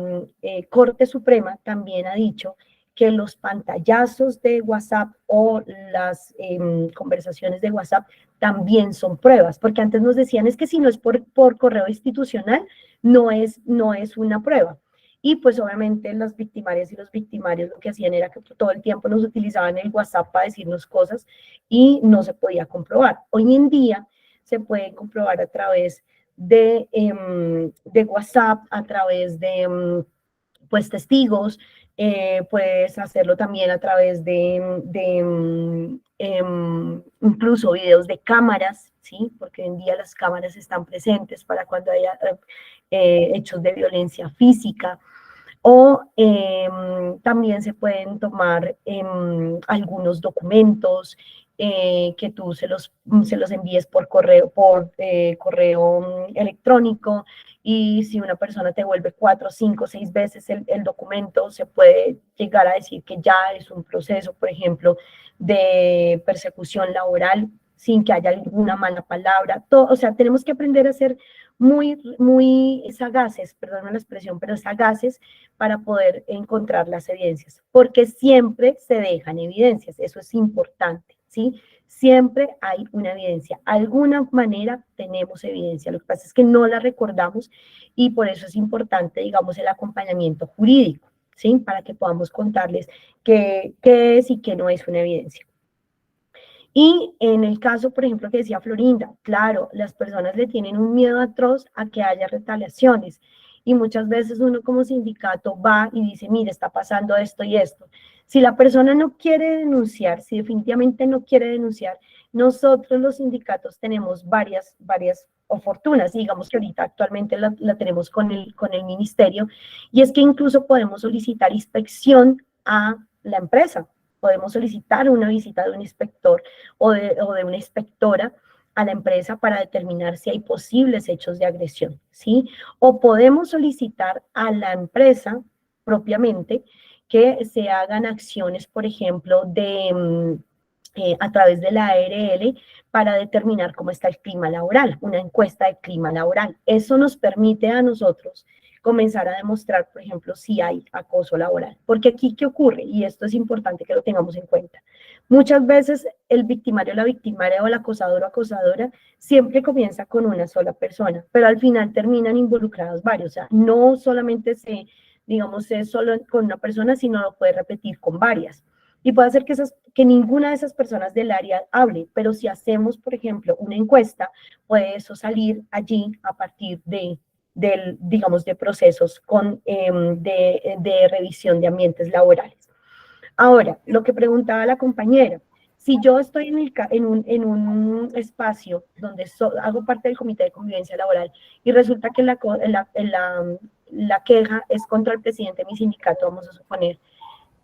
Corte Suprema también ha dicho que los pantallazos de WhatsApp o las conversaciones de WhatsApp también son pruebas, porque antes nos decían es que si no es por correo institucional, no es una prueba. Y pues obviamente las victimarias y los victimarios lo que hacían era que todo el tiempo nos utilizaban el WhatsApp para decirnos cosas y no se podía comprobar. Hoy en día se puede comprobar a través de WhatsApp, a través de pues testigos, puedes hacerlo también a través de incluso videos de cámaras, ¿sí? Porque hoy en día las cámaras están presentes para cuando haya hechos de violencia física. O también se pueden tomar algunos documentos que tú se los envíes por correo electrónico, y si una persona te vuelve 4, 5, 6 veces el documento, se puede llegar a decir que ya es un proceso, por ejemplo, de persecución laboral, sin que haya alguna mala palabra. Todo, o sea, tenemos que aprender a ser muy sagaces, perdón la expresión, pero sagaces para poder encontrar las evidencias, porque siempre se dejan evidencias, eso es importante, ¿sí? Siempre hay una evidencia, de alguna manera tenemos evidencia, lo que pasa es que no la recordamos y por eso es importante, digamos, el acompañamiento jurídico, ¿sí? Para que podamos contarles qué es y qué no es una evidencia. Y en el caso, por ejemplo, que decía Florinda, claro, las personas le tienen un miedo atroz a que haya retaliaciones. Y muchas veces uno como sindicato va y dice, mire, está pasando esto y esto. Si la persona no quiere denunciar, si definitivamente no quiere denunciar, nosotros los sindicatos tenemos varias oportunas. Digamos que ahorita actualmente la tenemos con el ministerio, y es que incluso podemos solicitar inspección a la empresa. Podemos solicitar una visita de un inspector o de una inspectora a la empresa para determinar si hay posibles hechos de agresión, ¿sí? O podemos solicitar a la empresa propiamente que se hagan acciones, por ejemplo, a través de la ARL para determinar cómo está el clima laboral, una encuesta de clima laboral. Eso nos permite a nosotros comenzar a demostrar, por ejemplo, si hay acoso laboral. Porque aquí, ¿qué ocurre? Y esto es importante que lo tengamos en cuenta. Muchas veces el victimario, la victimaria o el acosador o acosadora siempre comienza con una sola persona, pero al final terminan involucrados varios. O sea, no solamente digamos, es solo con una persona, sino lo puede repetir con varias. Y puede hacer que ninguna de esas personas del área hable, pero si hacemos, por ejemplo, una encuesta, puede eso salir allí a partir digamos, de procesos de revisión de ambientes laborales. Ahora, lo que preguntaba la compañera, si yo estoy en un espacio donde hago parte del comité de convivencia laboral y resulta que la queja es contra el presidente de mi sindicato, vamos a suponer,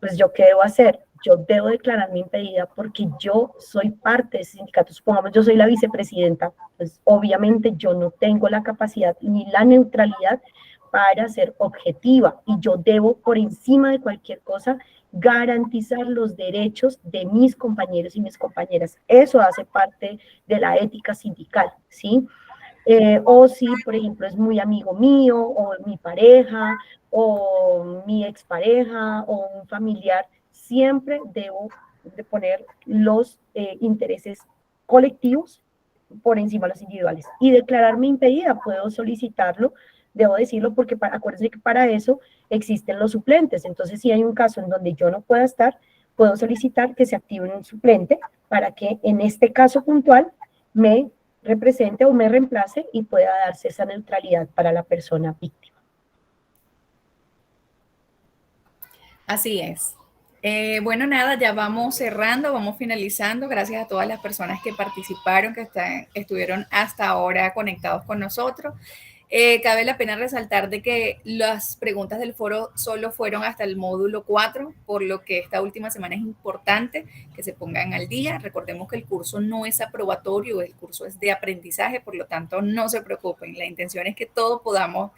pues yo qué debo hacer, yo debo declararme impedida porque yo soy parte de ese sindicato, supongamos yo soy la vicepresidenta, pues obviamente yo no tengo la capacidad ni la neutralidad para ser objetiva y yo debo por encima de cualquier cosa garantizar los derechos de mis compañeros y mis compañeras. Eso hace parte de la ética sindical, ¿sí? O si, por ejemplo, es muy amigo mío, o mi pareja, o mi expareja, o un familiar, siempre debo de poner los intereses colectivos por encima de los individuales. Y declararme impedida, puedo solicitarlo, debo decirlo, porque acuérdense que para eso existen los suplentes. Entonces, si hay un caso en donde yo no pueda estar, puedo solicitar que se active un suplente para que en este caso puntual me represente o me reemplace y pueda darse esa neutralidad para la persona víctima. Así es. Bueno, nada, ya vamos cerrando, vamos finalizando. Gracias a todas las personas que participaron, que estuvieron hasta ahora conectados con nosotros. Cabe la pena resaltar de que las preguntas del foro solo fueron hasta el módulo 4, por lo que esta última semana es importante que se pongan al día. Recordemos que el curso no es aprobatorio, el curso es de aprendizaje, por lo tanto no se preocupen. La intención es que todos podamos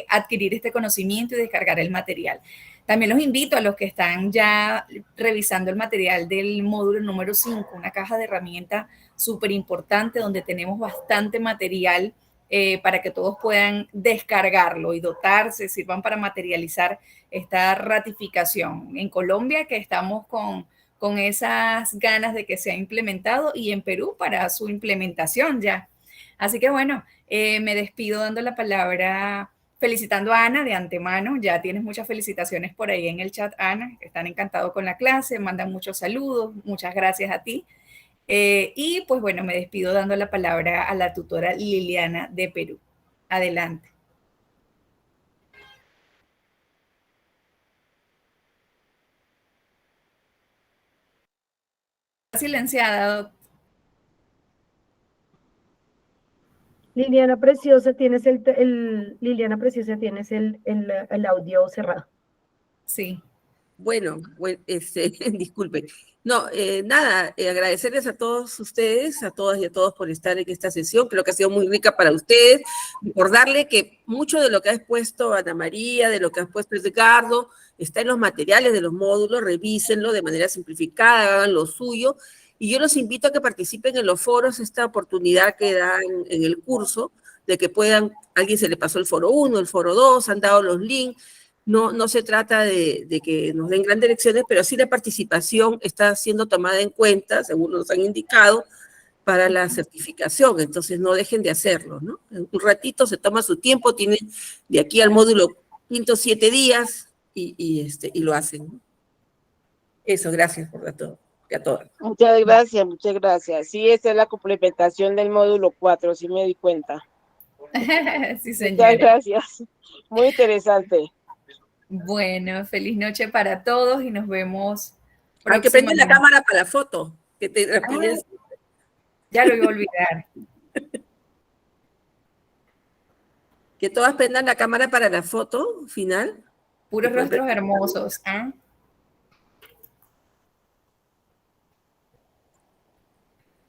adquirir este conocimiento y descargar el material. También los invito a los que están ya revisando el material del módulo número 5, una caja de herramientas súper importante donde tenemos bastante material para que todos puedan descargarlo y dotarse, sirvan para materializar esta ratificación. En Colombia, que estamos con esas ganas de que sea implementado, y en Perú para su implementación ya. Así que bueno, me despido dando la palabra, felicitando a Ana de antemano. Ya tienes muchas felicitaciones por ahí en el chat, Ana. Están encantados con la clase, mandan muchos saludos. Muchas gracias a ti. Y pues bueno, me despido dando la palabra a la tutora Liliana de Perú. Adelante. Silenciada. Liliana Preciosa, tienes Liliana Preciosa, tienes el audio cerrado. Sí. Bueno, disculpen. No, nada, agradecerles a todos ustedes, a todas y a todos por estar en esta sesión. Creo que ha sido muy rica para ustedes. Recordarle que mucho de lo que ha expuesto Ana María, de lo que ha expuesto Edgardo, está en los materiales de los módulos. Revísenlo de manera simplificada, hagan lo suyo. Y yo los invito a que participen en los foros, esta oportunidad que dan en el curso, de que puedan, alguien se le pasó el foro 1, el foro 2, han dado los links. No se trata de que nos den grandes lecciones, pero sí la participación está siendo tomada en cuenta, según nos han indicado, para la certificación. Entonces no dejen de hacerlo, ¿no? Un ratito se toma su tiempo, tienen de aquí al módulo quinto 7 días y lo hacen, ¿no? Eso, gracias por todo. A todos. Muchas gracias, muchas gracias. Sí, esa es la complementación del módulo 4, sí me di cuenta. Sí, Muchas señora. gracias. Muy interesante. Bueno, feliz noche para todos y nos vemos Hay que prender la próximamente. cámara para la foto. Que te pides. Ya lo iba a olvidar. Que todas prendan la cámara para la foto final. Puros rostros hermosos. ¿Ah?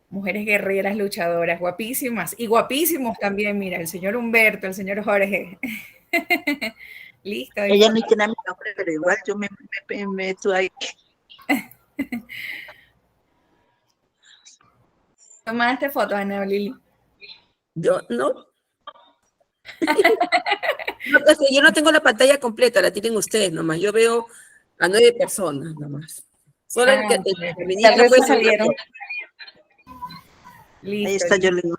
Mujeres guerreras, luchadoras, guapísimas y guapísimos también. Mira, el señor Humberto, el señor Jorge. Listo. Ella no tiene mi nombre, pero igual yo me meto ahí. ¿Tomaste fotos, Ana Lili? Yo no. Yo no tengo la pantalla completa, la tienen ustedes nomás. Yo veo a 9 personas nomás. Solo el que El resto salieron. Listo. Ahí está, yo le digo.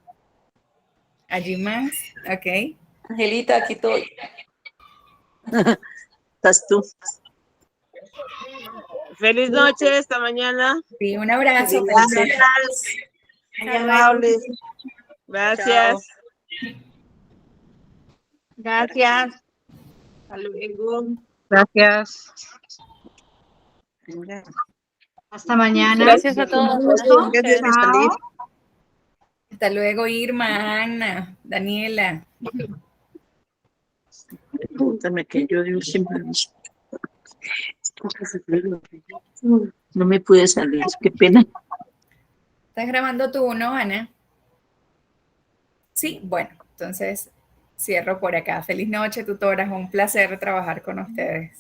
Allí más, ok. Angelita, aquí estoy. Estás tú. Feliz noche, esta mañana. Sí, un abrazo. Gracias. Muy amables. Gracias. Gracias. Hasta luego. Gracias. Hasta mañana. Gracias a todos. Gracias de salir. Hasta luego, Irma, Ana, Daniela. Pregúntame que yo siempre no me pude salir, qué pena. ¿Estás grabando tú, no, Ana? Sí, bueno, entonces cierro por acá. Feliz noche, tutoras. Un placer trabajar con ustedes.